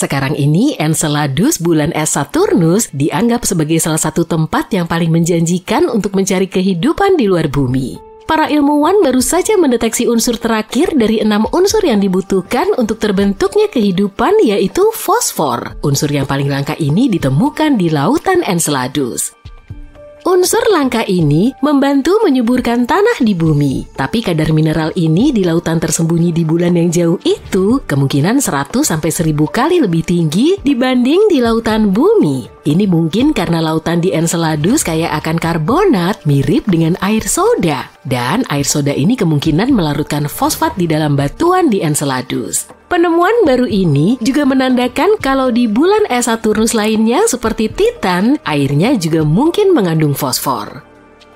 Sekarang ini Enceladus bulan es Saturnus dianggap sebagai salah satu tempat yang paling menjanjikan untuk mencari kehidupan di luar bumi. Para ilmuwan baru saja mendeteksi unsur terakhir dari 6 unsur yang dibutuhkan untuk terbentuknya kehidupan, yaitu fosfor. Unsur yang paling langka ini ditemukan di lautan Enceladus. Unsur langka ini membantu menyuburkan tanah di bumi, tapi kadar mineral ini di lautan tersembunyi di bulan yang jauh itu kemungkinan 100-1000 kali lebih tinggi dibanding di lautan bumi. Ini mungkin karena lautan di Enceladus kaya akan karbonat mirip dengan air soda, dan air soda ini kemungkinan melarutkan fosfat di dalam batuan di Enceladus. Penemuan baru ini juga menandakan kalau di bulan es Saturnus lainnya seperti Titan, airnya juga mungkin mengandung fosfor.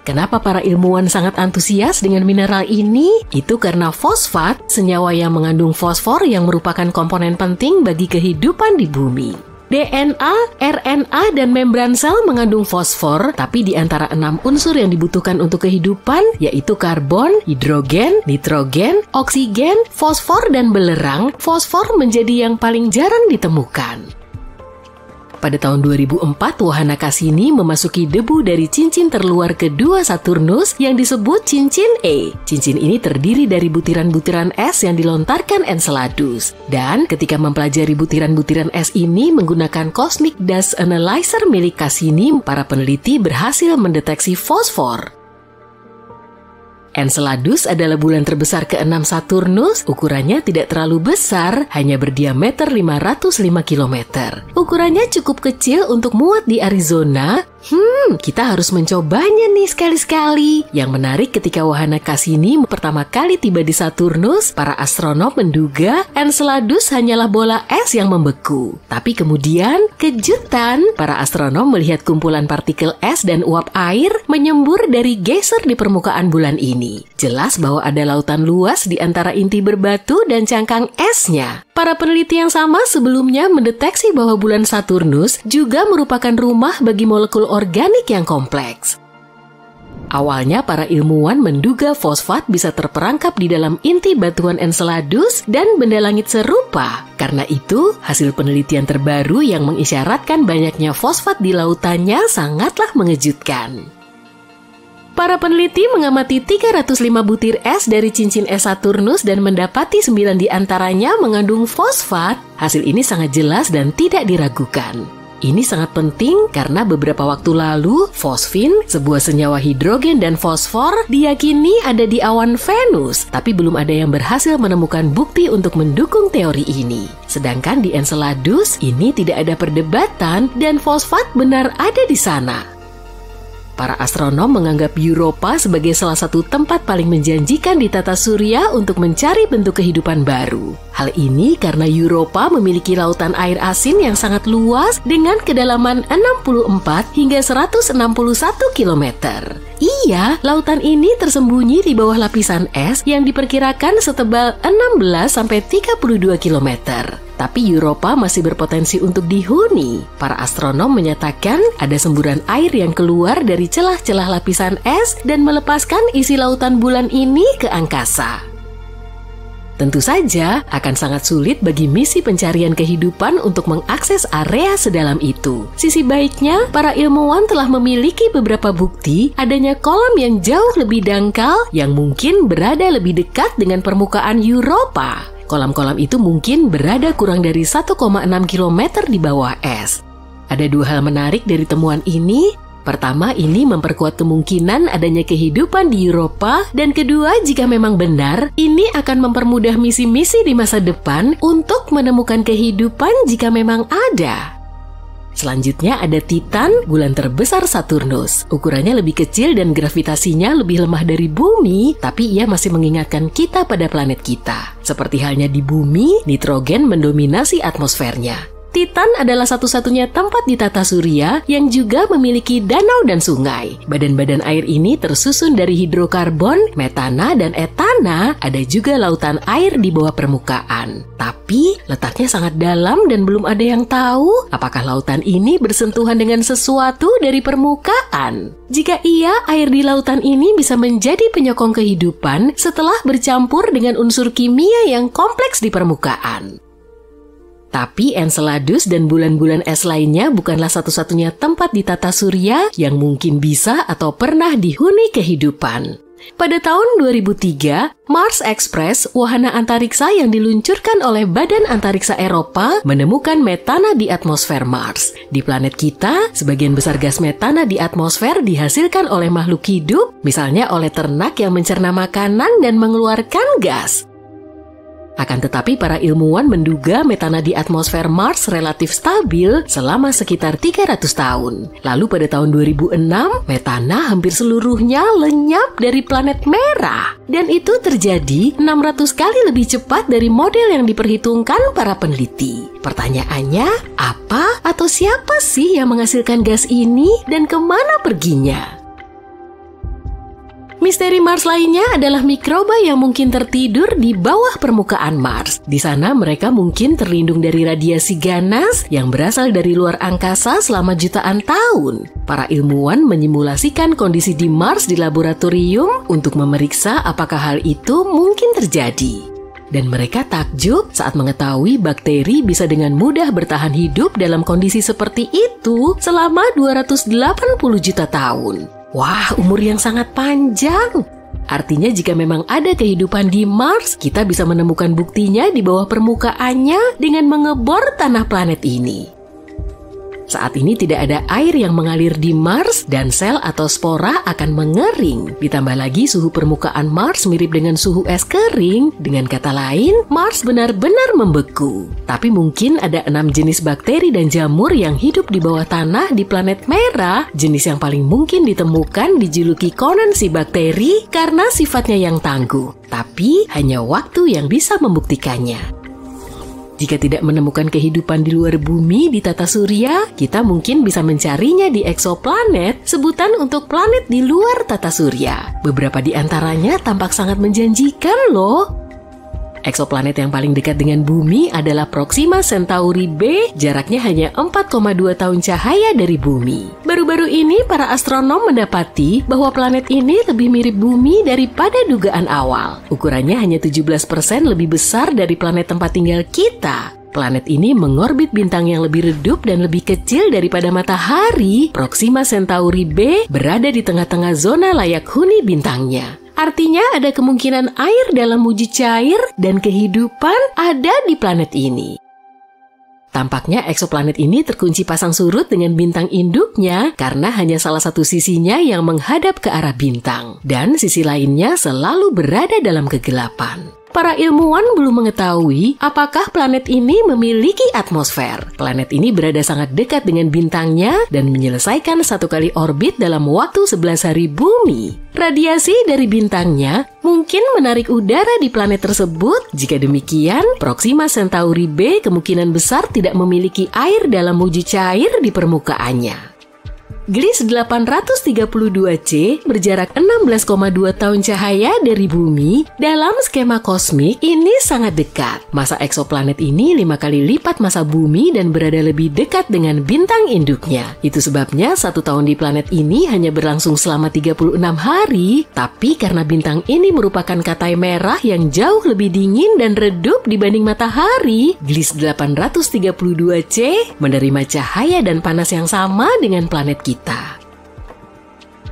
Kenapa para ilmuwan sangat antusias dengan mineral ini? Itu karena fosfat, senyawa yang mengandung fosfor yang merupakan komponen penting bagi kehidupan di bumi. DNA, RNA, dan membran sel mengandung fosfor, tapi di antara 6 unsur yang dibutuhkan untuk kehidupan, yaitu karbon, hidrogen, nitrogen, oksigen, fosfor, dan belerang, fosfor menjadi yang paling jarang ditemukan. Pada tahun 2004, wahana Cassini memasuki debu dari cincin terluar kedua Saturnus yang disebut cincin E. Cincin ini terdiri dari butiran-butiran es yang dilontarkan Enceladus. Dan ketika mempelajari butiran-butiran es ini menggunakan Cosmic Dust Analyzer milik Cassini, para peneliti berhasil mendeteksi fosfor. Enceladus adalah bulan terbesar ke-6 Saturnus. Ukurannya tidak terlalu besar, hanya berdiameter 505 km. Ukurannya cukup kecil untuk muat di Arizona. Kita harus mencobanya nih sekali-sekali. Yang menarik, ketika wahana Cassini pertama kali tiba di Saturnus, para astronom menduga Enceladus hanyalah bola es yang membeku. Tapi kemudian, kejutan, para astronom melihat kumpulan partikel es dan uap air menyembur dari geyser di permukaan bulan ini. Jelas bahwa ada lautan luas di antara inti berbatu dan cangkang esnya. Para peneliti yang sama sebelumnya mendeteksi bahwa bulan Saturnus juga merupakan rumah bagi molekul organik yang kompleks. Awalnya para ilmuwan menduga fosfat bisa terperangkap di dalam inti batuan Enceladus dan benda langit serupa. Karena itu, hasil penelitian terbaru yang mengisyaratkan banyaknya fosfat di lautannya sangatlah mengejutkan. Para peneliti mengamati 305 butir es dari cincin es Saturnus dan mendapati 9 di antaranya mengandung fosfat. Hasil ini sangat jelas dan tidak diragukan. Ini sangat penting karena beberapa waktu lalu, fosfin, sebuah senyawa hidrogen dan fosfor, diyakini ada di awan Venus, tapi belum ada yang berhasil menemukan bukti untuk mendukung teori ini. Sedangkan di Enceladus, ini tidak ada perdebatan dan fosfat benar ada di sana. Para astronom menganggap Europa sebagai salah satu tempat paling menjanjikan di tata surya untuk mencari bentuk kehidupan baru. Hal ini karena Europa memiliki lautan air asin yang sangat luas dengan kedalaman 64 hingga 161 km. Iya, lautan ini tersembunyi di bawah lapisan es yang diperkirakan setebal 16-32 km. Tapi Europa masih berpotensi untuk dihuni. Para astronom menyatakan ada semburan air yang keluar dari celah-celah lapisan es dan melepaskan isi lautan bulan ini ke angkasa. Tentu saja akan sangat sulit bagi misi pencarian kehidupan untuk mengakses area sedalam itu. Sisi baiknya, para ilmuwan telah memiliki beberapa bukti adanya kolam yang jauh lebih dangkal yang mungkin berada lebih dekat dengan permukaan Europa. Kolam-kolam itu mungkin berada kurang dari 1,6 km di bawah es. Ada 2 hal menarik dari temuan ini. Pertama, ini memperkuat kemungkinan adanya kehidupan di Europa, dan kedua, jika memang benar, ini akan mempermudah misi-misi di masa depan untuk menemukan kehidupan jika memang ada. Selanjutnya ada Titan, bulan terbesar Saturnus. Ukurannya lebih kecil dan gravitasinya lebih lemah dari bumi, tapi ia masih mengingatkan kita pada planet kita. Seperti halnya di bumi, nitrogen mendominasi atmosfernya. Titan adalah satu-satunya tempat di tata surya yang juga memiliki danau dan sungai. Badan-badan air ini tersusun dari hidrokarbon, metana, dan etana. Ada juga lautan air di bawah permukaan. Tapi letaknya sangat dalam dan belum ada yang tahu apakah lautan ini bersentuhan dengan sesuatu dari permukaan. Jika iya, air di lautan ini bisa menjadi penyokong kehidupan setelah bercampur dengan unsur kimia yang kompleks di permukaan. Tapi Enceladus dan bulan-bulan es lainnya bukanlah satu-satunya tempat di tata surya yang mungkin bisa atau pernah dihuni kehidupan. Pada tahun 2003, Mars Express, wahana antariksa yang diluncurkan oleh Badan Antariksa Eropa, menemukan metana di atmosfer Mars. Di planet kita, sebagian besar gas metana di atmosfer dihasilkan oleh makhluk hidup, misalnya oleh ternak yang mencerna makanan dan mengeluarkan gas. Akan tetapi para ilmuwan menduga metana di atmosfer Mars relatif stabil selama sekitar 300 tahun. Lalu pada tahun 2006, metana hampir seluruhnya lenyap dari planet merah. Dan itu terjadi 600 kali lebih cepat dari model yang diperhitungkan para peneliti. Pertanyaannya, apa atau siapa sih yang menghasilkan gas ini dan kemana perginya? Misteri Mars lainnya adalah mikroba yang mungkin tertidur di bawah permukaan Mars. Di sana mereka mungkin terlindung dari radiasi ganas yang berasal dari luar angkasa selama jutaan tahun. Para ilmuwan menyimulasikan kondisi di Mars di laboratorium untuk memeriksa apakah hal itu mungkin terjadi. Dan mereka takjub saat mengetahui bakteri bisa dengan mudah bertahan hidup dalam kondisi seperti itu selama 280 juta tahun. Wah, umur yang sangat panjang. Artinya jika memang ada kehidupan di Mars, kita bisa menemukan buktinya di bawah permukaannya dengan mengebor tanah planet ini. Saat ini tidak ada air yang mengalir di Mars dan sel atau spora akan mengering. Ditambah lagi suhu permukaan Mars mirip dengan suhu es kering. Dengan kata lain, Mars benar-benar membeku. Tapi mungkin ada 6 jenis bakteri dan jamur yang hidup di bawah tanah di planet merah. Jenis yang paling mungkin ditemukan dijuluki konon si bakteri karena sifatnya yang tangguh. Tapi hanya waktu yang bisa membuktikannya. Jika tidak menemukan kehidupan di luar bumi di tata surya, kita mungkin bisa mencarinya di eksoplanet, sebutan untuk planet di luar tata surya. Beberapa di antaranya tampak sangat menjanjikan loh. Eksoplanet yang paling dekat dengan bumi adalah Proxima Centauri b, jaraknya hanya 4,2 tahun cahaya dari bumi. Baru-baru ini para astronom mendapati bahwa planet ini lebih mirip bumi daripada dugaan awal. Ukurannya hanya 17% lebih besar dari planet tempat tinggal kita. Planet ini mengorbit bintang yang lebih redup dan lebih kecil daripada matahari. Proxima Centauri b berada di tengah-tengah zona layak huni bintangnya. Artinya ada kemungkinan air dalam wujud cair dan kehidupan ada di planet ini. Tampaknya eksoplanet ini terkunci pasang surut dengan bintang induknya karena hanya salah satu sisinya yang menghadap ke arah bintang dan sisi lainnya selalu berada dalam kegelapan. Para ilmuwan belum mengetahui apakah planet ini memiliki atmosfer. Planet ini berada sangat dekat dengan bintangnya dan menyelesaikan 1 kali orbit dalam waktu 11 hari bumi. Radiasi dari bintangnya mungkin menarik udara di planet tersebut. Jika demikian, Proxima Centauri b kemungkinan besar tidak memiliki air dalam wujud cair di permukaannya. Gliese 832c berjarak 16,2 tahun cahaya dari bumi. Dalam skema kosmik, ini sangat dekat. Masa eksoplanet ini 5 kali lipat masa bumi dan berada lebih dekat dengan bintang induknya. Itu sebabnya 1 tahun di planet ini hanya berlangsung selama 36 hari. Tapi karena bintang ini merupakan katai merah yang jauh lebih dingin dan redup dibanding matahari, Gliese 832c menerima cahaya dan panas yang sama dengan planet kita.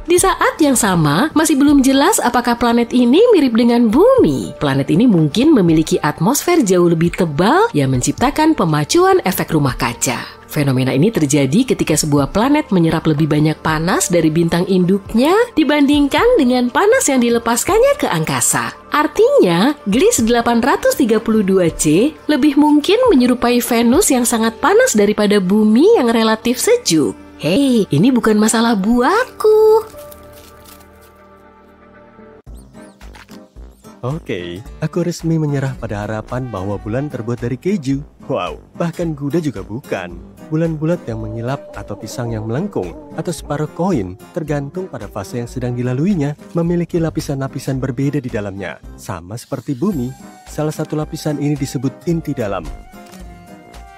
Di saat yang sama, masih belum jelas apakah planet ini mirip dengan bumi. Planet ini mungkin memiliki atmosfer jauh lebih tebal yang menciptakan pemacuan efek rumah kaca. Fenomena ini terjadi ketika sebuah planet menyerap lebih banyak panas dari bintang induknya dibandingkan dengan panas yang dilepaskannya ke angkasa. Artinya, Gliese 832c lebih mungkin menyerupai Venus yang sangat panas daripada bumi yang relatif sejuk. Hei, ini bukan masalah buatku. Oke, aku resmi menyerah pada harapan bahwa bulan terbuat dari keju. Wow, bahkan Gouda juga bukan. Bulan bulat yang mengilap atau pisang yang melengkung atau separuh koin tergantung pada fase yang sedang dilaluinya memiliki lapisan-lapisan berbeda di dalamnya. Sama seperti bumi, salah satu lapisan ini disebut inti dalam.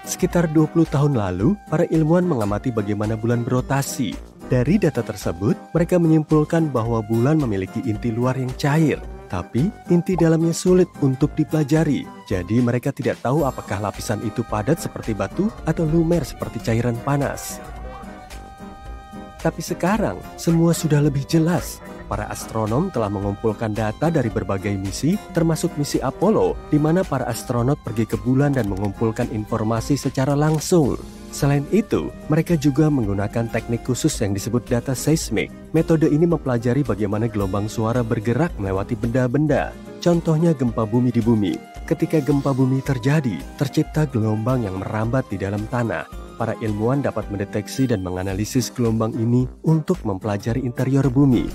Sekitar 20 tahun lalu, para ilmuwan mengamati bagaimana bulan berotasi. Dari data tersebut, mereka menyimpulkan bahwa bulan memiliki inti luar yang cair. Tapi inti dalamnya sulit untuk dipelajari. Jadi mereka tidak tahu apakah lapisan itu padat seperti batu atau lumer seperti cairan panas. Tapi sekarang semua sudah lebih jelas. Para astronom telah mengumpulkan data dari berbagai misi, termasuk misi Apollo, di mana para astronot pergi ke bulan dan mengumpulkan informasi secara langsung. Selain itu, mereka juga menggunakan teknik khusus yang disebut data seismik. Metode ini mempelajari bagaimana gelombang suara bergerak melewati benda-benda. Contohnya gempa bumi di bumi. Ketika gempa bumi terjadi, tercipta gelombang yang merambat di dalam tanah. Para ilmuwan dapat mendeteksi dan menganalisis gelombang ini untuk mempelajari interior bumi.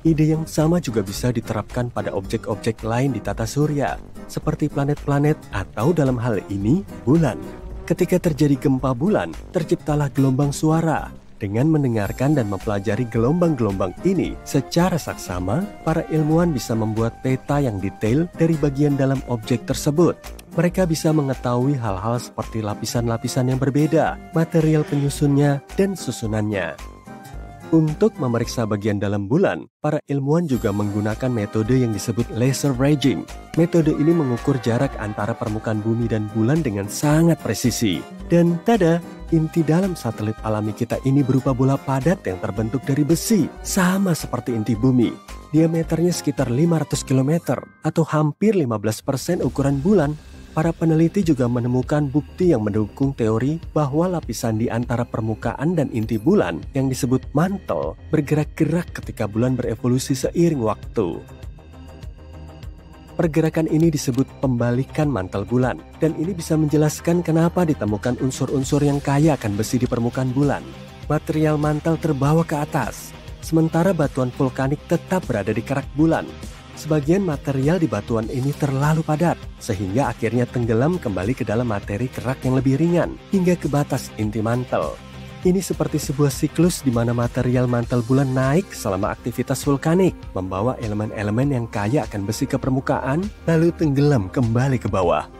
Ide yang sama juga bisa diterapkan pada objek-objek lain di tata surya, seperti planet-planet atau dalam hal ini, bulan. Ketika terjadi gempa bulan, terciptalah gelombang suara. Dengan mendengarkan dan mempelajari gelombang-gelombang ini secara saksama, para ilmuwan bisa membuat peta yang detail dari bagian dalam objek tersebut. Mereka bisa mengetahui hal-hal seperti lapisan-lapisan yang berbeda, material penyusunnya, dan susunannya. Untuk memeriksa bagian dalam bulan, para ilmuwan juga menggunakan metode yang disebut laser ranging. Metode ini mengukur jarak antara permukaan bumi dan bulan dengan sangat presisi. Dan tada, inti dalam satelit alami kita ini berupa bola padat yang terbentuk dari besi, sama seperti inti bumi. Diameternya sekitar 500 km atau hampir 15% ukuran bulan. Para peneliti juga menemukan bukti yang mendukung teori bahwa lapisan di antara permukaan dan inti bulan yang disebut mantel bergerak-gerak ketika bulan berevolusi seiring waktu. Pergerakan ini disebut pembalikan mantel bulan, dan ini bisa menjelaskan kenapa ditemukan unsur-unsur yang kaya akan besi di permukaan bulan. Material mantel terbawa ke atas, sementara batuan vulkanik tetap berada di kerak bulan. Sebagian material di batuan ini terlalu padat, sehingga akhirnya tenggelam kembali ke dalam materi kerak yang lebih ringan, hingga ke batas inti mantel. Ini seperti sebuah siklus di mana material mantel bulan naik selama aktivitas vulkanik, membawa elemen-elemen yang kaya akan besi ke permukaan, lalu tenggelam kembali ke bawah.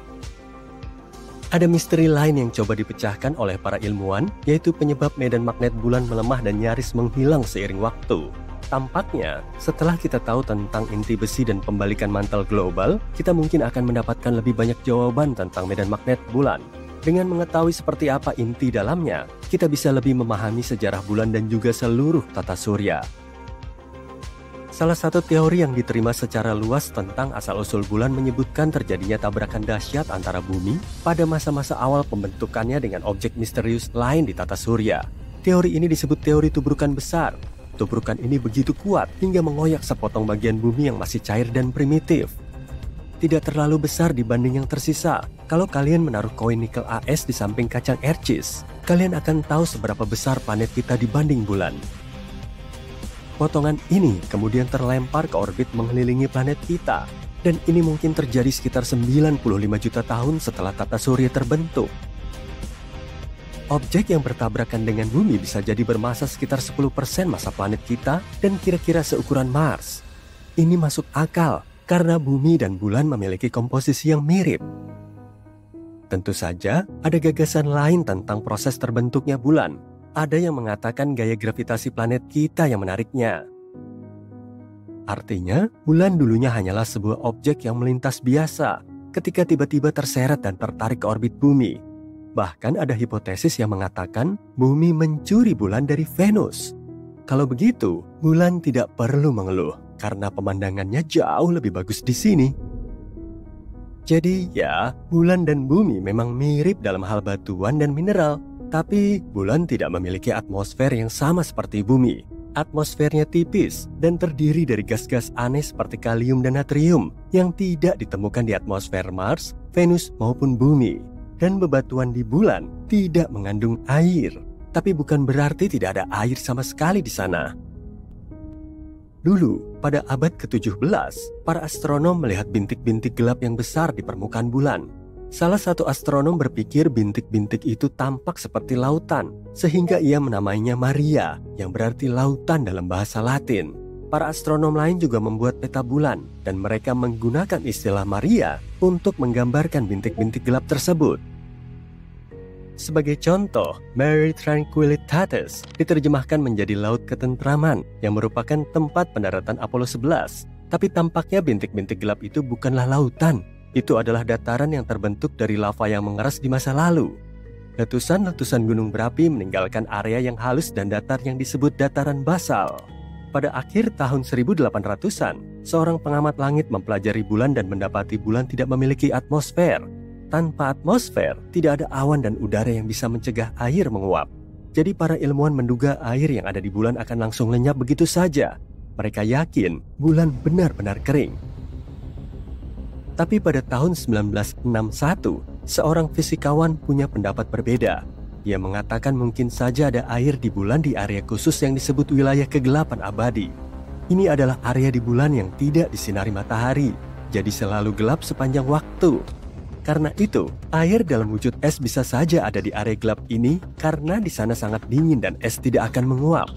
Ada misteri lain yang coba dipecahkan oleh para ilmuwan, yaitu penyebab medan magnet bulan melemah dan nyaris menghilang seiring waktu. Tampaknya, setelah kita tahu tentang inti besi dan pembalikan mantel global, kita mungkin akan mendapatkan lebih banyak jawaban tentang medan magnet bulan. Dengan mengetahui seperti apa inti dalamnya, kita bisa lebih memahami sejarah bulan dan juga seluruh tata surya. Salah satu teori yang diterima secara luas tentang asal-usul bulan menyebutkan terjadinya tabrakan dahsyat antara bumi pada masa-masa awal pembentukannya dengan objek misterius lain di tata surya. Teori ini disebut teori tubrukan besar. Tubrukan ini begitu kuat hingga mengoyak sepotong bagian bumi yang masih cair dan primitif. Tidak terlalu besar dibanding yang tersisa. Kalau kalian menaruh koin nikel AS di samping kacang ercis, kalian akan tahu seberapa besar planet kita dibanding bulan. Potongan ini kemudian terlempar ke orbit mengelilingi planet kita, dan ini mungkin terjadi sekitar 95 juta tahun setelah tata surya terbentuk. Objek yang bertabrakan dengan bumi bisa jadi bermasa sekitar 10% masa planet kita dan kira-kira seukuran Mars. Ini masuk akal karena bumi dan bulan memiliki komposisi yang mirip. Tentu saja, ada gagasan lain tentang proses terbentuknya bulan. Ada yang mengatakan gaya gravitasi planet kita yang menariknya. Artinya, bulan dulunya hanyalah sebuah objek yang melintas biasa ketika tiba-tiba terseret dan tertarik ke orbit bumi. Bahkan ada hipotesis yang mengatakan bumi mencuri bulan dari Venus. Kalau begitu, bulan tidak perlu mengeluh karena pemandangannya jauh lebih bagus di sini. Jadi ya, bulan dan bumi memang mirip dalam hal batuan dan mineral, tapi bulan tidak memiliki atmosfer yang sama seperti bumi. Atmosfernya tipis dan terdiri dari gas-gas aneh seperti kalium dan natrium yang tidak ditemukan di atmosfer Mars, Venus maupun bumi. Dan bebatuan di bulan tidak mengandung air, tapi bukan berarti tidak ada air sama sekali di sana. Dulu, pada abad ke-17, para astronom melihat bintik-bintik gelap yang besar di permukaan bulan. Salah satu astronom berpikir bintik-bintik itu tampak seperti lautan, sehingga ia menamainya Maria, yang berarti lautan dalam bahasa Latin. Para astronom lain juga membuat peta bulan, dan mereka menggunakan istilah Maria untuk menggambarkan bintik-bintik gelap tersebut. Sebagai contoh, Mare Tranquillitatis diterjemahkan menjadi Laut Ketentraman yang merupakan tempat pendaratan Apollo 11. Tapi tampaknya bintik-bintik gelap itu bukanlah lautan. Itu adalah dataran yang terbentuk dari lava yang mengeras di masa lalu. Letusan-letusan gunung berapi meninggalkan area yang halus dan datar yang disebut dataran basal. Pada akhir tahun 1800-an, seorang pengamat langit mempelajari bulan dan mendapati bulan tidak memiliki atmosfer. Tanpa atmosfer, tidak ada awan dan udara yang bisa mencegah air menguap. Jadi para ilmuwan menduga air yang ada di bulan akan langsung lenyap begitu saja. Mereka yakin bulan benar-benar kering. Tapi pada tahun 1961, seorang fisikawan punya pendapat berbeda. Ia mengatakan mungkin saja ada air di bulan di area khusus yang disebut wilayah kegelapan abadi. Ini adalah area di bulan yang tidak disinari matahari, jadi selalu gelap sepanjang waktu. Karena itu, air dalam wujud es bisa saja ada di area gelap ini karena di sana sangat dingin dan es tidak akan menguap.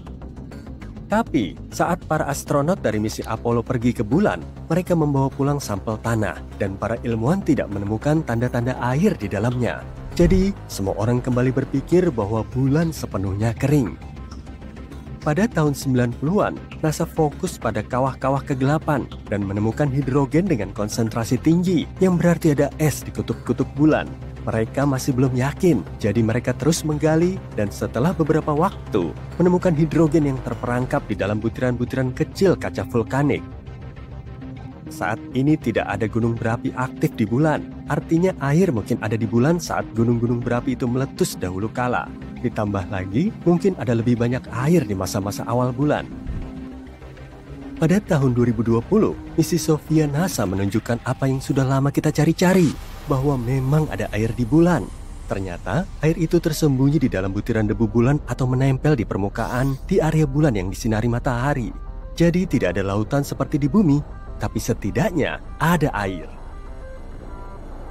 Tapi, saat para astronot dari misi Apollo pergi ke bulan, mereka membawa pulang sampel tanah dan para ilmuwan tidak menemukan tanda-tanda air di dalamnya. Jadi, semua orang kembali berpikir bahwa bulan sepenuhnya kering. Pada tahun 90-an, NASA fokus pada kawah-kawah kegelapan dan menemukan hidrogen dengan konsentrasi tinggi yang berarti ada es di kutub-kutub bulan. Mereka masih belum yakin, jadi mereka terus menggali dan setelah beberapa waktu menemukan hidrogen yang terperangkap di dalam butiran-butiran kecil kaca vulkanik. Saat ini tidak ada gunung berapi aktif di bulan, artinya air mungkin ada di bulan saat gunung-gunung berapi itu meletus dahulu kala. Ditambah lagi, mungkin ada lebih banyak air di masa-masa awal bulan. Pada tahun 2020, misi Sofia NASA menunjukkan apa yang sudah lama kita cari-cari, bahwa memang ada air di bulan. Ternyata, air itu tersembunyi di dalam butiran debu bulan atau menempel di permukaan di area bulan yang disinari matahari. Jadi tidak ada lautan seperti di bumi, tapi setidaknya ada air.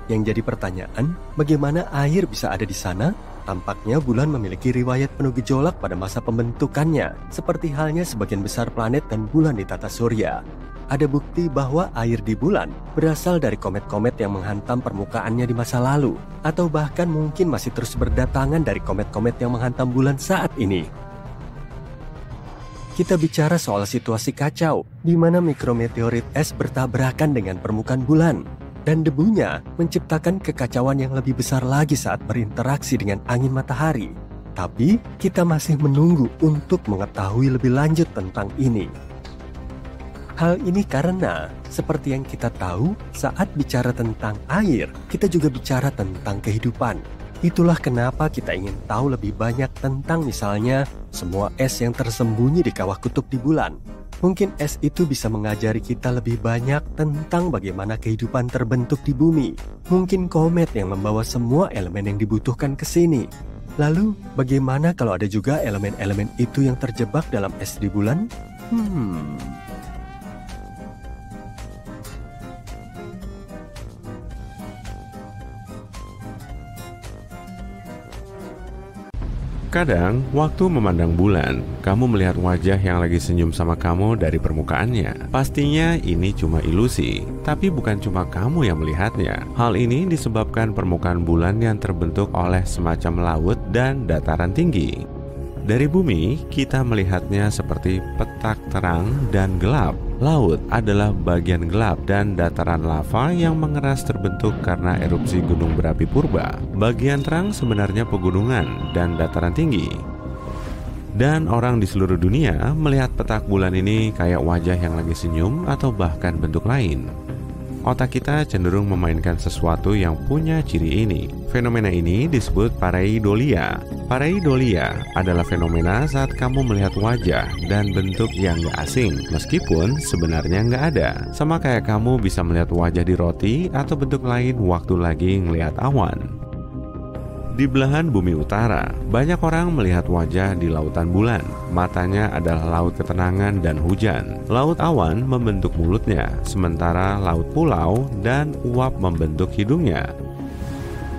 Yang jadi pertanyaan, bagaimana air bisa ada di sana? Tampaknya bulan memiliki riwayat penuh gejolak pada masa pembentukannya, seperti halnya sebagian besar planet dan bulan di tata surya. Ada bukti bahwa air di bulan berasal dari komet-komet yang menghantam permukaannya di masa lalu, atau bahkan mungkin masih terus berdatangan dari komet-komet yang menghantam bulan saat ini. Kita bicara soal situasi kacau, di mana mikrometeorit es bertabrakan dengan permukaan bulan. Dan debunya menciptakan kekacauan yang lebih besar lagi saat berinteraksi dengan angin matahari. Tapi kita masih menunggu untuk mengetahui lebih lanjut tentang ini. Hal ini karena, seperti yang kita tahu, saat bicara tentang air, kita juga bicara tentang kehidupan. Itulah kenapa kita ingin tahu lebih banyak tentang misalnya semua es yang tersembunyi di kawah kutub di bulan. Mungkin es itu bisa mengajari kita lebih banyak tentang bagaimana kehidupan terbentuk di bumi. Mungkin komet yang membawa semua elemen yang dibutuhkan ke sini. Lalu, bagaimana kalau ada juga elemen-elemen itu yang terjebak dalam es di bulan? Kadang, waktu memandang bulan, kamu melihat wajah yang lagi senyum sama kamu dari permukaannya. Pastinya ini cuma ilusi, tapi bukan cuma kamu yang melihatnya. Hal ini disebabkan permukaan bulan yang terbentuk oleh semacam laut dan dataran tinggi. Dari bumi, kita melihatnya seperti petak terang dan gelap. Laut adalah bagian gelap dan dataran lava yang mengeras terbentuk karena erupsi gunung berapi purba. Bagian terang sebenarnya pegunungan dan dataran tinggi. Dan orang di seluruh dunia melihat petak bulan ini kayak wajah yang lagi senyum atau bahkan bentuk lain. Otak kita cenderung memainkan sesuatu yang punya ciri ini. Fenomena ini disebut pareidolia. Pareidolia adalah fenomena saat kamu melihat wajah dan bentuk yang gak asing, meskipun sebenarnya gak ada. Sama kayak kamu bisa melihat wajah di roti atau bentuk lain waktu lagi ngelihat awan. Di belahan bumi utara, banyak orang melihat wajah di lautan bulan. Matanya adalah laut ketenangan dan hujan. Laut awan membentuk mulutnya, sementara laut pulau dan uap membentuk hidungnya.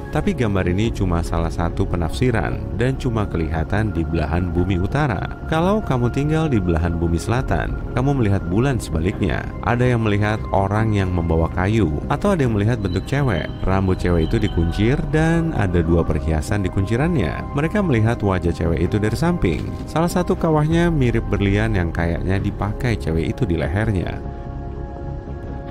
Tapi gambar ini cuma salah satu penafsiran dan cuma kelihatan di belahan bumi utara. Kalau kamu tinggal di belahan bumi selatan, kamu melihat bulan sebaliknya. Ada yang melihat orang yang membawa kayu, atau ada yang melihat bentuk cewek. Rambut cewek itu dikuncir dan ada 2 perhiasan di kuncirannya. Mereka melihat wajah cewek itu dari samping. Salah satu kawahnya mirip berlian yang kayaknya dipakai cewek itu di lehernya.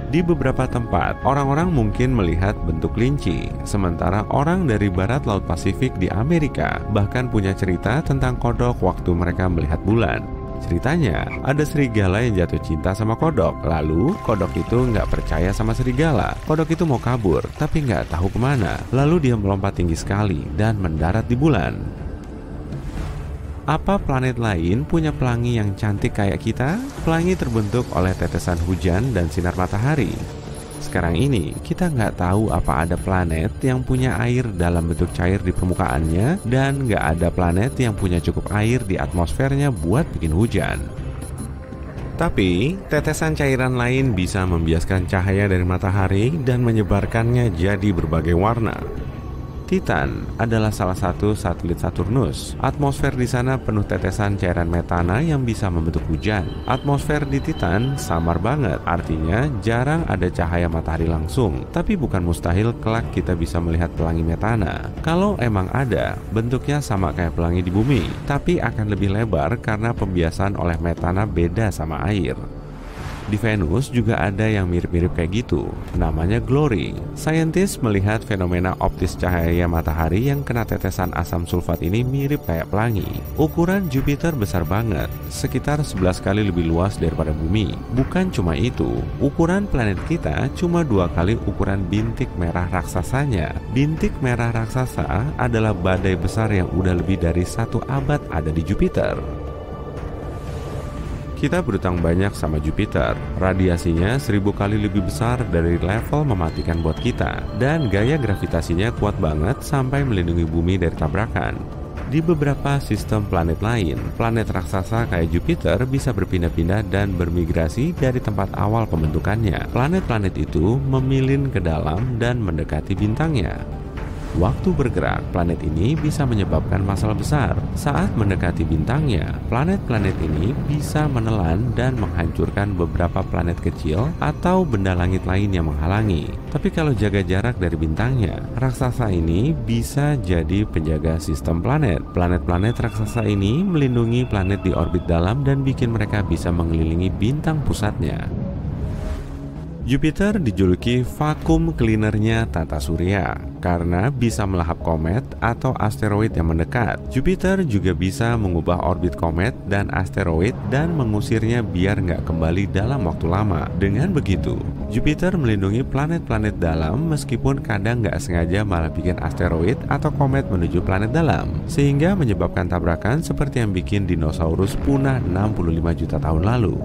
Di beberapa tempat, orang-orang mungkin melihat bentuk kelinci, sementara orang dari barat Laut Pasifik di Amerika bahkan punya cerita tentang kodok waktu mereka melihat bulan. Ceritanya, ada serigala yang jatuh cinta sama kodok. Lalu, kodok itu nggak percaya sama serigala. Kodok itu mau kabur, tapi nggak tahu kemana. Lalu dia melompat tinggi sekali dan mendarat di bulan. Apa planet lain punya pelangi yang cantik kayak kita? Pelangi terbentuk oleh tetesan hujan dan sinar matahari. Sekarang ini, kita nggak tahu apa ada planet yang punya air dalam bentuk cair di permukaannya dan nggak ada planet yang punya cukup air di atmosfernya buat bikin hujan. Tapi, tetesan cairan lain bisa membiaskan cahaya dari matahari dan menyebarkannya jadi berbagai warna. Titan adalah salah satu satelit Saturnus. Atmosfer di sana penuh tetesan cairan metana yang bisa membentuk hujan. Atmosfer di Titan samar banget, artinya jarang ada cahaya matahari langsung. Tapi bukan mustahil kelak kita bisa melihat pelangi metana. Kalau emang ada, bentuknya sama kayak pelangi di bumi, tapi akan lebih lebar karena pembiasan oleh metana beda sama air. Di Venus juga ada yang mirip-mirip kayak gitu, namanya glory. Saintis melihat fenomena optis cahaya matahari yang kena tetesan asam sulfat ini mirip kayak pelangi. Ukuran Jupiter besar banget, sekitar 11 kali lebih luas daripada bumi. Bukan cuma itu, ukuran planet kita cuma 2 kali ukuran bintik merah raksasanya. Bintik merah raksasa adalah badai besar yang udah lebih dari 1 abad ada di Jupiter. Kita berutang banyak sama Jupiter. Radiasinya 1000 kali lebih besar dari level mematikan buat kita. Dan gaya gravitasinya kuat banget sampai melindungi bumi dari tabrakan. Di beberapa sistem planet lain, planet raksasa kayak Jupiter bisa berpindah-pindah dan bermigrasi dari tempat awal pembentukannya. Planet-planet itu memilin ke dalam dan mendekati bintangnya. Waktu bergerak, planet ini bisa menyebabkan masalah besar. Saat mendekati bintangnya, planet-planet ini bisa menelan dan menghancurkan beberapa planet kecil atau benda langit lain yang menghalangi. Tapi kalau jaga jarak dari bintangnya, raksasa ini bisa jadi penjaga sistem planet. Planet-planet raksasa ini melindungi planet di orbit dalam dan bikin mereka bisa mengelilingi bintang pusatnya. Jupiter dijuluki vakum cleanernya tata surya karena bisa melahap komet atau asteroid yang mendekat. Jupiter juga bisa mengubah orbit komet dan asteroid dan mengusirnya biar nggak kembali dalam waktu lama. Dengan begitu, Jupiter melindungi planet-planet dalam meskipun kadang nggak sengaja malah bikin asteroid atau komet menuju planet dalam, sehingga menyebabkan tabrakan seperti yang bikin dinosaurus punah 65 juta tahun lalu.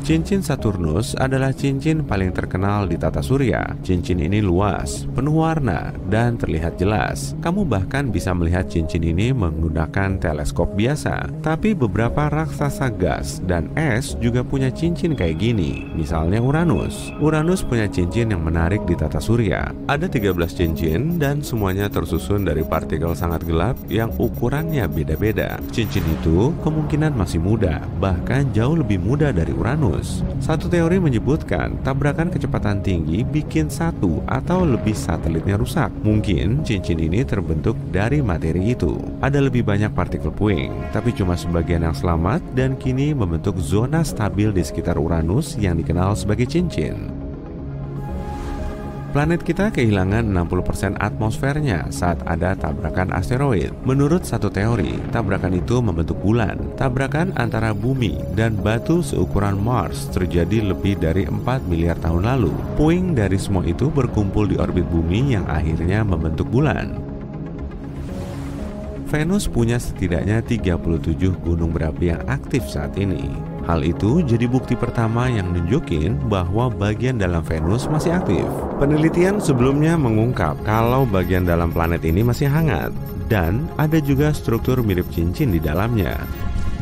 Cincin Saturnus adalah cincin paling terkenal di tata surya. Cincin ini luas, penuh warna, dan terlihat jelas. Kamu bahkan bisa melihat cincin ini menggunakan teleskop biasa. Tapi beberapa raksasa gas dan es juga punya cincin kayak gini. Misalnya Uranus. Uranus punya cincin yang menarik di tata surya. Ada 13 cincin dan semuanya tersusun dari partikel sangat gelap yang ukurannya beda-beda. Cincin itu kemungkinan masih muda, bahkan jauh lebih muda dari Uranus. Satu teori menyebutkan tabrakan kecepatan tinggi bikin satu atau lebih satelitnya rusak. Mungkin cincin ini terbentuk dari materi itu. Ada lebih banyak partikel puing, tapi cuma sebagian yang selamat dan kini membentuk zona stabil di sekitar Uranus yang dikenal sebagai cincin. Planet kita kehilangan 60% atmosfernya saat ada tabrakan asteroid. Menurut satu teori, tabrakan itu membentuk bulan. Tabrakan antara bumi dan batu seukuran Mars terjadi lebih dari 4 miliar tahun lalu. Puing dari semua itu berkumpul di orbit bumi yang akhirnya membentuk bulan. Venus punya setidaknya 37 gunung berapi yang aktif saat ini. Hal itu jadi bukti pertama yang nunjukin bahwa bagian dalam Venus masih aktif. Penelitian sebelumnya mengungkap kalau bagian dalam planet ini masih hangat dan ada juga struktur mirip cincin di dalamnya.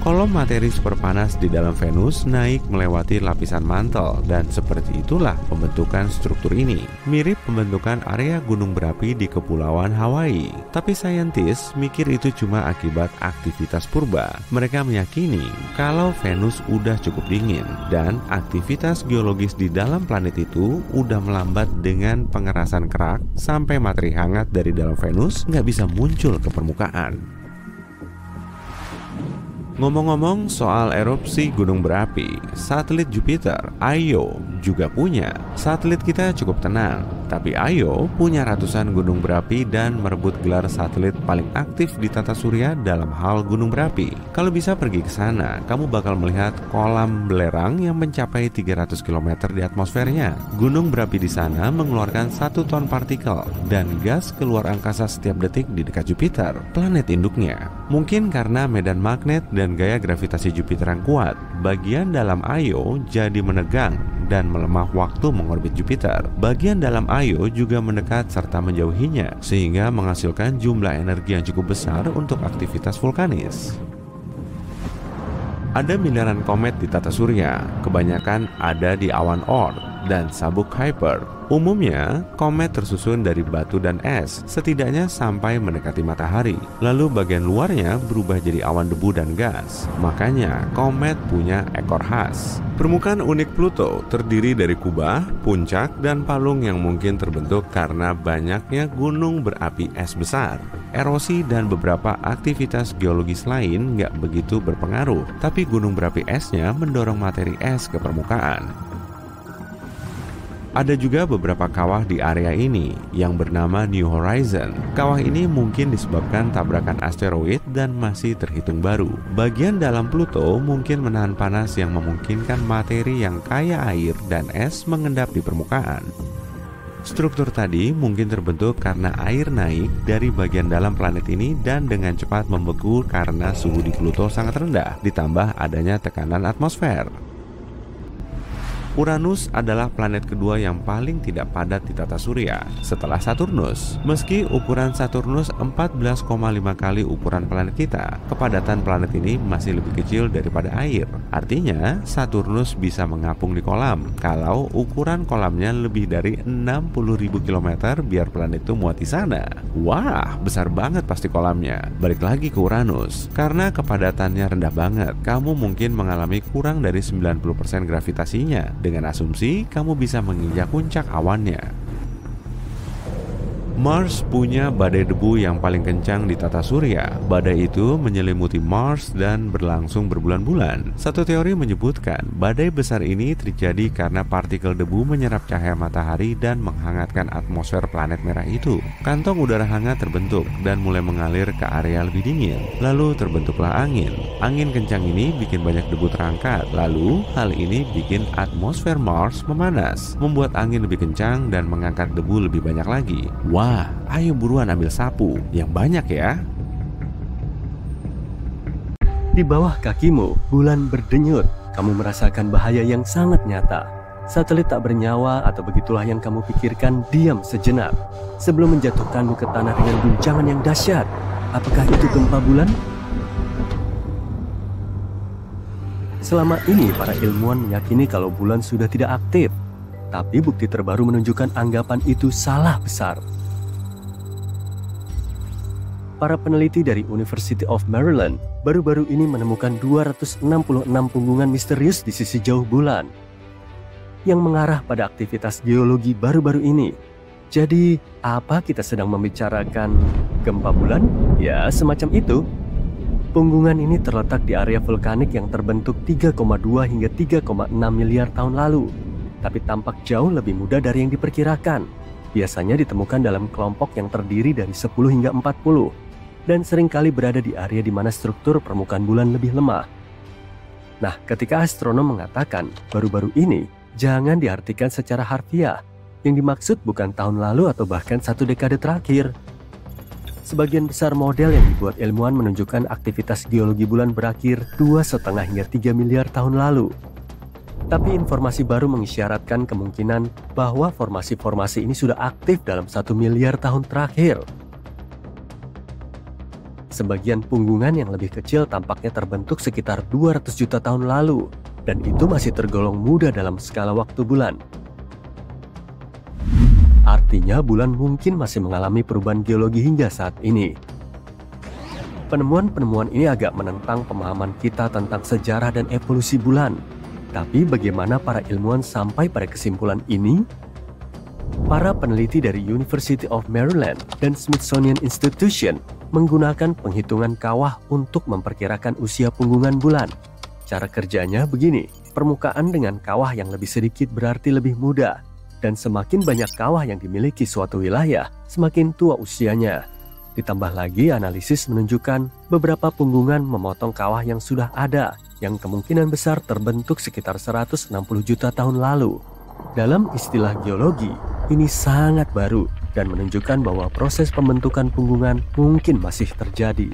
Kolom materi super panas di dalam Venus naik melewati lapisan mantel, dan seperti itulah pembentukan struktur ini. Mirip pembentukan area gunung berapi di Kepulauan Hawaii. Tapi saintis mikir itu cuma akibat aktivitas purba. Mereka meyakini kalau Venus udah cukup dingin dan aktivitas geologis di dalam planet itu udah melambat dengan pengerasan kerak sampai materi hangat dari dalam Venus nggak bisa muncul ke permukaan. Ngomong-ngomong soal erupsi gunung berapi, satelit Jupiter, Io, juga punya. Satelit kita cukup tenang, tapi Io punya ratusan gunung berapi dan merebut gelar satelit paling aktif di tata surya dalam hal gunung berapi. Kalau bisa pergi ke sana, kamu bakal melihat kolam belerang yang mencapai 300 km di atmosfernya. Gunung berapi di sana mengeluarkan 1 ton partikel dan gas keluar angkasa setiap detik di dekat Jupiter, planet induknya. Mungkin karena medan magnet dan gaya gravitasi Jupiter yang kuat, bagian dalam Io jadi menegang dan melemah waktu mengorbit Jupiter. Bagian dalam Io juga mendekat serta menjauhinya, sehingga menghasilkan jumlah energi yang cukup besar untuk aktivitas vulkanis. Ada miliaran komet di tata surya, kebanyakan ada di awan Oort dan sabuk Kuiper. Umumnya, komet tersusun dari batu dan es, setidaknya sampai mendekati matahari. Lalu bagian luarnya berubah jadi awan debu dan gas. Makanya, komet punya ekor khas. Permukaan unik Pluto terdiri dari kubah, puncak, dan palung yang mungkin terbentuk karena banyaknya gunung berapi es besar. Erosi dan beberapa aktivitas geologis lain nggak begitu berpengaruh, tapi gunung berapi esnya mendorong materi es ke permukaan. Ada juga beberapa kawah di area ini yang bernama New Horizon. Kawah ini mungkin disebabkan tabrakan asteroid dan masih terhitung baru. Bagian dalam Pluto mungkin menahan panas yang memungkinkan materi yang kaya air dan es mengendap di permukaan. Struktur tadi mungkin terbentuk karena air naik dari bagian dalam planet ini dan dengan cepat membeku karena suhu di Pluto sangat rendah, ditambah adanya tekanan atmosfer. Uranus adalah planet kedua yang paling tidak padat di tata surya setelah Saturnus. Meski ukuran Saturnus 14,5 kali ukuran planet kita, kepadatan planet ini masih lebih kecil daripada air. Artinya, Saturnus bisa mengapung di kolam kalau ukuran kolamnya lebih dari 60.000 km biar planet itu muat di sana. Wah, besar banget pasti kolamnya. Balik lagi ke Uranus. Karena kepadatannya rendah banget, kamu mungkin mengalami kurang dari 90% gravitasinya. Dengan asumsi kamu bisa menginjak puncak awannya. Mars punya badai debu yang paling kencang di tata surya. Badai itu menyelimuti Mars dan berlangsung berbulan-bulan. Satu teori menyebutkan badai besar ini terjadi karena partikel debu menyerap cahaya matahari dan menghangatkan atmosfer planet merah itu. Kantong udara hangat terbentuk dan mulai mengalir ke area lebih dingin. Lalu terbentuklah angin. Angin kencang ini bikin banyak debu terangkat. Lalu hal ini bikin atmosfer Mars memanas, membuat angin lebih kencang dan mengangkat debu lebih banyak lagi. Wah, ayo buruan ambil sapu, yang banyak ya. Di bawah kakimu, bulan berdenyut. Kamu merasakan bahaya yang sangat nyata. Satelit tak bernyawa atau begitulah yang kamu pikirkan diam sejenak sebelum menjatuhkanmu ke tanah dengan guncangan yang dahsyat. Apakah itu gempa bulan? Selama ini para ilmuwan meyakini kalau bulan sudah tidak aktif. Tapi bukti terbaru menunjukkan anggapan itu salah besar. Para peneliti dari University of Maryland baru-baru ini menemukan 266 punggungan misterius di sisi jauh bulan yang mengarah pada aktivitas geologi baru-baru ini. Jadi, apa kita sedang membicarakan gempa bulan? Ya, semacam itu. Punggungan ini terletak di area vulkanik yang terbentuk 3,2 hingga 3,6 miliar tahun lalu, tapi tampak jauh lebih muda dari yang diperkirakan. Biasanya ditemukan dalam kelompok yang terdiri dari 10 hingga 40. Dan seringkali berada di area di mana struktur permukaan bulan lebih lemah. Nah, ketika astronom mengatakan baru-baru ini, jangan diartikan secara harfiah. Yang dimaksud bukan tahun lalu atau bahkan 1 dekade terakhir. Sebagian besar model yang dibuat ilmuwan menunjukkan aktivitas geologi bulan berakhir 2,5 hingga 3 miliar tahun lalu. Tapi informasi baru mengisyaratkan kemungkinan bahwa formasi-formasi ini sudah aktif dalam 1 miliar tahun terakhir. Sebagian punggungan yang lebih kecil tampaknya terbentuk sekitar 200 juta tahun lalu, dan itu masih tergolong muda dalam skala waktu bulan. Artinya bulan mungkin masih mengalami perubahan geologi hingga saat ini. Penemuan-penemuan ini agak menentang pemahaman kita tentang sejarah dan evolusi bulan. Tapi bagaimana para ilmuwan sampai pada kesimpulan ini? Para peneliti dari University of Maryland dan Smithsonian Institution menggunakan penghitungan kawah untuk memperkirakan usia punggungan bulan. Cara kerjanya begini, permukaan dengan kawah yang lebih sedikit berarti lebih muda, dan semakin banyak kawah yang dimiliki suatu wilayah, semakin tua usianya. Ditambah lagi analisis menunjukkan beberapa punggungan memotong kawah yang sudah ada, yang kemungkinan besar terbentuk sekitar 160 juta tahun lalu. Dalam istilah geologi, ini sangat baru dan menunjukkan bahwa proses pembentukan punggungan mungkin masih terjadi.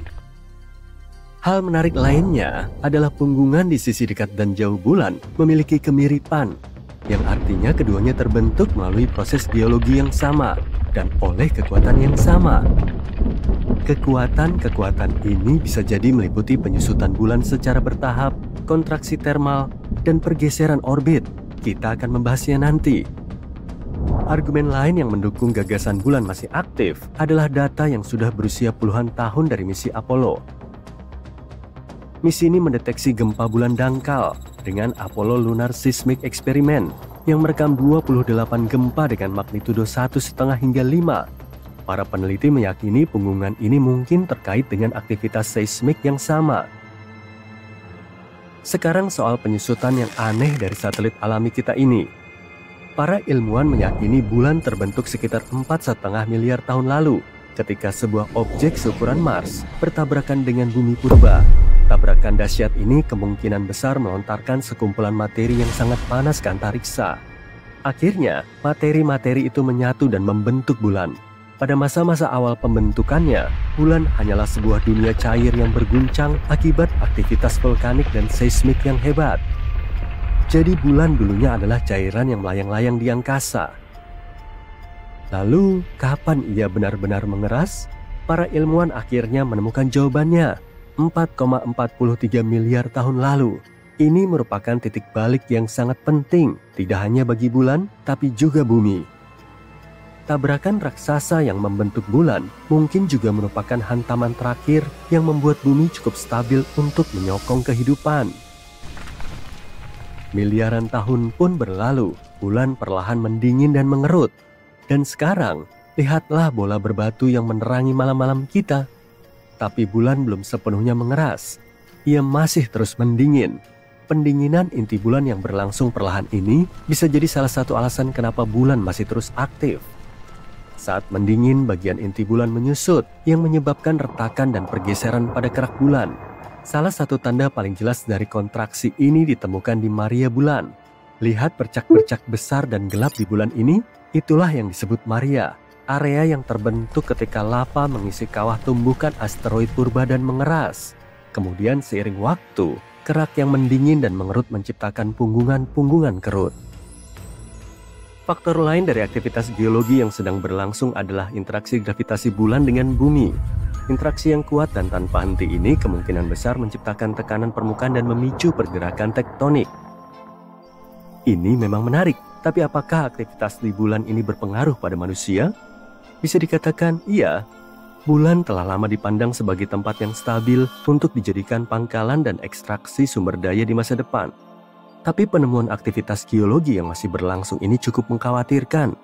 Hal menarik lainnya adalah punggungan di sisi dekat dan jauh bulan memiliki kemiripan, yang artinya keduanya terbentuk melalui proses geologi yang sama dan oleh kekuatan yang sama. Kekuatan-kekuatan ini bisa jadi meliputi penyusutan bulan secara bertahap, kontraksi termal, dan pergeseran orbit. Kita akan membahasnya nanti. Argumen lain yang mendukung gagasan bulan masih aktif adalah data yang sudah berusia puluhan tahun dari misi Apollo. Misi ini mendeteksi gempa bulan dangkal dengan Apollo Lunar Seismic Experiment yang merekam 28 gempa dengan magnitudo 1,5 hingga 5. Para peneliti meyakini punggungan ini mungkin terkait dengan aktivitas seismik yang sama. Sekarang soal penyusutan yang aneh dari satelit alami kita ini. Para ilmuwan meyakini bulan terbentuk sekitar 4,5 miliar tahun lalu ketika sebuah objek seukuran Mars bertabrakan dengan bumi purba. Tabrakan dahsyat ini kemungkinan besar melontarkan sekumpulan materi yang sangat panas ke antariksa. Akhirnya, materi-materi itu menyatu dan membentuk bulan. Pada masa-masa awal pembentukannya, bulan hanyalah sebuah dunia cair yang berguncang akibat aktivitas vulkanik dan seismik yang hebat. Jadi bulan dulunya adalah cairan yang melayang-layang di angkasa. Lalu, kapan ia benar-benar mengeras? Para ilmuwan akhirnya menemukan jawabannya, 4,43 miliar tahun lalu. Ini merupakan titik balik yang sangat penting, tidak hanya bagi bulan, tapi juga bumi. Tabrakan raksasa yang membentuk bulan mungkin juga merupakan hantaman terakhir yang membuat bumi cukup stabil untuk menyokong kehidupan. Miliaran tahun pun berlalu, bulan perlahan mendingin dan mengerut. Dan sekarang, lihatlah bola berbatu yang menerangi malam-malam kita. Tapi bulan belum sepenuhnya mengeras. Ia masih terus mendingin. Pendinginan inti bulan yang berlangsung perlahan ini bisa jadi salah satu alasan kenapa bulan masih terus aktif. Saat mendingin, bagian inti bulan menyusut yang menyebabkan retakan dan pergeseran pada kerak bulan. Salah satu tanda paling jelas dari kontraksi ini ditemukan di Maria Bulan. Lihat bercak-bercak besar dan gelap di bulan ini, itulah yang disebut Maria, area yang terbentuk ketika lava mengisi kawah tumbukan asteroid purba dan mengeras. Kemudian seiring waktu, kerak yang mendingin dan mengerut menciptakan punggungan-punggungan kerut. Faktor lain dari aktivitas geologi yang sedang berlangsung adalah interaksi gravitasi bulan dengan bumi. Interaksi yang kuat dan tanpa henti ini kemungkinan besar menciptakan tekanan permukaan dan memicu pergerakan tektonik. Ini memang menarik, tapi apakah aktivitas di bulan ini berpengaruh pada manusia? Bisa dikatakan iya. Bulan telah lama dipandang sebagai tempat yang stabil untuk dijadikan pangkalan dan ekstraksi sumber daya di masa depan. Tapi penemuan aktivitas geologi yang masih berlangsung ini cukup mengkhawatirkan.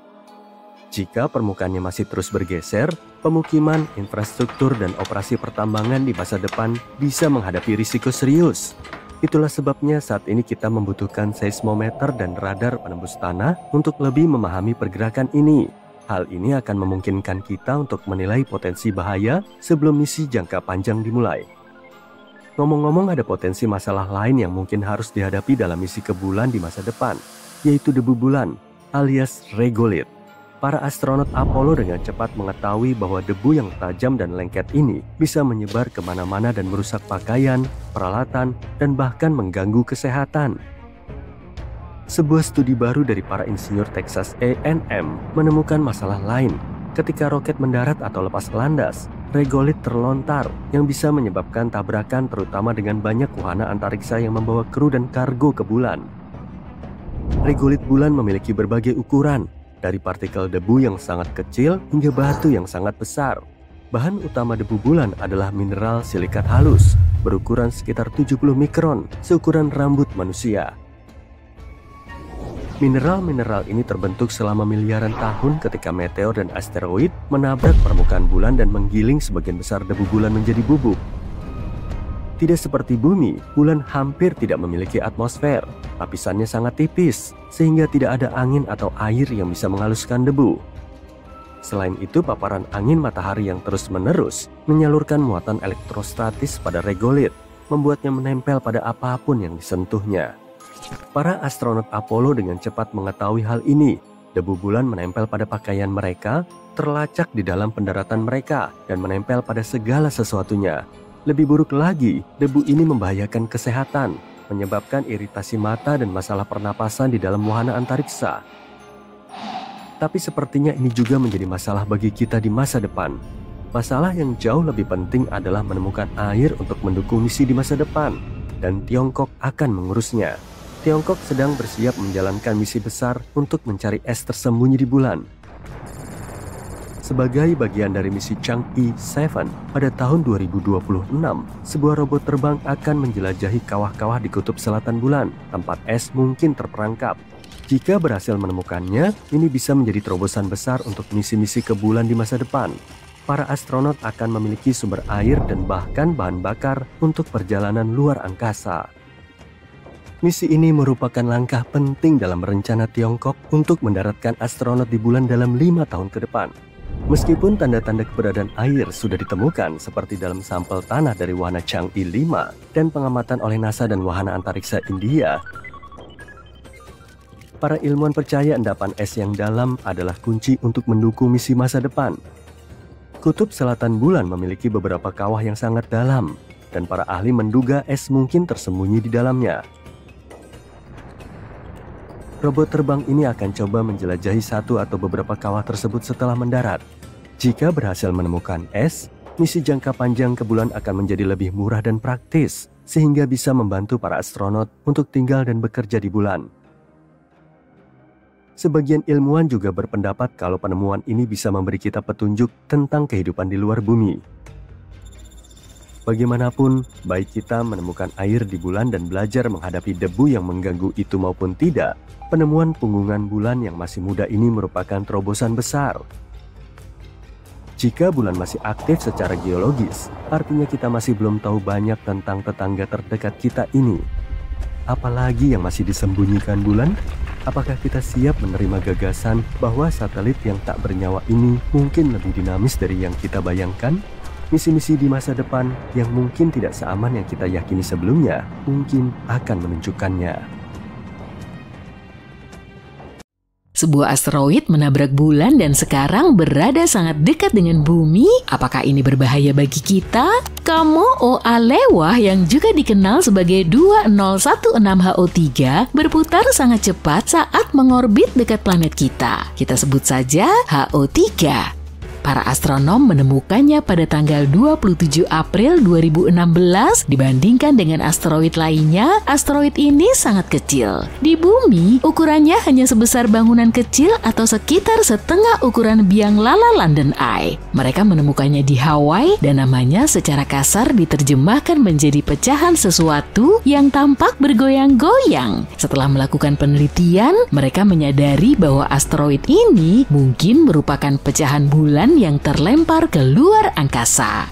Jika permukaannya masih terus bergeser, pemukiman, infrastruktur, dan operasi pertambangan di masa depan bisa menghadapi risiko serius. Itulah sebabnya saat ini kita membutuhkan seismometer dan radar penembus tanah untuk lebih memahami pergerakan ini. Hal ini akan memungkinkan kita untuk menilai potensi bahaya sebelum misi jangka panjang dimulai. Ngomong-ngomong, ada potensi masalah lain yang mungkin harus dihadapi dalam misi ke bulan di masa depan, yaitu debu bulan alias regolith. Para astronot Apollo dengan cepat mengetahui bahwa debu yang tajam dan lengket ini bisa menyebar kemana-mana dan merusak pakaian, peralatan, dan bahkan mengganggu kesehatan. Sebuah studi baru dari para insinyur Texas A&M menemukan masalah lain. Ketika roket mendarat atau lepas landas, regolith terlontar yang bisa menyebabkan tabrakan terutama dengan banyak wahana antariksa yang membawa kru dan kargo ke bulan. Regolith bulan memiliki berbagai ukuran, dari partikel debu yang sangat kecil hingga batu yang sangat besar. Bahan utama debu bulan adalah mineral silikat halus, berukuran sekitar 70 mikron, seukuran rambut manusia. Mineral-mineral ini terbentuk selama miliaran tahun ketika meteor dan asteroid menabrak permukaan bulan dan menggiling sebagian besar debu bulan menjadi bubuk. Tidak seperti bumi, bulan hampir tidak memiliki atmosfer. Lapisannya sangat tipis, sehingga tidak ada angin atau air yang bisa menghaluskan debu. Selain itu, paparan angin matahari yang terus-menerus menyalurkan muatan elektrostatis pada regolith, membuatnya menempel pada apapun yang disentuhnya. Para astronot Apollo dengan cepat mengetahui hal ini. Debu bulan menempel pada pakaian mereka, terlacak di dalam pendaratan mereka, dan menempel pada segala sesuatunya. Lebih buruk lagi, debu ini membahayakan kesehatan, menyebabkan iritasi mata dan masalah pernapasan di dalam wahana antariksa. Tapi sepertinya ini juga menjadi masalah bagi kita di masa depan. Masalah yang jauh lebih penting adalah menemukan air untuk mendukung misi di masa depan, dan Tiongkok akan mengurusnya. Tiongkok sedang bersiap menjalankan misi besar untuk mencari es tersembunyi di bulan. Sebagai bagian dari misi Chang'e 7 pada tahun 2026, sebuah robot terbang akan menjelajahi kawah-kawah di kutub selatan bulan, tempat es mungkin terperangkap. Jika berhasil menemukannya, ini bisa menjadi terobosan besar untuk misi-misi ke bulan di masa depan. Para astronot akan memiliki sumber air dan bahkan bahan bakar untuk perjalanan luar angkasa. Misi ini merupakan langkah penting dalam rencana Tiongkok untuk mendaratkan astronot di bulan dalam 5 tahun ke depan. Meskipun tanda-tanda keberadaan air sudah ditemukan seperti dalam sampel tanah dari wahana Chang'e 5 dan pengamatan oleh NASA dan wahana antariksa India, para ilmuwan percaya endapan es yang dalam adalah kunci untuk mendukung misi masa depan. Kutub selatan bulan memiliki beberapa kawah yang sangat dalam, dan para ahli menduga es mungkin tersembunyi di dalamnya. Robot terbang ini akan coba menjelajahi satu atau beberapa kawah tersebut setelah mendarat. Jika berhasil menemukan es, misi jangka panjang ke bulan akan menjadi lebih murah dan praktis, sehingga bisa membantu para astronot untuk tinggal dan bekerja di bulan. Sebagian ilmuwan juga berpendapat kalau penemuan ini bisa memberi kita petunjuk tentang kehidupan di luar bumi. Bagaimanapun, baik kita menemukan air di bulan dan belajar menghadapi debu yang mengganggu itu maupun tidak, penemuan punggungan bulan yang masih muda ini merupakan terobosan besar. Jika bulan masih aktif secara geologis, artinya kita masih belum tahu banyak tentang tetangga terdekat kita ini. Apalagi yang masih disembunyikan bulan? Apakah kita siap menerima gagasan bahwa satelit yang tak bernyawa ini mungkin lebih dinamis dari yang kita bayangkan? Misi-misi di masa depan yang mungkin tidak seaman yang kita yakini sebelumnya mungkin akan menunjukkannya. Sebuah asteroid menabrak bulan dan sekarang berada sangat dekat dengan bumi. Apakah ini berbahaya bagi kita? Kamo'oa Lewah yang juga dikenal sebagai 2016HO3 berputar sangat cepat saat mengorbit dekat planet kita. Kita sebut saja HO3. Para astronom menemukannya pada tanggal 27 April 2016. Dibandingkan dengan asteroid lainnya, asteroid ini sangat kecil. Di bumi, ukurannya hanya sebesar bangunan kecil atau sekitar setengah ukuran biang lala London Eye. Mereka menemukannya di Hawaii dan namanya secara kasar diterjemahkan menjadi pecahan sesuatu yang tampak bergoyang-goyang. Setelah melakukan penelitian, mereka menyadari bahwa asteroid ini mungkin merupakan pecahan bulan yang terlempar ke luar angkasa.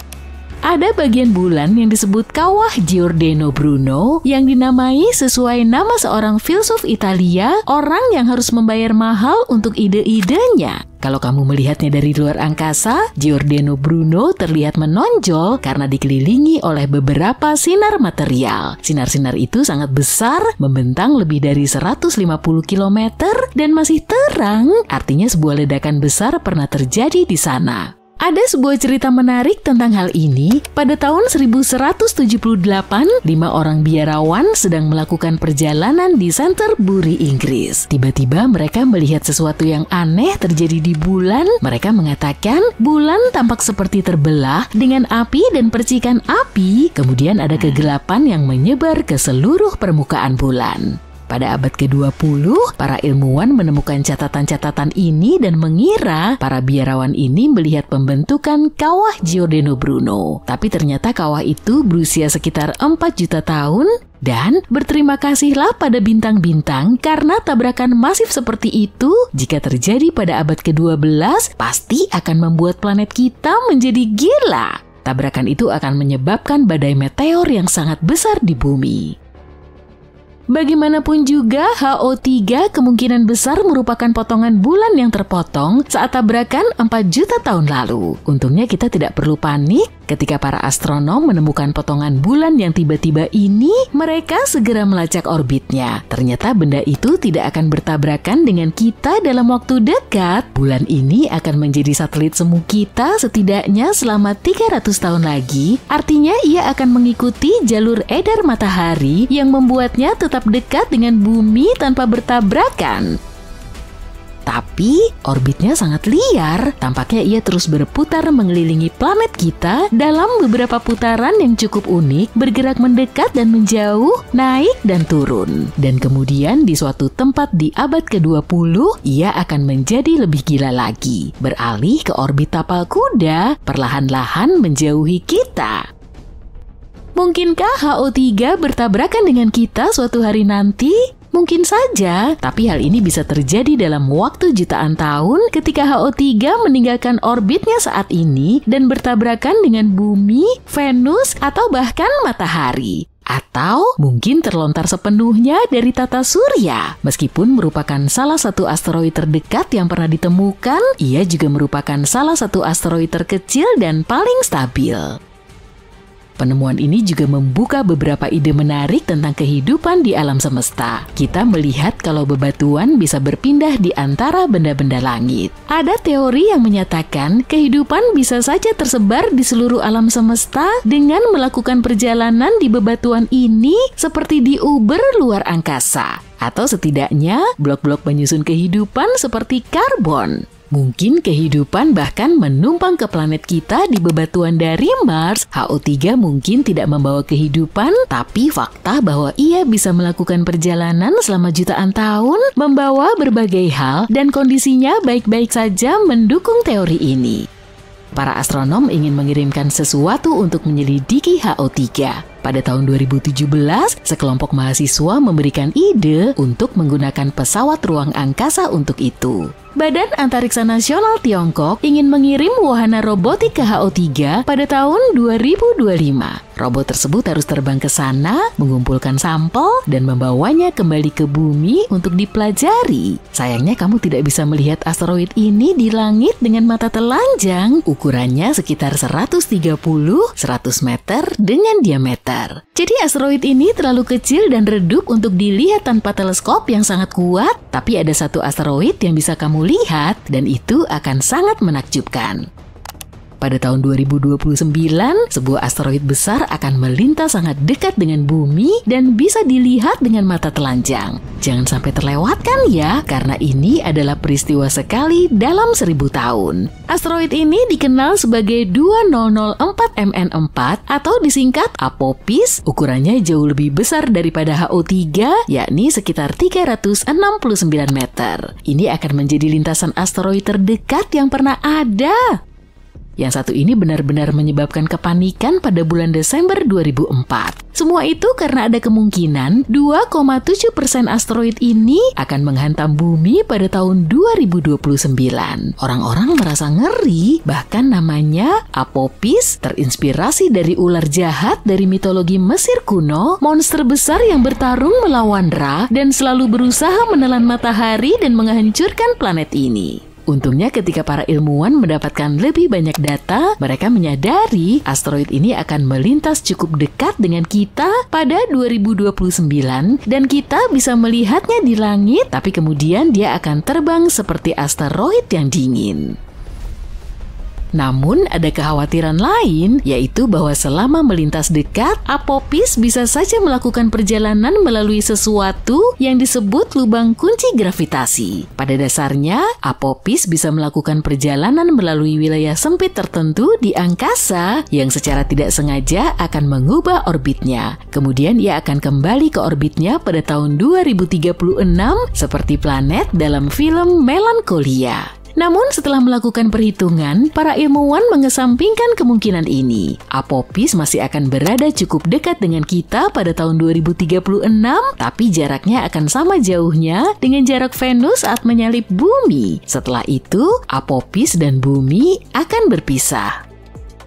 Ada bagian bulan yang disebut kawah Giordano Bruno yang dinamai sesuai nama seorang filsuf Italia, orang yang harus membayar mahal untuk ide-idenya. Kalau kamu melihatnya dari luar angkasa, Giordano Bruno terlihat menonjol karena dikelilingi oleh beberapa sinar material. Sinar-sinar itu sangat besar, membentang lebih dari 150 km dan masih terang, artinya sebuah ledakan besar pernah terjadi di sana. Ada sebuah cerita menarik tentang hal ini. Pada tahun 1178, 5 orang biarawan sedang melakukan perjalanan di Canterbury, Inggris. Tiba-tiba mereka melihat sesuatu yang aneh terjadi di bulan. Mereka mengatakan bulan tampak seperti terbelah dengan api dan percikan api. Kemudian ada kegelapan yang menyebar ke seluruh permukaan bulan. Pada abad ke-20, para ilmuwan menemukan catatan-catatan ini dan mengira para biarawan ini melihat pembentukan kawah Giordano Bruno. Tapi ternyata kawah itu berusia sekitar 4 juta tahun dan berterima kasihlah pada bintang-bintang karena tabrakan masif seperti itu jika terjadi pada abad ke-12 pasti akan membuat planet kita menjadi gila. Tabrakan itu akan menyebabkan badai meteor yang sangat besar di bumi. Bagaimanapun juga, HO3 kemungkinan besar merupakan potongan bulan yang terpotong saat tabrakan 4 juta tahun lalu. Untungnya kita tidak perlu panik ketika para astronom menemukan potongan bulan yang tiba-tiba ini, mereka segera melacak orbitnya. Ternyata benda itu tidak akan bertabrakan dengan kita dalam waktu dekat. Bulan ini akan menjadi satelit semu kita setidaknya selama 300 tahun lagi. Artinya ia akan mengikuti jalur edar matahari yang membuatnya tetap dekat dengan bumi tanpa bertabrakan. Tapi orbitnya sangat liar, tampaknya ia terus berputar mengelilingi planet kita dalam beberapa putaran yang cukup unik, bergerak mendekat dan menjauh, naik dan turun. Dan kemudian di suatu tempat di abad ke-20, ia akan menjadi lebih gila lagi, beralih ke orbit tapal kuda, perlahan-lahan menjauhi kita. Mungkinkah HO3 bertabrakan dengan kita suatu hari nanti? Mungkin saja, tapi hal ini bisa terjadi dalam waktu jutaan tahun ketika HO3 meninggalkan orbitnya saat ini dan bertabrakan dengan bumi, Venus, atau bahkan matahari. Atau mungkin terlontar sepenuhnya dari tata surya. Meskipun merupakan salah satu asteroid terdekat yang pernah ditemukan, ia juga merupakan salah satu asteroid terkecil dan paling stabil. Penemuan ini juga membuka beberapa ide menarik tentang kehidupan di alam semesta. Kita melihat kalau bebatuan bisa berpindah di antara benda-benda langit. Ada teori yang menyatakan kehidupan bisa saja tersebar di seluruh alam semesta dengan melakukan perjalanan di bebatuan ini seperti di Uber luar angkasa. Atau setidaknya blok-blok penyusun kehidupan seperti karbon. Mungkin kehidupan bahkan menumpang ke planet kita di bebatuan dari Mars. HO3 mungkin tidak membawa kehidupan, tapi fakta bahwa ia bisa melakukan perjalanan selama jutaan tahun, membawa berbagai hal, dan kondisinya baik-baik saja mendukung teori ini. Para astronom ingin mengirimkan sesuatu untuk menyelidiki HO3. Pada tahun 2017, sekelompok mahasiswa memberikan ide untuk menggunakan pesawat ruang angkasa untuk itu. Badan Antariksa Nasional Tiongkok ingin mengirim wahana robotik ke HO3 pada tahun 2025. Robot tersebut harus terbang ke sana, mengumpulkan sampel, dan membawanya kembali ke bumi untuk dipelajari. Sayangnya kamu tidak bisa melihat asteroid ini di langit dengan mata telanjang. Ukurannya sekitar 130-100 meter dengan diameter. Jadi asteroid ini terlalu kecil dan redup untuk dilihat tanpa teleskop yang sangat kuat, tapi ada satu asteroid yang bisa kamu lihat dan itu akan sangat menakjubkan. Pada tahun 2029, sebuah asteroid besar akan melintas sangat dekat dengan bumi dan bisa dilihat dengan mata telanjang. Jangan sampai terlewatkan ya, karena ini adalah peristiwa sekali dalam 1000 tahun. Asteroid ini dikenal sebagai 2004MN4 atau disingkat Apophis. Ukurannya jauh lebih besar daripada HO3, yakni sekitar 369 meter. Ini akan menjadi lintasan asteroid terdekat yang pernah ada. Yang satu ini benar-benar menyebabkan kepanikan pada bulan Desember 2004. Semua itu karena ada kemungkinan 2,7% asteroid ini akan menghantam bumi pada tahun 2029. Orang-orang merasa ngeri, bahkan namanya Apophis terinspirasi dari ular jahat dari mitologi Mesir kuno, monster besar yang bertarung melawan Ra dan selalu berusaha menelan matahari dan menghancurkan planet ini. Untungnya ketika para ilmuwan mendapatkan lebih banyak data, mereka menyadari asteroid ini akan melintas cukup dekat dengan kita pada 2029 dan kita bisa melihatnya di langit, tapi kemudian dia akan terbang seperti asteroid yang dingin. Namun ada kekhawatiran lain, yaitu bahwa selama melintas dekat, Apopis bisa saja melakukan perjalanan melalui sesuatu yang disebut lubang kunci gravitasi. Pada dasarnya, Apopis bisa melakukan perjalanan melalui wilayah sempit tertentu di angkasa yang secara tidak sengaja akan mengubah orbitnya. Kemudian ia akan kembali ke orbitnya pada tahun 2036 seperti planet dalam film Melancholia. Namun setelah melakukan perhitungan, para ilmuwan mengesampingkan kemungkinan ini. Apopis masih akan berada cukup dekat dengan kita pada tahun 2036, tapi jaraknya akan sama jauhnya dengan jarak Venus saat menyalip Bumi. Setelah itu, Apopis dan Bumi akan berpisah.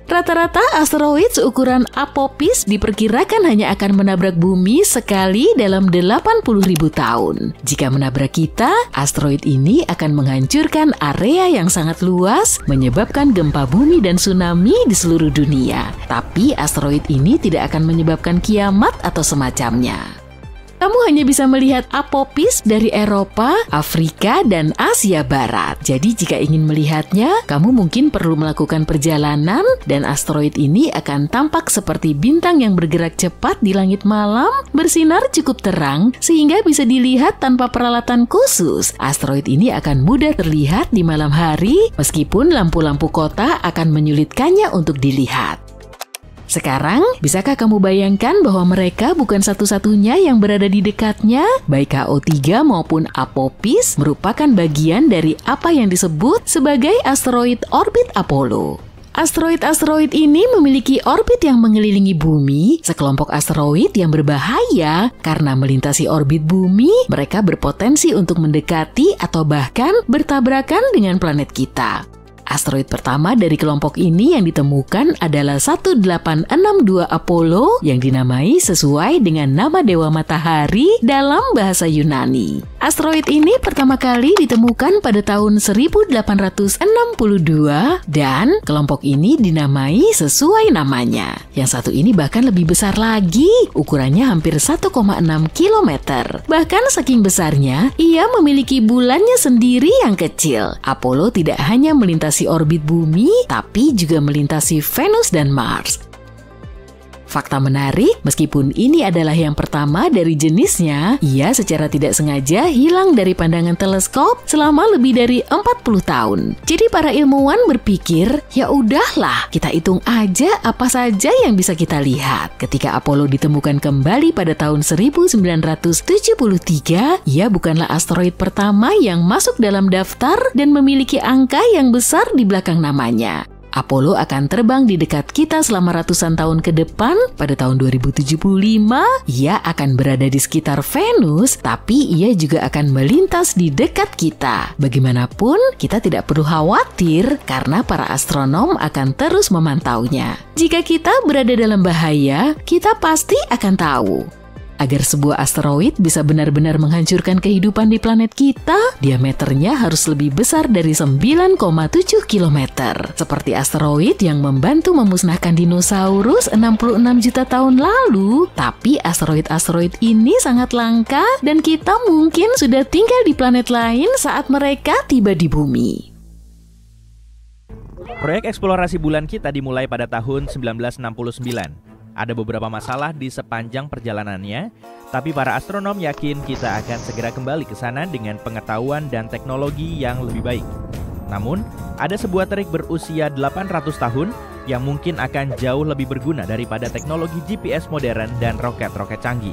Rata-rata asteroid seukuran Apopis diperkirakan hanya akan menabrak Bumi sekali dalam 80.000 tahun. Jika menabrak kita, asteroid ini akan menghancurkan area yang sangat luas, menyebabkan gempa bumi dan tsunami di seluruh dunia. Tapi asteroid ini tidak akan menyebabkan kiamat atau semacamnya. Kamu hanya bisa melihat Apopis dari Eropa, Afrika, dan Asia Barat. Jadi jika ingin melihatnya, kamu mungkin perlu melakukan perjalanan dan asteroid ini akan tampak seperti bintang yang bergerak cepat di langit malam, bersinar cukup terang sehingga bisa dilihat tanpa peralatan khusus. Asteroid ini akan mudah terlihat di malam hari meskipun lampu-lampu kota akan menyulitkannya untuk dilihat. Sekarang, bisakah kamu bayangkan bahwa mereka bukan satu-satunya yang berada di dekatnya? Baik HO3 maupun Apopis merupakan bagian dari apa yang disebut sebagai asteroid orbit Apollo. Asteroid-asteroid ini memiliki orbit yang mengelilingi bumi, sekelompok asteroid yang berbahaya karena melintasi orbit bumi, mereka berpotensi untuk mendekati atau bahkan bertabrakan dengan planet kita. Asteroid pertama dari kelompok ini yang ditemukan adalah 1862 Apollo yang dinamai sesuai dengan nama dewa matahari dalam bahasa Yunani. Asteroid ini pertama kali ditemukan pada tahun 1862 dan kelompok ini dinamai sesuai namanya. Yang satu ini bahkan lebih besar lagi, ukurannya hampir 1,6 km. Bahkan saking besarnya, ia memiliki bulannya sendiri yang kecil. Apollo tidak hanya melintasi orbit bumi, tapi juga melintasi Venus dan Mars. Fakta menarik, meskipun ini adalah yang pertama dari jenisnya, ia secara tidak sengaja hilang dari pandangan teleskop selama lebih dari 40 tahun. Jadi para ilmuwan berpikir, ya udahlah, kita hitung aja apa saja yang bisa kita lihat. Ketika Apollo ditemukan kembali pada tahun 1973, ia bukanlah asteroid pertama yang masuk dalam daftar dan memiliki angka yang besar di belakang namanya. Apollo akan terbang di dekat kita selama ratusan tahun ke depan. Pada tahun 2075, ia akan berada di sekitar Venus, tapi ia juga akan melintas di dekat kita. Bagaimanapun, kita tidak perlu khawatir karena para astronom akan terus memantaunya. Jika kita berada dalam bahaya, kita pasti akan tahu. Agar sebuah asteroid bisa benar-benar menghancurkan kehidupan di planet kita, diameternya harus lebih besar dari 9,7 km. Seperti asteroid yang membantu memusnahkan dinosaurus 66 juta tahun lalu. Tapi asteroid-asteroid ini sangat langka dan kita mungkin sudah tinggal di planet lain saat mereka tiba di bumi. Proyek eksplorasi bulan kita dimulai pada tahun 1969. Ada beberapa masalah di sepanjang perjalanannya, tapi para astronom yakin kita akan segera kembali ke sana dengan pengetahuan dan teknologi yang lebih baik. Namun, ada sebuah trik berusia 800 tahun yang mungkin akan jauh lebih berguna daripada teknologi GPS modern dan roket-roket canggih.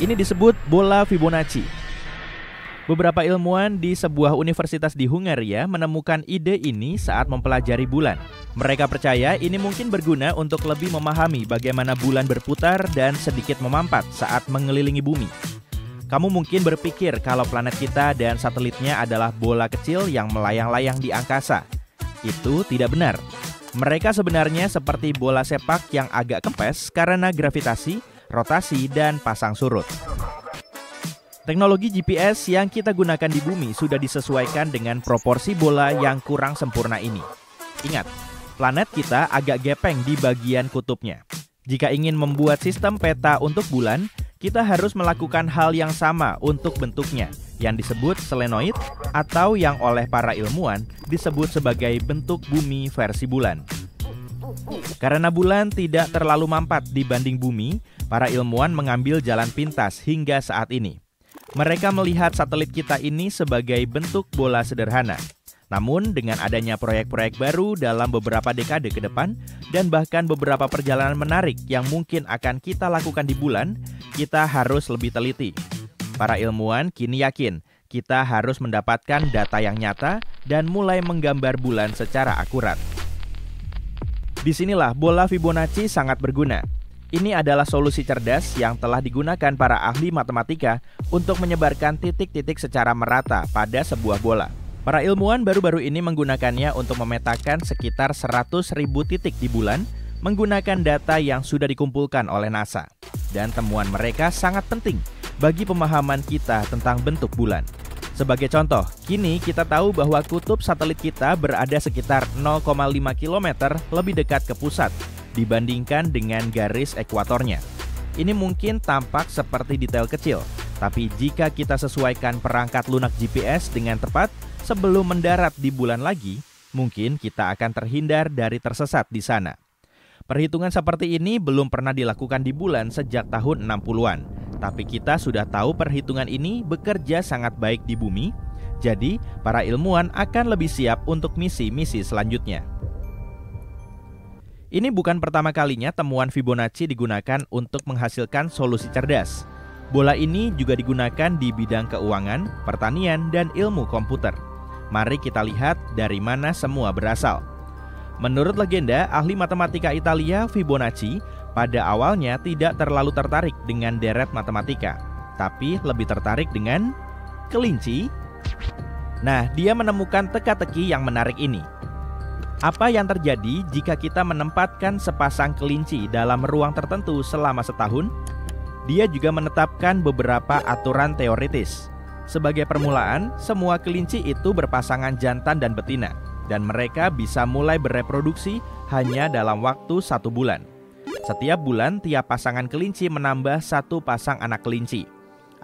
Ini disebut bola Fibonacci. Beberapa ilmuwan di sebuah universitas di Hungaria menemukan ide ini saat mempelajari bulan. Mereka percaya ini mungkin berguna untuk lebih memahami bagaimana bulan berputar dan sedikit memampat saat mengelilingi bumi. Kamu mungkin berpikir kalau planet kita dan satelitnya adalah bola kecil yang melayang-layang di angkasa. Itu tidak benar. Mereka sebenarnya seperti bola sepak yang agak kempes karena gravitasi, rotasi, dan pasang surut. Teknologi GPS yang kita gunakan di bumi sudah disesuaikan dengan proporsi bola yang kurang sempurna ini. Ingat, planet kita agak gepeng di bagian kutubnya. Jika ingin membuat sistem peta untuk bulan, kita harus melakukan hal yang sama untuk bentuknya, yang disebut selenoid atau yang oleh para ilmuwan disebut sebagai bentuk bumi versi bulan. Karena bulan tidak terlalu mampat dibanding bumi, para ilmuwan mengambil jalan pintas hingga saat ini. Mereka melihat satelit kita ini sebagai bentuk bola sederhana. Namun dengan adanya proyek-proyek baru dalam beberapa dekade ke depan dan bahkan beberapa perjalanan menarik yang mungkin akan kita lakukan di bulan, kita harus lebih teliti. Para ilmuwan kini yakin kita harus mendapatkan data yang nyata dan mulai menggambar bulan secara akurat. Disinilah bola Fibonacci sangat berguna. Ini adalah solusi cerdas yang telah digunakan para ahli matematika untuk menyebarkan titik-titik secara merata pada sebuah bola. Para ilmuwan baru-baru ini menggunakannya untuk memetakan sekitar 100.000 titik di bulan menggunakan data yang sudah dikumpulkan oleh NASA. Dan temuan mereka sangat penting bagi pemahaman kita tentang bentuk bulan. Sebagai contoh, kini kita tahu bahwa kutub satelit kita berada sekitar 0,5 km lebih dekat ke pusat dibandingkan dengan garis ekuatornya. Ini mungkin tampak seperti detail kecil, tapi jika kita sesuaikan perangkat lunak GPS dengan tepat, sebelum mendarat di bulan lagi, mungkin kita akan terhindar dari tersesat di sana. Perhitungan seperti ini belum pernah dilakukan di bulan sejak tahun 60-an. Tapi kita sudah tahu perhitungan ini bekerja sangat baik di bumi, jadi para ilmuwan akan lebih siap untuk misi-misi selanjutnya. Ini bukan pertama kalinya temuan Fibonacci digunakan untuk menghasilkan solusi cerdas. Bola ini juga digunakan di bidang keuangan, pertanian, dan ilmu komputer. Mari kita lihat dari mana semua berasal. Menurut legenda, ahli matematika Italia Fibonacci pada awalnya tidak terlalu tertarik dengan deret matematika, tapi lebih tertarik dengan kelinci. Nah, dia menemukan teka-teki yang menarik ini. Apa yang terjadi jika kita menempatkan sepasang kelinci dalam ruang tertentu selama setahun? Dia juga menetapkan beberapa aturan teoritis. Sebagai permulaan, semua kelinci itu berpasangan jantan dan betina, dan mereka bisa mulai bereproduksi hanya dalam waktu 1 bulan. Setiap bulan, tiap pasangan kelinci menambah 1 pasang anak kelinci.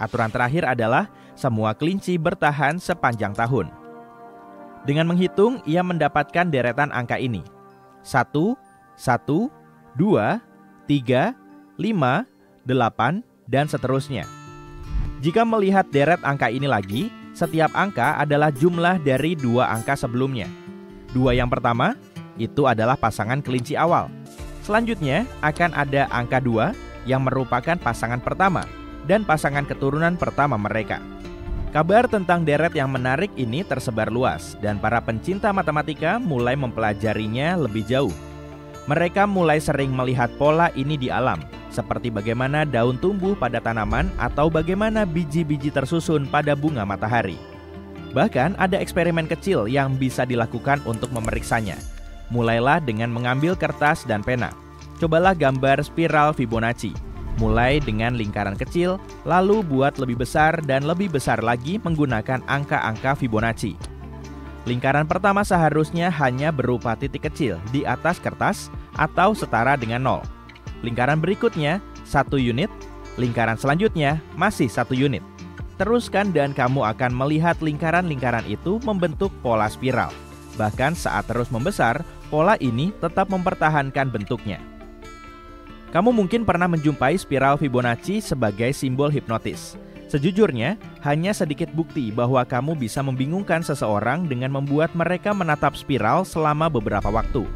Aturan terakhir adalah semua kelinci bertahan sepanjang tahun. Dengan menghitung, ia mendapatkan deretan angka ini. 1, 1, 2, 3, 5, 8, dan seterusnya. Jika melihat deret angka ini lagi, setiap angka adalah jumlah dari 2 angka sebelumnya. 2 yang pertama, itu adalah pasangan kelinci awal. Selanjutnya akan ada angka 2 yang merupakan pasangan pertama dan pasangan keturunan pertama mereka. Kabar tentang deret yang menarik ini tersebar luas dan para pencinta matematika mulai mempelajarinya lebih jauh. Mereka mulai sering melihat pola ini di alam, seperti bagaimana daun tumbuh pada tanaman atau bagaimana biji-biji tersusun pada bunga matahari. Bahkan ada eksperimen kecil yang bisa dilakukan untuk memeriksanya. Mulailah dengan mengambil kertas dan pena. Cobalah gambar spiral Fibonacci. Mulai dengan lingkaran kecil, lalu buat lebih besar dan lebih besar lagi menggunakan angka-angka Fibonacci. Lingkaran pertama seharusnya hanya berupa titik kecil di atas kertas atau setara dengan 0. Lingkaran berikutnya 1 unit, lingkaran selanjutnya masih 1 unit. Teruskan dan kamu akan melihat lingkaran-lingkaran itu membentuk pola spiral. Bahkan saat terus membesar, pola ini tetap mempertahankan bentuknya. Kamu mungkin pernah menjumpai spiral Fibonacci sebagai simbol hipnotis. Sejujurnya, hanya sedikit bukti bahwa kamu bisa membingungkan seseorang dengan membuat mereka menatap spiral selama beberapa waktu.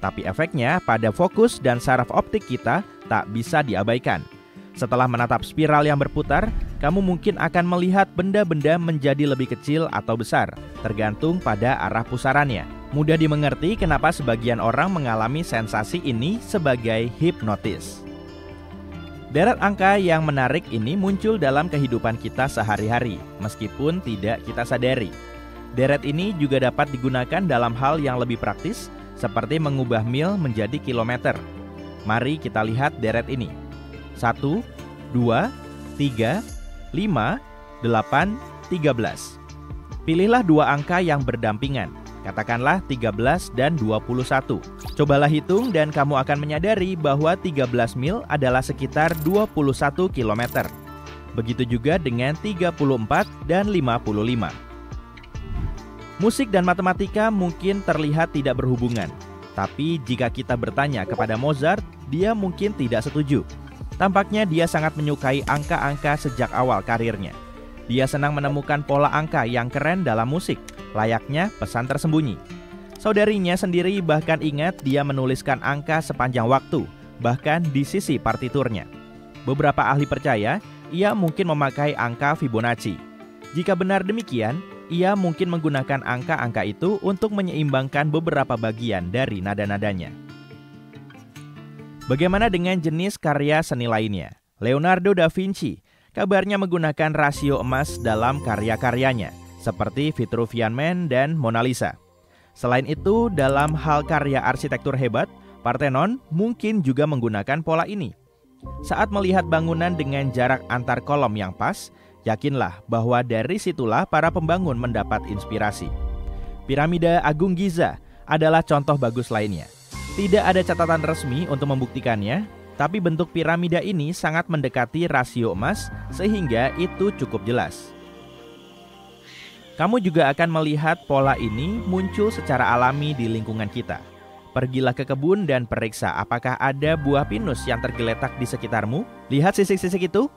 Tapi efeknya pada fokus dan saraf optik kita tak bisa diabaikan. Setelah menatap spiral yang berputar, kamu mungkin akan melihat benda-benda menjadi lebih kecil atau besar, tergantung pada arah pusarannya. Mudah dimengerti kenapa sebagian orang mengalami sensasi ini sebagai hipnotis. Deret angka yang menarik ini muncul dalam kehidupan kita sehari-hari, meskipun tidak kita sadari. Deret ini juga dapat digunakan dalam hal yang lebih praktis, seperti mengubah mil menjadi kilometer. Mari kita lihat deret ini. 1, 2, 3, 5, 8, 13. Pilihlah 2 angka yang berdampingan. Katakanlah 13 dan 21. Cobalah hitung dan kamu akan menyadari bahwa 13 mil adalah sekitar 21 km. Begitu juga dengan 34 dan 55. Musik dan matematika mungkin terlihat tidak berhubungan, tapi jika kita bertanya kepada Mozart, dia mungkin tidak setuju. Tampaknya dia sangat menyukai angka-angka sejak awal karirnya. Dia senang menemukan pola angka yang keren dalam musik, layaknya pesan tersembunyi. Saudarinya sendiri bahkan ingat dia menuliskan angka sepanjang waktu, bahkan di sisi partiturnya. Beberapa ahli percaya ia mungkin memakai angka Fibonacci. Jika benar demikian, ia mungkin menggunakan angka-angka itu untuk menyeimbangkan beberapa bagian dari nada-nadanya. Bagaimana dengan jenis karya seni lainnya? Leonardo da Vinci kabarnya menggunakan rasio emas dalam karya-karyanya, seperti Vitruvian Man dan Mona Lisa. Selain itu, dalam hal karya arsitektur hebat, Parthenon mungkin juga menggunakan pola ini. Saat melihat bangunan dengan jarak antar kolom yang pas, yakinlah bahwa dari situlah para pembangun mendapat inspirasi. Piramida Agung Giza adalah contoh bagus lainnya. Tidak ada catatan resmi untuk membuktikannya, tapi bentuk piramida ini sangat mendekati rasio emas sehingga itu cukup jelas. Kamu juga akan melihat pola ini muncul secara alami di lingkungan kita. Pergilah ke kebun dan periksa apakah ada buah pinus yang tergeletak di sekitarmu. Lihat sisik-sisik itu.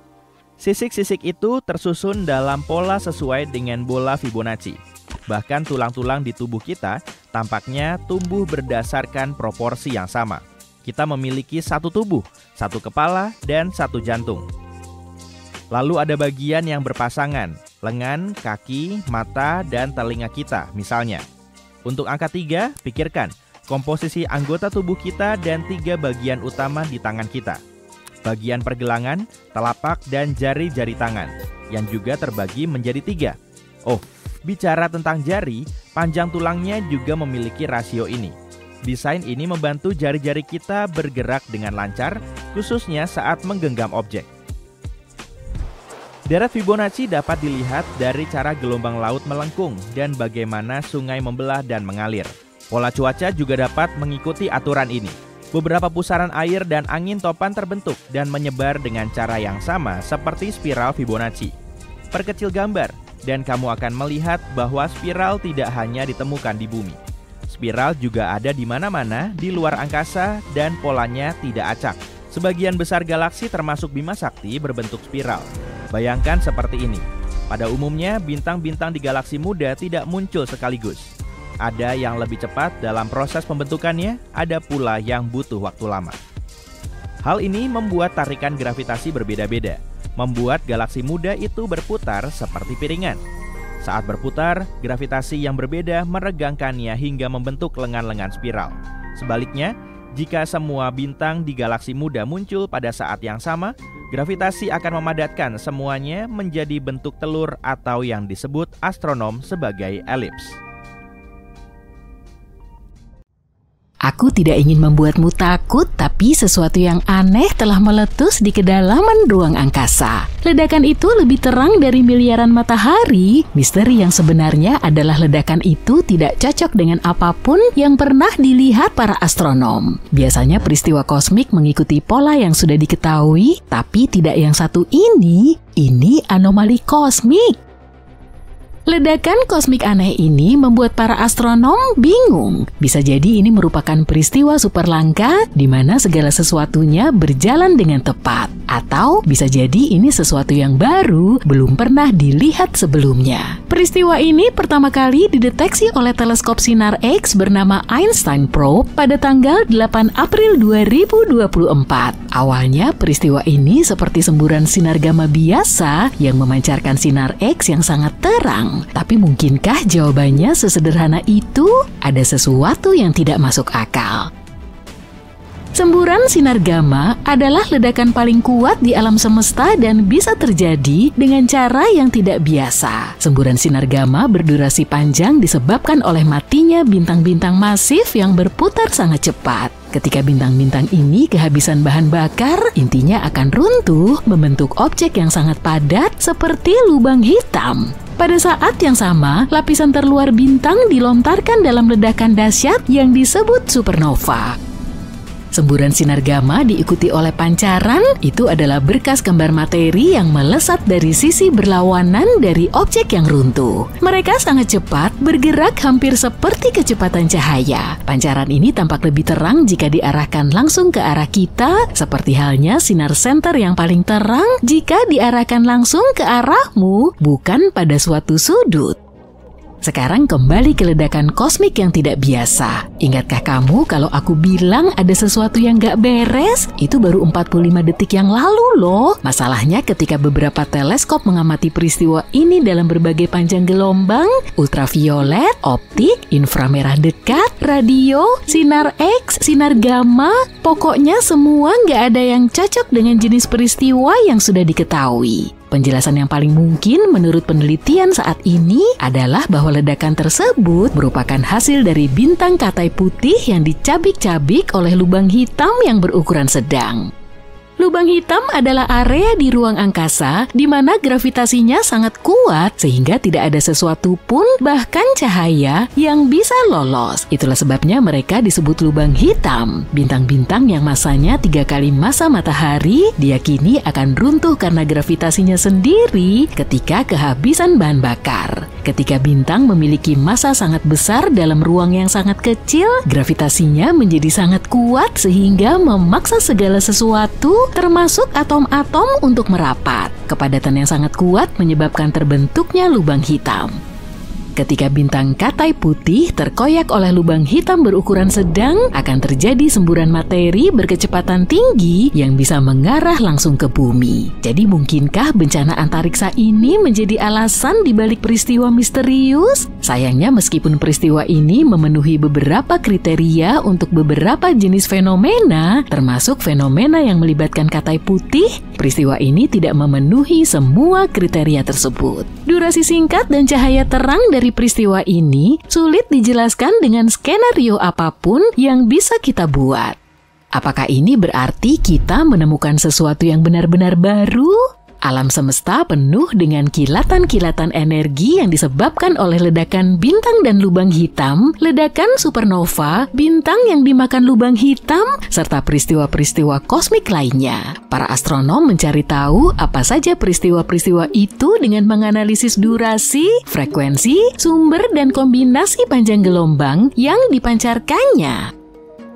Sisik-sisik itu tersusun dalam pola sesuai dengan bola Fibonacci. Bahkan tulang-tulang di tubuh kita tampaknya tumbuh berdasarkan proporsi yang sama. Kita memiliki satu tubuh, satu kepala, dan satu jantung. Lalu ada bagian yang berpasangan, lengan, kaki, mata, dan telinga kita misalnya. Untuk angka 3, pikirkan komposisi anggota tubuh kita dan 3 bagian utama di tangan kita. Bagian pergelangan, telapak, dan jari-jari tangan, yang juga terbagi menjadi 3. Oh, bicara tentang jari, panjang tulangnya juga memiliki rasio ini. Desain ini membantu jari-jari kita bergerak dengan lancar, khususnya saat menggenggam objek. Deret Fibonacci dapat dilihat dari cara gelombang laut melengkung dan bagaimana sungai membelah dan mengalir. Pola cuaca juga dapat mengikuti aturan ini. Beberapa pusaran air dan angin topan terbentuk dan menyebar dengan cara yang sama seperti spiral Fibonacci. Perkecil gambar, dan kamu akan melihat bahwa spiral tidak hanya ditemukan di bumi. Spiral juga ada di mana-mana di luar angkasa dan polanya tidak acak. Sebagian besar galaksi termasuk Bima Sakti berbentuk spiral. Bayangkan seperti ini. Pada umumnya, bintang-bintang di galaksi muda tidak muncul sekaligus. Ada yang lebih cepat dalam proses pembentukannya, ada pula yang butuh waktu lama. Hal ini membuat tarikan gravitasi berbeda-beda, membuat galaksi muda itu berputar seperti piringan. Saat berputar, gravitasi yang berbeda meregangkannya hingga membentuk lengan-lengan spiral. Sebaliknya, jika semua bintang di galaksi muda muncul pada saat yang sama, gravitasi akan memadatkan semuanya menjadi bentuk telur atau yang disebut astronom sebagai elips. Aku tidak ingin membuatmu takut, tapi sesuatu yang aneh telah meletus di kedalaman ruang angkasa. Ledakan itu lebih terang dari miliaran matahari. Misteri yang sebenarnya adalah ledakan itu tidak cocok dengan apapun yang pernah dilihat para astronom. Biasanya peristiwa kosmik mengikuti pola yang sudah diketahui, tapi tidak yang satu ini anomali kosmik. Ledakan kosmik aneh ini membuat para astronom bingung. Bisa jadi ini merupakan peristiwa super langka di mana segala sesuatunya berjalan dengan tepat. Atau bisa jadi ini sesuatu yang baru, belum pernah dilihat sebelumnya. Peristiwa ini pertama kali dideteksi oleh teleskop sinar X bernama Einstein Probe pada tanggal 8 April 2024. Awalnya peristiwa ini seperti semburan sinar gamma biasa yang memancarkan sinar X yang sangat terang. Tapi mungkinkah jawabannya sesederhana itu? Ada sesuatu yang tidak masuk akal. Semburan sinar gamma adalah ledakan paling kuat di alam semesta dan bisa terjadi dengan cara yang tidak biasa. Semburan sinar gamma berdurasi panjang disebabkan oleh matinya bintang-bintang masif yang berputar sangat cepat. Ketika bintang-bintang ini kehabisan bahan bakar, intinya akan runtuh, membentuk objek yang sangat padat seperti lubang hitam. Pada saat yang sama, lapisan terluar bintang dilontarkan dalam ledakan dahsyat yang disebut supernova. Semburan sinar gamma diikuti oleh pancaran, itu adalah berkas gambar materi yang melesat dari sisi berlawanan dari objek yang runtuh. Mereka sangat cepat, bergerak hampir seperti kecepatan cahaya. Pancaran ini tampak lebih terang jika diarahkan langsung ke arah kita, seperti halnya sinar senter yang paling terang jika diarahkan langsung ke arahmu, bukan pada suatu sudut. Sekarang kembali ke ledakan kosmik yang tidak biasa. Ingatkah kamu kalau aku bilang ada sesuatu yang gak beres? Itu baru 45 detik yang lalu loh. Masalahnya ketika beberapa teleskop mengamati peristiwa ini dalam berbagai panjang gelombang, ultraviolet, optik, inframerah dekat, radio, sinar X, sinar gamma, pokoknya semua gak ada yang cocok dengan jenis peristiwa yang sudah diketahui. Penjelasan yang paling mungkin menurut penelitian saat ini adalah bahwa ledakan tersebut merupakan hasil dari bintang katai putih yang dicabik-cabik oleh lubang hitam yang berukuran sedang. Lubang hitam adalah area di ruang angkasa di mana gravitasinya sangat kuat sehingga tidak ada sesuatu pun, bahkan cahaya, yang bisa lolos. Itulah sebabnya mereka disebut lubang hitam. Bintang-bintang yang masanya 3 kali massa matahari diyakini akan runtuh karena gravitasinya sendiri ketika kehabisan bahan bakar. Ketika bintang memiliki massa sangat besar dalam ruang yang sangat kecil, gravitasinya menjadi sangat kuat sehingga memaksa segala sesuatu termasuk atom-atom untuk merapat. Kepadatan yang sangat kuat menyebabkan terbentuknya lubang hitam. Ketika bintang katai putih terkoyak oleh lubang hitam berukuran sedang, akan terjadi semburan materi berkecepatan tinggi yang bisa mengarah langsung ke bumi. Jadi mungkinkah bencana antariksa ini menjadi alasan dibalik peristiwa misterius? Sayangnya meskipun peristiwa ini memenuhi beberapa kriteria untuk beberapa jenis fenomena, termasuk fenomena yang melibatkan katai putih, peristiwa ini tidak memenuhi semua kriteria tersebut. Durasi singkat dan cahaya terang dari peristiwa ini sulit dijelaskan dengan skenario apapun yang bisa kita buat. Apakah ini berarti kita menemukan sesuatu yang benar-benar baru? Alam semesta penuh dengan kilatan-kilatan energi yang disebabkan oleh ledakan bintang dan lubang hitam, ledakan supernova, bintang yang dimakan lubang hitam, serta peristiwa-peristiwa kosmik lainnya. Para astronom mencari tahu apa saja peristiwa-peristiwa itu dengan menganalisis durasi, frekuensi, sumber, dan kombinasi panjang gelombang yang dipancarkannya.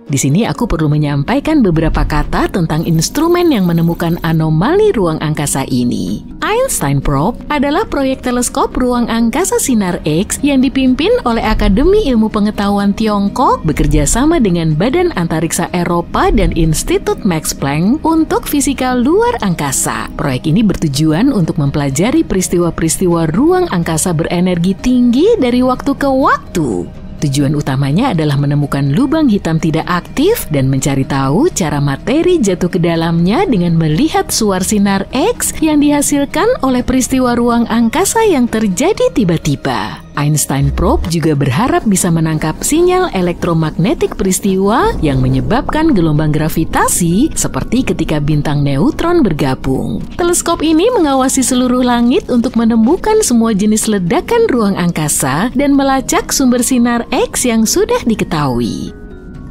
Di sini aku perlu menyampaikan beberapa kata tentang instrumen yang menemukan anomali ruang angkasa ini. Einstein Probe adalah proyek teleskop ruang angkasa sinar X yang dipimpin oleh Akademi Ilmu Pengetahuan Tiongkok bekerja sama dengan Badan Antariksa Eropa dan Institut Max Planck untuk fisika luar angkasa. Proyek ini bertujuan untuk mempelajari peristiwa-peristiwa ruang angkasa berenergi tinggi dari waktu ke waktu. Tujuan utamanya adalah menemukan lubang hitam tidak aktif dan mencari tahu cara materi jatuh ke dalamnya dengan melihat suar sinar X yang dihasilkan oleh peristiwa ruang angkasa yang terjadi tiba-tiba. Einstein Probe juga berharap bisa menangkap sinyal elektromagnetik peristiwa yang menyebabkan gelombang gravitasi seperti ketika bintang neutron bergabung. Teleskop ini mengawasi seluruh langit untuk menemukan semua jenis ledakan ruang angkasa dan melacak sumber sinar X yang sudah diketahui.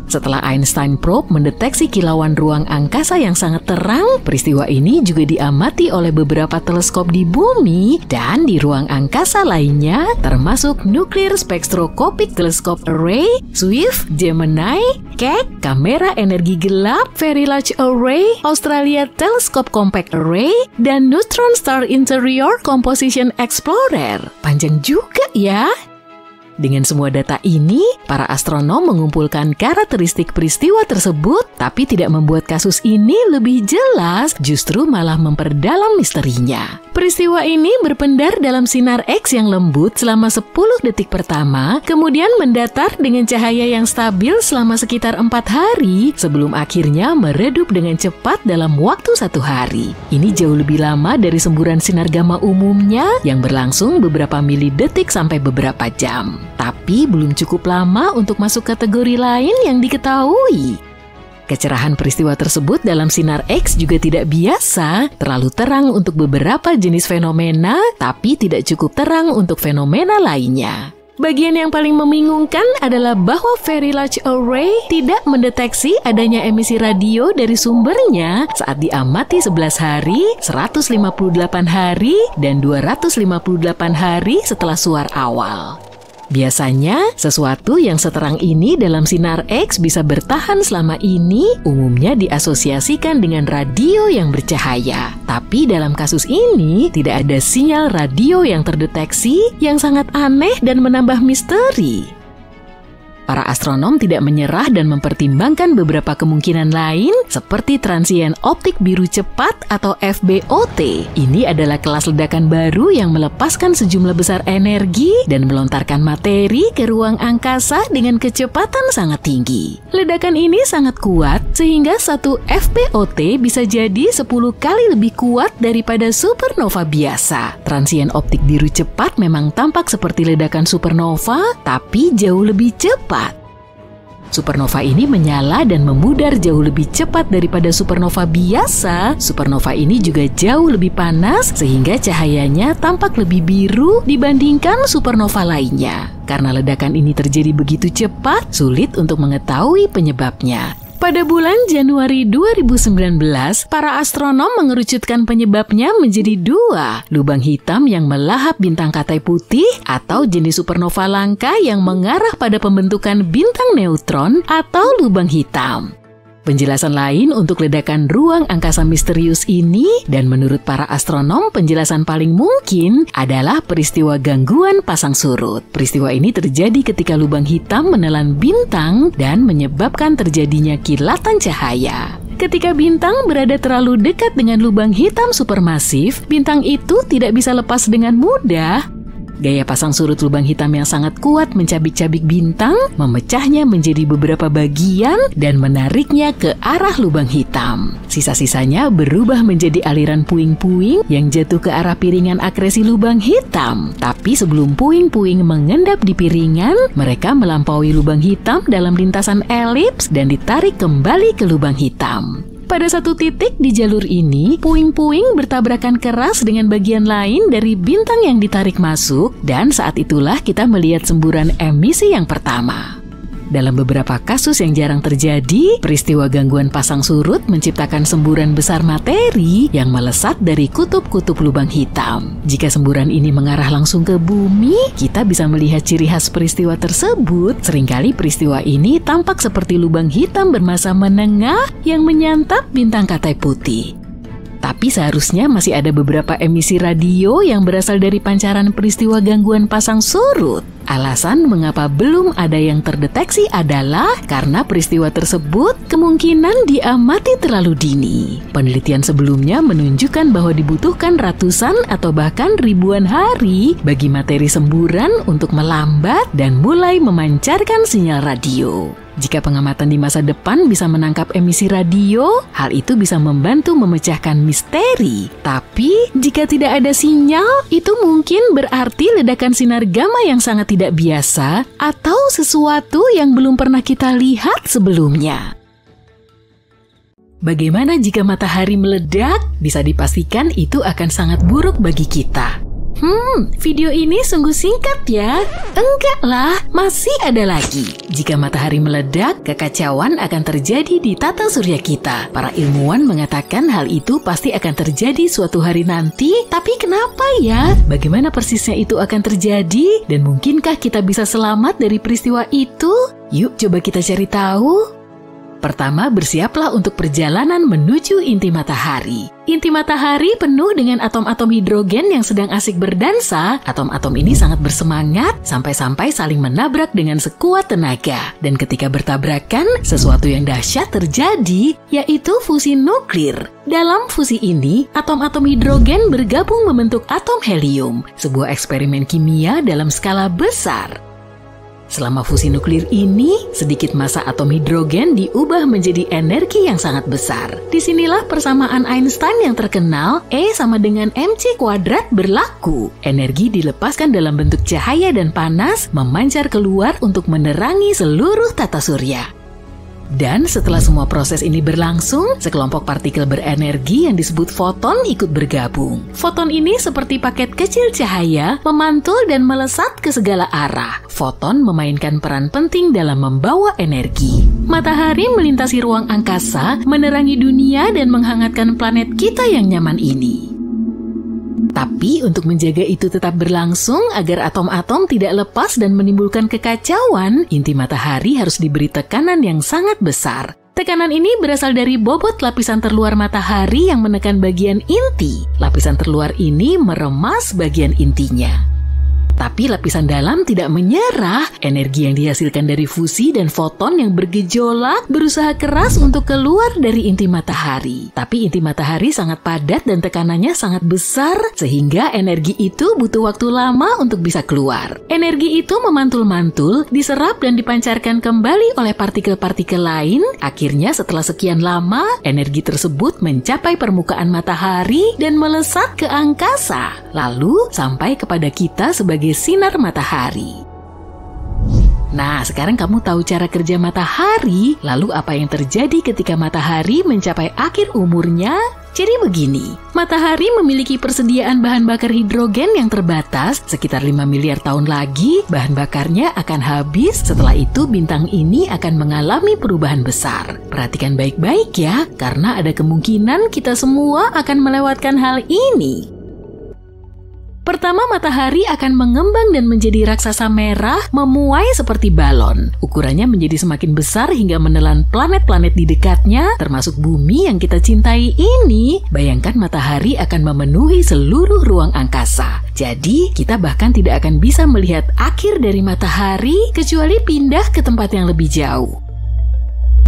Setelah Einstein Probe mendeteksi kilauan ruang angkasa yang sangat terang, peristiwa ini juga diamati oleh beberapa teleskop di bumi dan di ruang angkasa lainnya, termasuk Nuclear Spectroscopic Telescope Array, Swift, Gemini, Keck, Kamera Energi Gelap, Very Large Array, Australia Telescope Compact Array, dan Neutron Star Interior Composition Explorer. Panjang juga ya. Dengan semua data ini, para astronom mengumpulkan karakteristik peristiwa tersebut, tapi tidak membuat kasus ini lebih jelas, justru malah memperdalam misterinya. Peristiwa ini berpendar dalam sinar X yang lembut selama 10 detik pertama, kemudian mendatar dengan cahaya yang stabil selama sekitar 4 hari, sebelum akhirnya meredup dengan cepat dalam waktu 1 hari. Ini jauh lebih lama dari semburan sinar gamma umumnya yang berlangsung beberapa milidetik sampai beberapa jam. Tapi belum cukup lama untuk masuk kategori lain yang diketahui. Kecerahan peristiwa tersebut dalam sinar X juga tidak biasa, terlalu terang untuk beberapa jenis fenomena, tapi tidak cukup terang untuk fenomena lainnya. Bagian yang paling membingungkan adalah bahwa Very Large Array tidak mendeteksi adanya emisi radio dari sumbernya saat diamati 11 hari, 158 hari, dan 258 hari setelah suar awal. Biasanya, sesuatu yang seterang ini dalam sinar X bisa bertahan selama ini umumnya diasosiasikan dengan radio yang bercahaya. Tapi dalam kasus ini, tidak ada sinyal radio yang terdeteksi yang sangat aneh dan menambah misteri. Para astronom tidak menyerah dan mempertimbangkan beberapa kemungkinan lain seperti transien optik biru cepat atau FBOT. Ini adalah kelas ledakan baru yang melepaskan sejumlah besar energi dan melontarkan materi ke ruang angkasa dengan kecepatan sangat tinggi. Ledakan ini sangat kuat sehingga satu FBOT bisa jadi 10 kali lebih kuat daripada supernova biasa. Transien optik biru cepat memang tampak seperti ledakan supernova, tapi jauh lebih cepat. Supernova ini menyala dan memudar jauh lebih cepat daripada supernova biasa. Supernova ini juga jauh lebih panas sehingga cahayanya tampak lebih biru dibandingkan supernova lainnya. Karena ledakan ini terjadi begitu cepat, sulit untuk mengetahui penyebabnya. Pada bulan Januari 2019, para astronom mengerucutkan penyebabnya menjadi 2, lubang hitam yang melahap bintang katai putih atau jenis supernova langka yang mengarah pada pembentukan bintang neutron atau lubang hitam. Penjelasan lain untuk ledakan ruang angkasa misterius ini, dan menurut para astronom penjelasan paling mungkin adalah peristiwa gangguan pasang surut. Peristiwa ini terjadi ketika lubang hitam menelan bintang dan menyebabkan terjadinya kilatan cahaya. Ketika bintang berada terlalu dekat dengan lubang hitam supermasif, bintang itu tidak bisa lepas dengan mudah. Gaya pasang surut lubang hitam yang sangat kuat mencabik-cabik bintang, memecahnya menjadi beberapa bagian dan menariknya ke arah lubang hitam. Sisa-sisanya berubah menjadi aliran puing-puing yang jatuh ke arah piringan akresi lubang hitam. Tapi sebelum puing-puing mengendap di piringan, mereka melampaui lubang hitam dalam lintasan elips dan ditarik kembali ke lubang hitam. Pada satu titik di jalur ini, puing-puing bertabrakan keras dengan bagian lain dari bintang yang ditarik masuk, dan saat itulah kita melihat semburan emisi yang pertama. Dalam beberapa kasus yang jarang terjadi, peristiwa gangguan pasang surut menciptakan semburan besar materi yang melesat dari kutub-kutub lubang hitam. Jika semburan ini mengarah langsung ke bumi, kita bisa melihat ciri khas peristiwa tersebut. Seringkali peristiwa ini tampak seperti lubang hitam bermassa menengah yang menyantap bintang katai putih. Tapi seharusnya masih ada beberapa emisi radio yang berasal dari pancaran peristiwa gangguan pasang surut. Alasan mengapa belum ada yang terdeteksi adalah karena peristiwa tersebut kemungkinan diamati terlalu dini. Penelitian sebelumnya menunjukkan bahwa dibutuhkan ratusan atau bahkan ribuan hari bagi materi semburan untuk melambat dan mulai memancarkan sinyal radio. Jika pengamatan di masa depan bisa menangkap emisi radio, hal itu bisa membantu memecahkan misteri. Tapi, jika tidak ada sinyal, itu mungkin berarti ledakan sinar gamma yang sangat tidak biasa atau sesuatu yang belum pernah kita lihat sebelumnya. Bagaimana jika matahari meledak? Bisa dipastikan itu akan sangat buruk bagi kita. Video ini sungguh singkat ya. Enggak lah, masih ada lagi. Jika matahari meledak, kekacauan akan terjadi di tata surya kita. Para ilmuwan mengatakan hal itu pasti akan terjadi suatu hari nanti. Tapi kenapa ya? Bagaimana persisnya itu akan terjadi? Dan mungkinkah kita bisa selamat dari peristiwa itu? Yuk coba kita cari tahu. Pertama, bersiaplah untuk perjalanan menuju inti matahari. Inti matahari penuh dengan atom-atom hidrogen yang sedang asik berdansa. Atom-atom ini sangat bersemangat sampai-sampai saling menabrak dengan sekuat tenaga. Dan ketika bertabrakan, sesuatu yang dahsyat terjadi, yaitu fusi nuklir. Dalam fusi ini, atom-atom hidrogen bergabung membentuk atom helium, sebuah eksperimen kimia dalam skala besar. Selama fusi nuklir ini, sedikit massa atom hidrogen diubah menjadi energi yang sangat besar. Disinilah persamaan Einstein yang terkenal, E sama dengan mc kuadrat berlaku. Energi dilepaskan dalam bentuk cahaya dan panas, memancar keluar untuk menerangi seluruh tata surya. Dan setelah semua proses ini berlangsung, sekelompok partikel berenergi yang disebut foton ikut bergabung. Foton ini seperti paket kecil cahaya, memantul dan melesat ke segala arah. Foton memainkan peran penting dalam membawa energi. Matahari melintasi ruang angkasa, menerangi dunia dan menghangatkan planet kita yang nyaman ini. Tapi untuk menjaga itu tetap berlangsung agar atom-atom tidak lepas dan menimbulkan kekacauan, inti matahari harus diberi tekanan yang sangat besar. Tekanan ini berasal dari bobot lapisan terluar matahari yang menekan bagian inti. Lapisan terluar ini meremas bagian intinya. Tapi lapisan dalam tidak menyerah. Energi yang dihasilkan dari fusi dan foton yang bergejolak berusaha keras untuk keluar dari inti matahari. Tapi inti matahari sangat padat dan tekanannya sangat besar sehingga energi itu butuh waktu lama untuk bisa keluar. Energi itu memantul-mantul, diserap dan dipancarkan kembali oleh partikel-partikel lain. Akhirnya setelah sekian lama, energi tersebut mencapai permukaan matahari dan melesat ke angkasa. Lalu sampai kepada kita sebagai sinar matahari. Nah, sekarang kamu tahu cara kerja matahari, lalu apa yang terjadi ketika matahari mencapai akhir umurnya? Jadi begini, matahari memiliki persediaan bahan bakar hidrogen yang terbatas, sekitar 5 miliar tahun lagi bahan bakarnya akan habis, setelah itu bintang ini akan mengalami perubahan besar. Perhatikan baik-baik ya, karena ada kemungkinan kita semua akan melewatkan hal ini. Pertama, matahari akan mengembang dan menjadi raksasa merah, memuai seperti balon. Ukurannya menjadi semakin besar hingga menelan planet-planet di dekatnya, termasuk bumi yang kita cintai ini. Bayangkan matahari akan memenuhi seluruh ruang angkasa. Jadi, kita bahkan tidak akan bisa melihat akhir dari matahari, kecuali pindah ke tempat yang lebih jauh.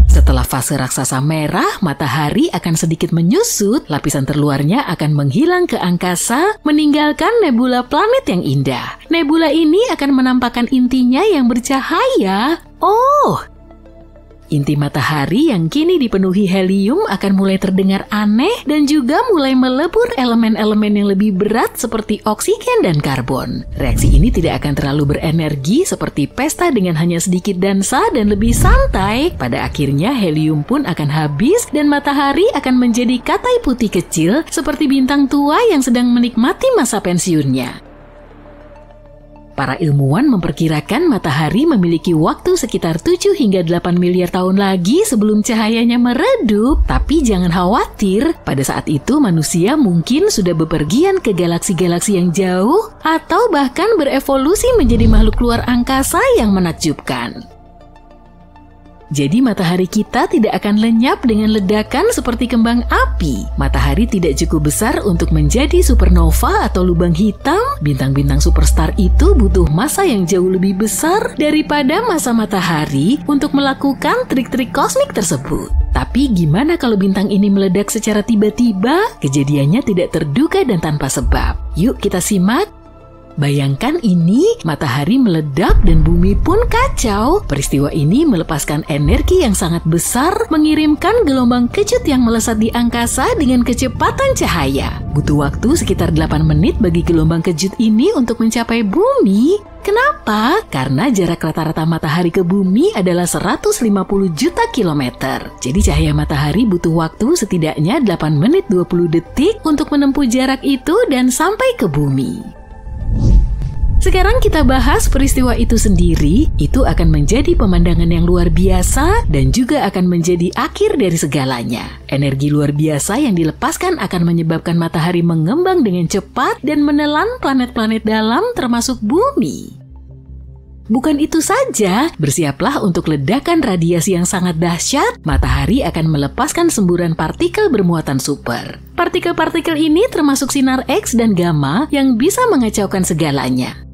Setelah fase raksasa merah, matahari akan sedikit menyusut, lapisan terluarnya akan menghilang ke angkasa, meninggalkan nebula planet yang indah. Nebula ini akan menampakkan intinya yang bercahaya. Inti matahari yang kini dipenuhi helium akan mulai terdengar aneh dan juga mulai melebur elemen-elemen yang lebih berat seperti oksigen dan karbon. Reaksi ini tidak akan terlalu berenergi seperti pesta dengan hanya sedikit dansa dan lebih santai. Pada akhirnya helium pun akan habis dan matahari akan menjadi katai putih kecil seperti bintang tua yang sedang menikmati masa pensiunnya. Para ilmuwan memperkirakan matahari memiliki waktu sekitar 7 hingga 8 miliar tahun lagi sebelum cahayanya meredup. Tapi jangan khawatir, pada saat itu manusia mungkin sudah bepergian ke galaksi-galaksi yang jauh atau bahkan berevolusi menjadi makhluk luar angkasa yang menakjubkan. Jadi matahari kita tidak akan lenyap dengan ledakan seperti kembang api. Matahari tidak cukup besar untuk menjadi supernova atau lubang hitam. Bintang-bintang superstar itu butuh massa yang jauh lebih besar daripada massa matahari untuk melakukan trik-trik kosmik tersebut. Tapi gimana kalau bintang ini meledak secara tiba-tiba? Kejadiannya tidak terduga dan tanpa sebab. Yuk kita simak. Bayangkan ini, matahari meledak dan bumi pun kacau. Peristiwa ini melepaskan energi yang sangat besar, mengirimkan gelombang kejut yang melesat di angkasa dengan kecepatan cahaya. Butuh waktu sekitar 8 menit bagi gelombang kejut ini untuk mencapai bumi. Kenapa? Karena jarak rata-rata matahari ke bumi adalah 150 juta kilometer. Jadi cahaya matahari butuh waktu setidaknya 8 menit 20 detik untuk menempuh jarak itu dan sampai ke bumi. Sekarang kita bahas peristiwa itu sendiri, itu akan menjadi pemandangan yang luar biasa dan juga akan menjadi akhir dari segalanya. Energi luar biasa yang dilepaskan akan menyebabkan matahari mengembang dengan cepat dan menelan planet-planet dalam termasuk bumi. Bukan itu saja, bersiaplah untuk ledakan radiasi yang sangat dahsyat. Matahari akan melepaskan semburan partikel bermuatan super. Partikel-partikel ini termasuk sinar X dan gamma yang bisa mengacaukan segalanya.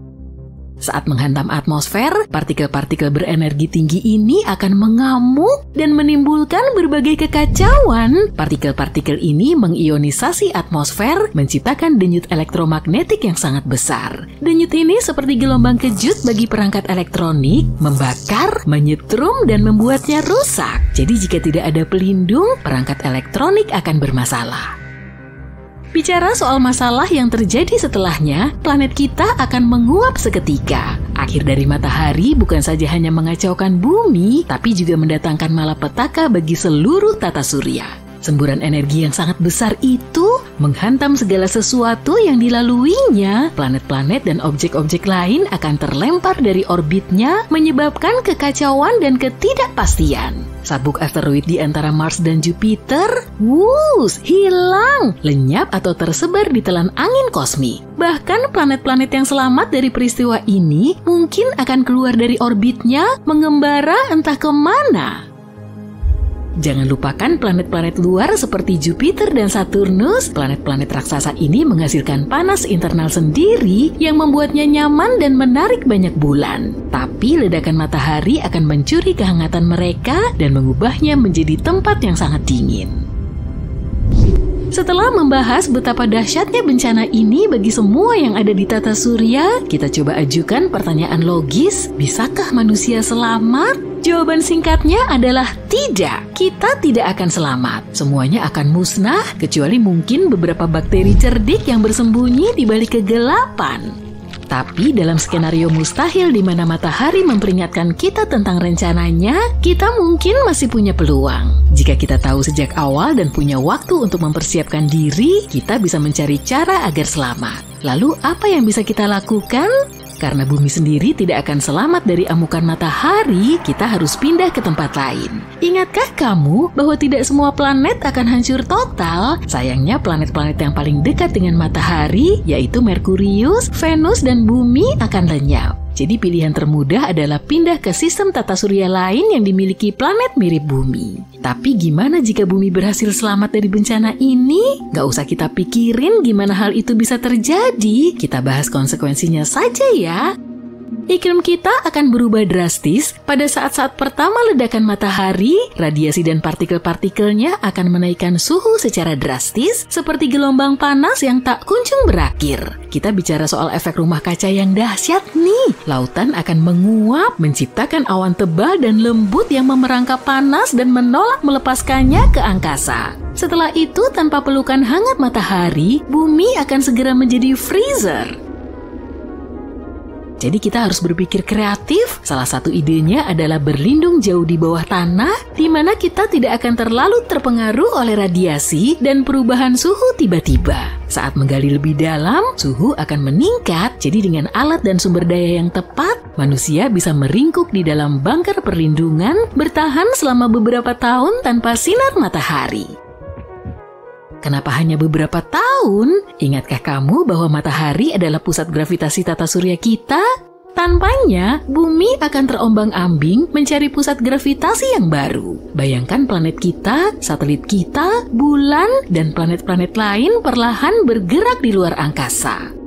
Saat menghantam atmosfer, partikel-partikel berenergi tinggi ini akan mengamuk dan menimbulkan berbagai kekacauan. Partikel-partikel ini mengionisasi atmosfer, menciptakan denyut elektromagnetik yang sangat besar. Denyut ini seperti gelombang kejut bagi perangkat elektronik, membakar, menyetrum, dan membuatnya rusak. Jadi jika tidak ada pelindung, perangkat elektronik akan bermasalah. Bicara soal masalah yang terjadi setelahnya, planet kita akan menguap seketika. Akhir dari matahari bukan saja hanya mengacaukan bumi, tapi juga mendatangkan malapetaka bagi seluruh tata surya. Semburan energi yang sangat besar itu menghantam segala sesuatu yang dilaluinya. Planet-planet dan objek-objek lain akan terlempar dari orbitnya, menyebabkan kekacauan dan ketidakpastian. Sabuk asteroid di antara Mars dan Jupiter, hilang, lenyap atau tersebar di telan angin kosmik. Bahkan planet-planet yang selamat dari peristiwa ini mungkin akan keluar dari orbitnya, mengembara entah kemana. Jangan lupakan planet-planet luar seperti Jupiter dan Saturnus. Planet-planet raksasa ini menghasilkan panas internal sendiri yang membuatnya nyaman dan menarik banyak bulan. Tapi ledakan matahari akan mencuri kehangatan mereka dan mengubahnya menjadi tempat yang sangat dingin. Setelah membahas betapa dahsyatnya bencana ini bagi semua yang ada di tata surya, kita coba ajukan pertanyaan logis, bisakah manusia selamat? Jawaban singkatnya adalah tidak. Kita tidak akan selamat. Semuanya akan musnah, kecuali mungkin beberapa bakteri cerdik yang bersembunyi di balik kegelapan. Tapi dalam skenario mustahil di mana matahari memperingatkan kita tentang rencananya, kita mungkin masih punya peluang. Jika kita tahu sejak awal dan punya waktu untuk mempersiapkan diri, kita bisa mencari cara agar selamat. Lalu apa yang bisa kita lakukan? Karena bumi sendiri tidak akan selamat dari amukan matahari, kita harus pindah ke tempat lain. Ingatkah kamu bahwa tidak semua planet akan hancur total? Sayangnya planet-planet yang paling dekat dengan matahari, yaitu Merkurius, Venus, dan bumi akan lenyap. Jadi pilihan termudah adalah pindah ke sistem tata surya lain yang dimiliki planet mirip bumi. Tapi gimana jika bumi berhasil selamat dari bencana ini? Gak usah kita pikirin gimana hal itu bisa terjadi. Kita bahas konsekuensinya saja ya. Iklim kita akan berubah drastis pada saat-saat pertama ledakan matahari. Radiasi dan partikel-partikelnya akan menaikkan suhu secara drastis seperti gelombang panas yang tak kunjung berakhir. Kita bicara soal efek rumah kaca yang dahsyat nih. Lautan akan menguap, menciptakan awan tebal dan lembut yang memerangkap panas dan menolak melepaskannya ke angkasa. Setelah itu, tanpa pelukan hangat matahari, bumi akan segera menjadi freezer. Jadi kita harus berpikir kreatif. Salah satu idenya adalah berlindung jauh di bawah tanah, di mana kita tidak akan terlalu terpengaruh oleh radiasi dan perubahan suhu tiba-tiba. Saat menggali lebih dalam, suhu akan meningkat. Jadi dengan alat dan sumber daya yang tepat, manusia bisa meringkuk di dalam bunker perlindungan, bertahan selama beberapa tahun tanpa sinar matahari. Kenapa hanya beberapa tahun? Ingatkah kamu bahwa matahari adalah pusat gravitasi tata surya kita? Tanpanya, bumi akan terombang-ambing mencari pusat gravitasi yang baru. Bayangkan planet kita, satelit kita, bulan, dan planet-planet lain perlahan bergerak di luar angkasa.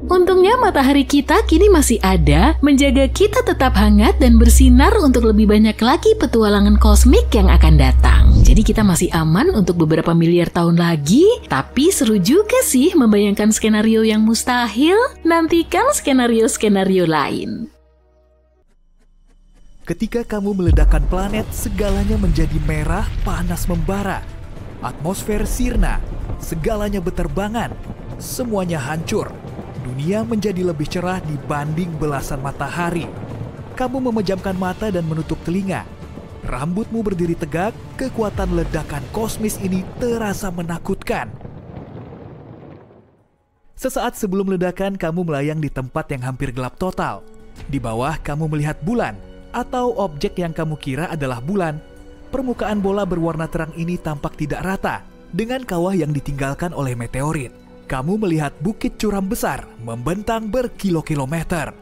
Untungnya matahari kita kini masih ada, menjaga kita tetap hangat dan bersinar untuk lebih banyak lagi petualangan kosmik yang akan datang. Jadi kita masih aman untuk beberapa miliar tahun lagi, tapi seru juga sih membayangkan skenario yang mustahil. Nantikan skenario-skenario lain. Ketika kamu meledakkan planet, segalanya menjadi merah, panas membara. Atmosfer sirna, segalanya beterbangan, semuanya hancur. Dunia menjadi lebih cerah dibanding belasan matahari. Kamu memejamkan mata dan menutup telinga. Rambutmu berdiri tegak, kekuatan ledakan kosmis ini terasa menakutkan. Sesaat sebelum ledakan, kamu melayang di tempat yang hampir gelap total. Di bawah, kamu melihat bulan, atau objek yang kamu kira adalah bulan. Permukaan bola berwarna terang ini tampak tidak rata, dengan kawah yang ditinggalkan oleh meteorit. Kamu melihat bukit curam besar membentang berkilo-kilometer.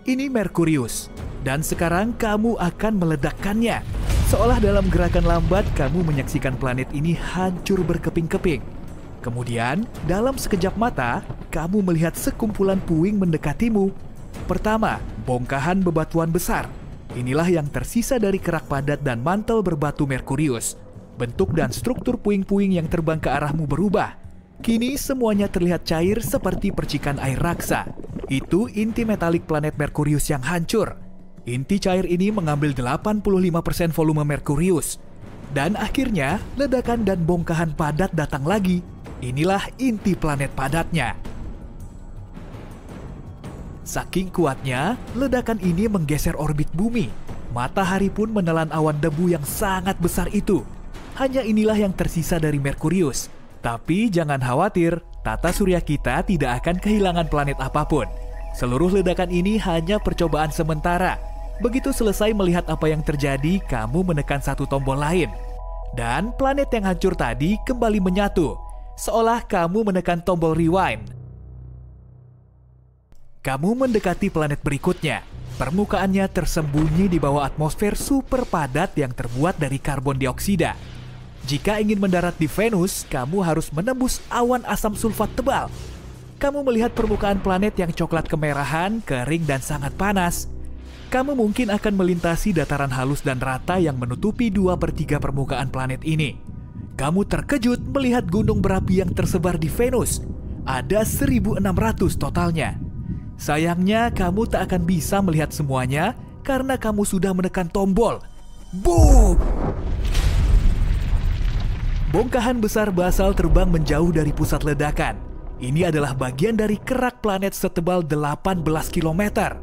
Ini Merkurius, dan sekarang kamu akan meledakkannya. Seolah dalam gerakan lambat, kamu menyaksikan planet ini hancur berkeping-keping. Kemudian, dalam sekejap mata, kamu melihat sekumpulan puing mendekatimu. Pertama, bongkahan bebatuan besar. Inilah yang tersisa dari kerak padat dan mantel berbatu Merkurius. Bentuk dan struktur puing-puing yang terbang ke arahmu berubah. Kini semuanya terlihat cair seperti percikan air raksa. Itu inti metalik planet Merkurius yang hancur. Inti cair ini mengambil 85% volume Merkurius. Dan akhirnya, ledakan dan bongkahan padat datang lagi. Inilah inti planet padatnya. Saking kuatnya, ledakan ini menggeser orbit bumi. Matahari pun menelan awan debu yang sangat besar itu. Hanya inilah yang tersisa dari Merkurius. Tapi jangan khawatir, tata surya kita tidak akan kehilangan planet apapun. Seluruh ledakan ini hanya percobaan sementara. Begitu selesai melihat apa yang terjadi, kamu menekan satu tombol lain. Dan planet yang hancur tadi kembali menyatu, seolah kamu menekan tombol rewind. Kamu mendekati planet berikutnya. Permukaannya tersembunyi di bawah atmosfer super padat yang terbuat dari karbon dioksida. Jika ingin mendarat di Venus, kamu harus menembus awan asam sulfat tebal. Kamu melihat permukaan planet yang coklat kemerahan, kering dan sangat panas. Kamu mungkin akan melintasi dataran halus dan rata yang menutupi 2/3 permukaan planet ini. Kamu terkejut melihat gunung berapi yang tersebar di Venus. Ada 1.600 totalnya. Sayangnya kamu tak akan bisa melihat semuanya karena kamu sudah menekan tombol. Boom! Bongkahan besar basal terbang menjauh dari pusat ledakan. Ini adalah bagian dari kerak planet setebal 18 km.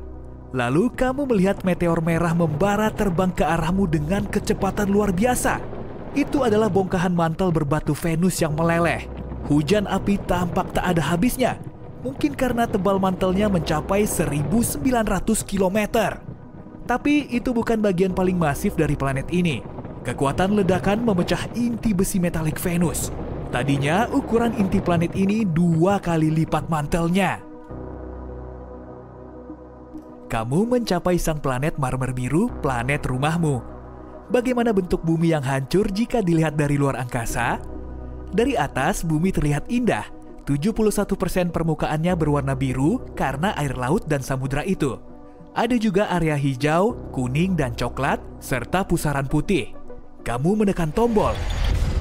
Lalu kamu melihat meteor merah membara terbang ke arahmu dengan kecepatan luar biasa. Itu adalah bongkahan mantel berbatu Venus yang meleleh. Hujan api tampak tak ada habisnya. Mungkin karena tebal mantelnya mencapai 1.900 km. Tapi itu bukan bagian paling masif dari planet ini. Kekuatan ledakan memecah inti besi metalik Venus. Tadinya ukuran inti planet ini 2 kali lipat mantelnya. Kamu mencapai sang planet marmer biru, planet rumahmu. Bagaimana bentuk bumi yang hancur jika dilihat dari luar angkasa? Dari atas, bumi terlihat indah. 71% permukaannya berwarna biru karena air laut dan samudra itu. Ada juga area hijau, kuning, dan coklat, serta pusaran putih. Kamu menekan tombol.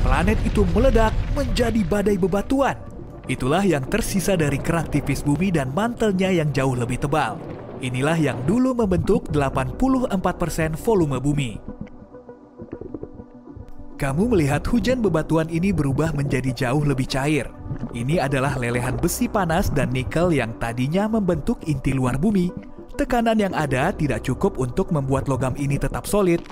Planet itu meledak menjadi badai bebatuan. Itulah yang tersisa dari kerak tipis bumi dan mantelnya yang jauh lebih tebal. Inilah yang dulu membentuk 84% volume bumi. Kamu melihat hujan bebatuan ini berubah menjadi jauh lebih cair. Ini adalah lelehan besi panas dan nikel yang tadinya membentuk inti luar bumi. Tekanan yang ada tidak cukup untuk membuat logam ini tetap solid.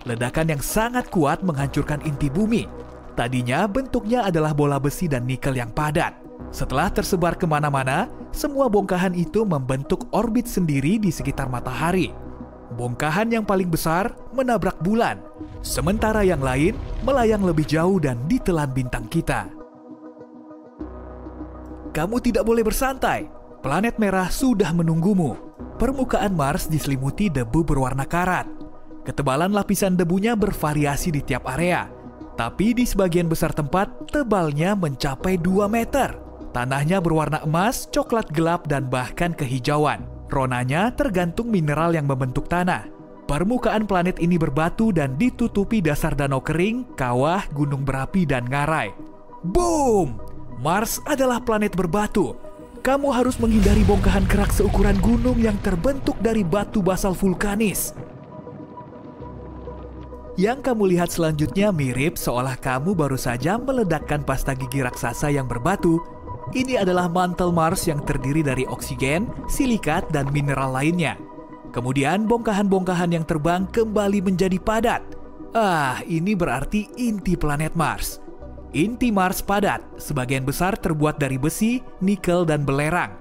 Ledakan yang sangat kuat menghancurkan inti bumi. Tadinya bentuknya adalah bola besi dan nikel yang padat. Setelah tersebar kemana-mana, semua bongkahan itu membentuk orbit sendiri di sekitar matahari. Bongkahan yang paling besar menabrak bulan, sementara yang lain melayang lebih jauh dan ditelan bintang kita. Kamu tidak boleh bersantai. Planet merah sudah menunggumu. Permukaan Mars diselimuti debu berwarna karat. Ketebalan lapisan debunya bervariasi di tiap area. Tapi di sebagian besar tempat, tebalnya mencapai 2 meter. Tanahnya berwarna emas, coklat gelap, dan bahkan kehijauan. Ronanya tergantung mineral yang membentuk tanah. Permukaan planet ini berbatu dan ditutupi dasar danau kering, kawah, gunung berapi, dan ngarai. Boom! Mars adalah planet berbatu. Kamu harus menghindari bongkahan kerak seukuran gunung yang terbentuk dari batu basal vulkanis. Yang kamu lihat selanjutnya mirip seolah kamu baru saja meledakkan pasta gigi raksasa yang berbatu. Ini adalah mantel Mars yang terdiri dari oksigen, silikat, dan mineral lainnya. Kemudian bongkahan-bongkahan yang terbang kembali menjadi padat. Ini berarti inti planet Mars. Inti Mars padat, sebagian besar terbuat dari besi, nikel, dan belerang.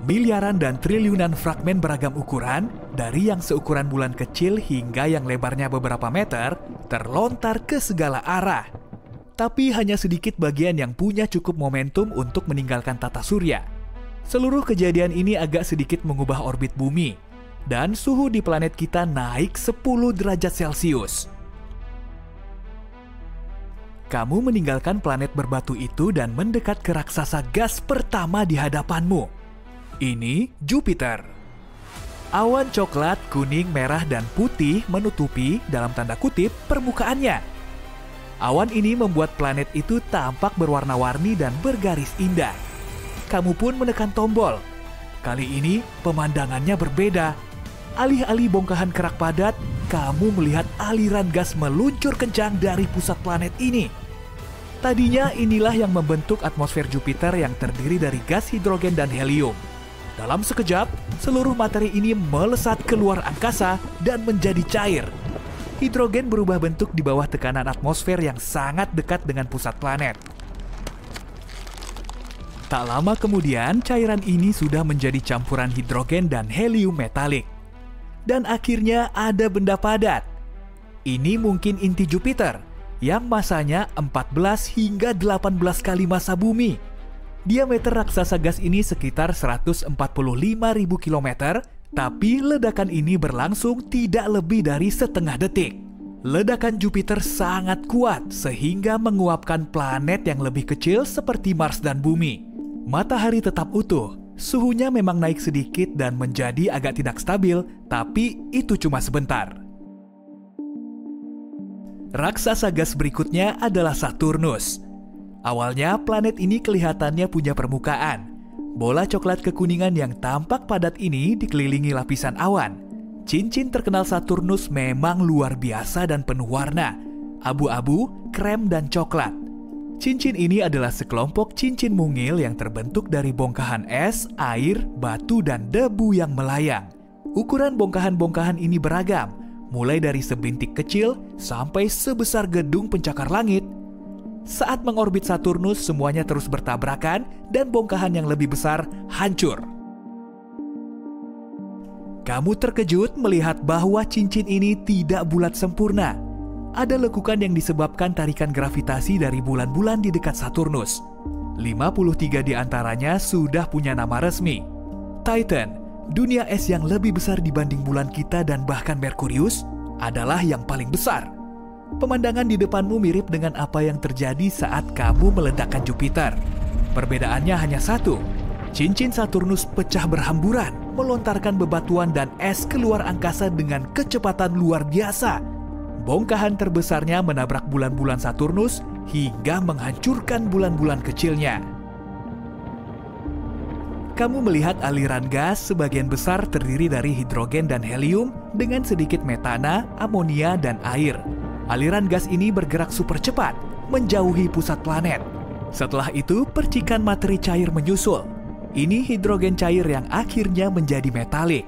Miliaran dan triliunan fragmen beragam ukuran, dari yang seukuran bulan kecil hingga yang lebarnya beberapa meter, terlontar ke segala arah. Tapi hanya sedikit bagian yang punya cukup momentum untuk meninggalkan tata surya. Seluruh kejadian ini agak sedikit mengubah orbit bumi, dan suhu di planet kita naik 10 derajat Celcius. Kamu meninggalkan planet berbatu itu dan mendekat ke raksasa gas pertama di hadapanmu. Ini Jupiter. Awan coklat, kuning, merah, dan putih menutupi, dalam tanda kutip, permukaannya. Awan ini membuat planet itu tampak berwarna-warni dan bergaris indah. Kamu pun menekan tombol. Kali ini pemandangannya berbeda. Alih-alih bongkahan kerak padat, kamu melihat aliran gas meluncur kencang dari pusat planet ini. Tadinya inilah yang membentuk atmosfer Jupiter yang terdiri dari gas hidrogen dan helium. Dalam sekejap, seluruh materi ini melesat keluar angkasa dan menjadi cair. Hidrogen berubah bentuk di bawah tekanan atmosfer yang sangat dekat dengan pusat planet. Tak lama kemudian, cairan ini sudah menjadi campuran hidrogen dan helium metalik. Dan akhirnya ada benda padat. Ini mungkin inti Jupiter, yang masanya 14 hingga 18 kali massa bumi. Diameter raksasa gas ini sekitar 145.000 km, tapi ledakan ini berlangsung tidak lebih dari setengah detik. Ledakan Jupiter sangat kuat sehingga menguapkan planet yang lebih kecil seperti Mars dan Bumi. Matahari tetap utuh, suhunya memang naik sedikit dan menjadi agak tidak stabil, tapi itu cuma sebentar. Raksasa gas berikutnya adalah Saturnus. Awalnya planet ini kelihatannya punya permukaan. Bola coklat kekuningan yang tampak padat ini dikelilingi lapisan awan. Cincin terkenal Saturnus memang luar biasa dan penuh warna, abu-abu, krem, dan coklat. Cincin ini adalah sekelompok cincin mungil yang terbentuk dari bongkahan es, air, batu, dan debu yang melayang. Ukuran bongkahan-bongkahan ini beragam, mulai dari sebintik kecil sampai sebesar gedung pencakar langit. Saat mengorbit Saturnus, semuanya terus bertabrakan dan bongkahan yang lebih besar hancur. Kamu terkejut melihat bahwa cincin ini tidak bulat sempurna. Ada lekukan yang disebabkan tarikan gravitasi dari bulan-bulan di dekat Saturnus. 53 di antaranya sudah punya nama resmi. Titan, dunia es yang lebih besar dibanding bulan kita dan bahkan Merkurius, adalah yang paling besar. Pemandangan di depanmu mirip dengan apa yang terjadi saat kamu meledakkan Jupiter. Perbedaannya hanya satu. Cincin Saturnus pecah berhamburan, melontarkan bebatuan dan es keluar angkasa dengan kecepatan luar biasa. Bongkahan terbesarnya menabrak bulan-bulan Saturnus hingga menghancurkan bulan-bulan kecilnya. Kamu melihat aliran gas sebagian besar terdiri dari hidrogen dan helium dengan sedikit metana, amonia, dan air. Aliran gas ini bergerak super cepat, menjauhi pusat planet. Setelah itu, percikan materi cair menyusul. Ini hidrogen cair yang akhirnya menjadi metalik.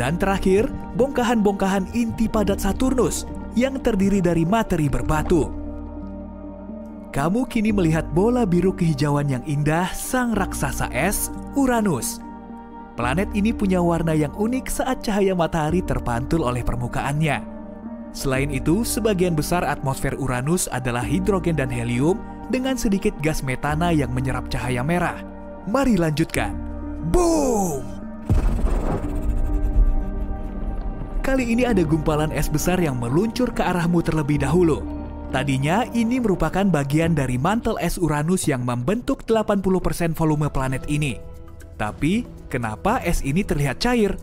Dan terakhir, bongkahan-bongkahan inti padat Saturnus yang terdiri dari materi berbatu. Kamu kini melihat bola biru kehijauan yang indah sang raksasa es, Uranus. Planet ini punya warna yang unik saat cahaya matahari terpantul oleh permukaannya. Selain itu, sebagian besar atmosfer Uranus adalah hidrogen dan helium dengan sedikit gas metana yang menyerap cahaya merah. Mari lanjutkan. Boom! Kali ini ada gumpalan es besar yang meluncur ke arahmu terlebih dahulu. Tadinya ini merupakan bagian dari mantel es Uranus yang membentuk 80% volume planet ini. Tapi, kenapa es ini terlihat cair?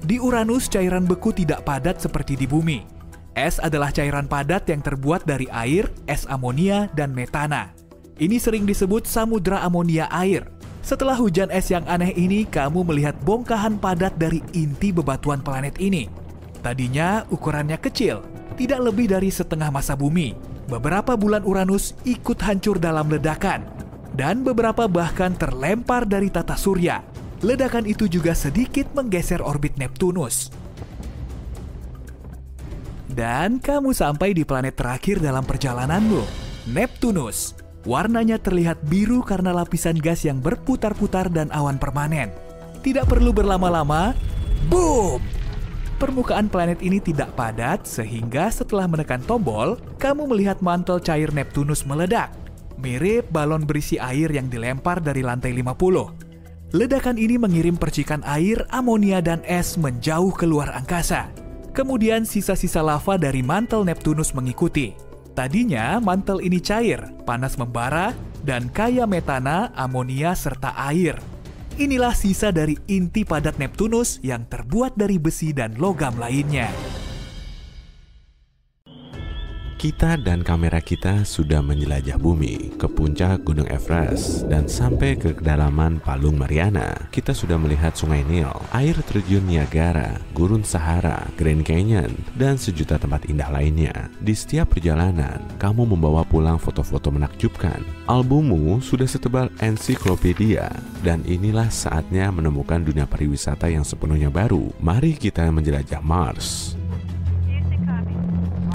Di Uranus, cairan beku tidak padat seperti di Bumi. Es adalah cairan padat yang terbuat dari air, es amonia, dan metana. Ini sering disebut samudra amonia air. Setelah hujan es yang aneh ini, kamu melihat bongkahan padat dari inti bebatuan planet ini. Tadinya ukurannya kecil, tidak lebih dari setengah massa bumi. Beberapa bulan Uranus ikut hancur dalam ledakan, dan beberapa bahkan terlempar dari tata surya. Ledakan itu juga sedikit menggeser orbit Neptunus. Dan kamu sampai di planet terakhir dalam perjalananmu, Neptunus. Warnanya terlihat biru karena lapisan gas yang berputar-putar dan awan permanen. Tidak perlu berlama-lama, boom! Permukaan planet ini tidak padat sehingga setelah menekan tombol, kamu melihat mantel cair Neptunus meledak. Mirip balon berisi air yang dilempar dari lantai 50. Ledakan ini mengirim percikan air, amonia, dan es menjauh keluar angkasa. Kemudian sisa-sisa lava dari mantel Neptunus mengikuti. Tadinya mantel ini cair, panas membara, dan kaya metana, amonia, serta air. Inilah sisa dari inti padat Neptunus yang terbuat dari besi dan logam lainnya. Kita dan kamera kita sudah menjelajah bumi, ke puncak Gunung Everest, dan sampai ke kedalaman Palung Mariana. Kita sudah melihat Sungai Nil, air terjun Niagara, Gurun Sahara, Grand Canyon, dan sejuta tempat indah lainnya. Di setiap perjalanan, kamu membawa pulang foto-foto menakjubkan. Albummu sudah setebal ensiklopedia, dan inilah saatnya menemukan dunia pariwisata yang sepenuhnya baru. Mari kita menjelajah Mars.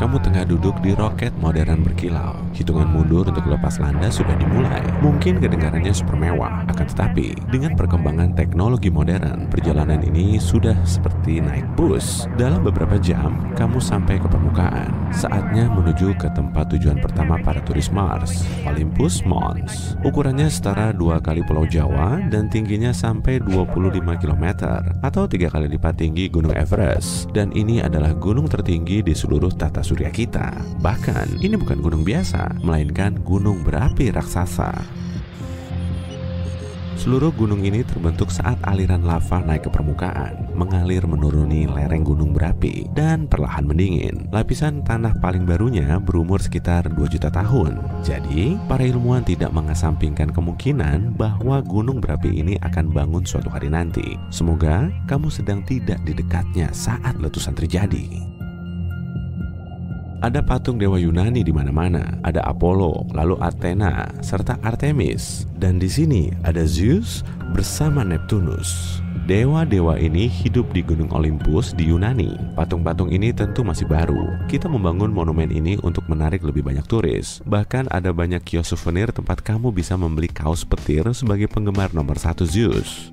Kamu tengah duduk di roket modern berkilau. Hitungan mundur untuk lepas landas sudah dimulai. Mungkin kedengarannya super mewah, akan tetapi dengan perkembangan teknologi modern, perjalanan ini sudah seperti naik bus. Dalam beberapa jam, kamu sampai ke permukaan. Saatnya menuju ke tempat tujuan pertama para turis Mars, Olympus Mons. Ukurannya setara 2 kali Pulau Jawa dan tingginya sampai 25 km atau 3 kali lipat tinggi Gunung Everest. Dan ini adalah gunung tertinggi di seluruh tata surya kita. Bahkan ini bukan gunung biasa, melainkan gunung berapi raksasa. Seluruh gunung ini terbentuk saat aliran lava naik ke permukaan, mengalir menuruni lereng gunung berapi, dan perlahan mendingin. Lapisan tanah paling barunya berumur sekitar 2 juta tahun. Jadi, para ilmuwan tidak mengesampingkan kemungkinan bahwa gunung berapi ini akan bangun suatu hari nanti. Semoga kamu sedang tidak di dekatnya saat letusan terjadi. Ada patung dewa Yunani di mana-mana. Ada Apollo, lalu Athena, serta Artemis. Dan di sini ada Zeus bersama Neptunus. Dewa-dewa ini hidup di Gunung Olympus di Yunani. Patung-patung ini tentu masih baru. Kita membangun monumen ini untuk menarik lebih banyak turis. Bahkan ada banyak kios souvenir tempat kamu bisa membeli kaos petir sebagai penggemar nomor 1 Zeus.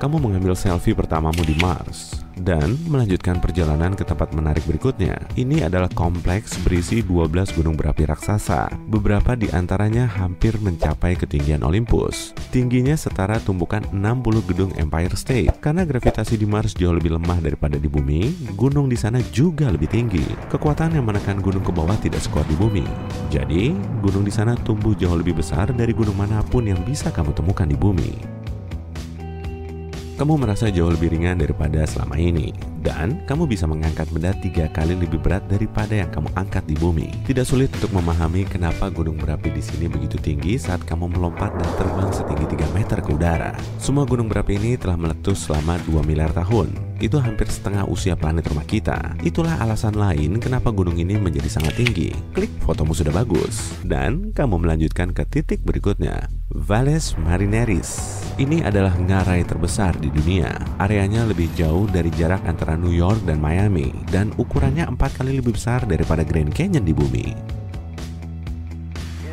Kamu mengambil selfie pertamamu di Mars dan melanjutkan perjalanan ke tempat menarik berikutnya. Ini adalah kompleks berisi 12 gunung berapi raksasa. Beberapa di antaranya hampir mencapai ketinggian Olympus. Tingginya setara tumbukan 60 gedung Empire State. Karena gravitasi di Mars jauh lebih lemah daripada di bumi, gunung di sana juga lebih tinggi. Kekuatan yang menekan gunung ke bawah tidak sekuat di bumi. Jadi, gunung di sana tumbuh jauh lebih besar dari gunung manapun yang bisa kamu temukan di bumi. Kamu merasa jauh lebih ringan daripada selama ini, dan kamu bisa mengangkat benda 3 kali lebih berat daripada yang kamu angkat di bumi. Tidak sulit untuk memahami kenapa gunung berapi di sini begitu tinggi saat kamu melompat dan terbang setinggi 3 meter ke udara. Semua gunung berapi ini telah meletus selama 2 miliar tahun. Itu hampir setengah usia planet rumah kita. Itulah alasan lain kenapa gunung ini menjadi sangat tinggi. Klik, fotomu sudah bagus. Dan kamu melanjutkan ke titik berikutnya, Valles Marineris. Ini adalah ngarai terbesar di dunia. Areanya lebih jauh dari jarak antara New York dan Miami, dan ukurannya 4 kali lebih besar daripada Grand Canyon di bumi.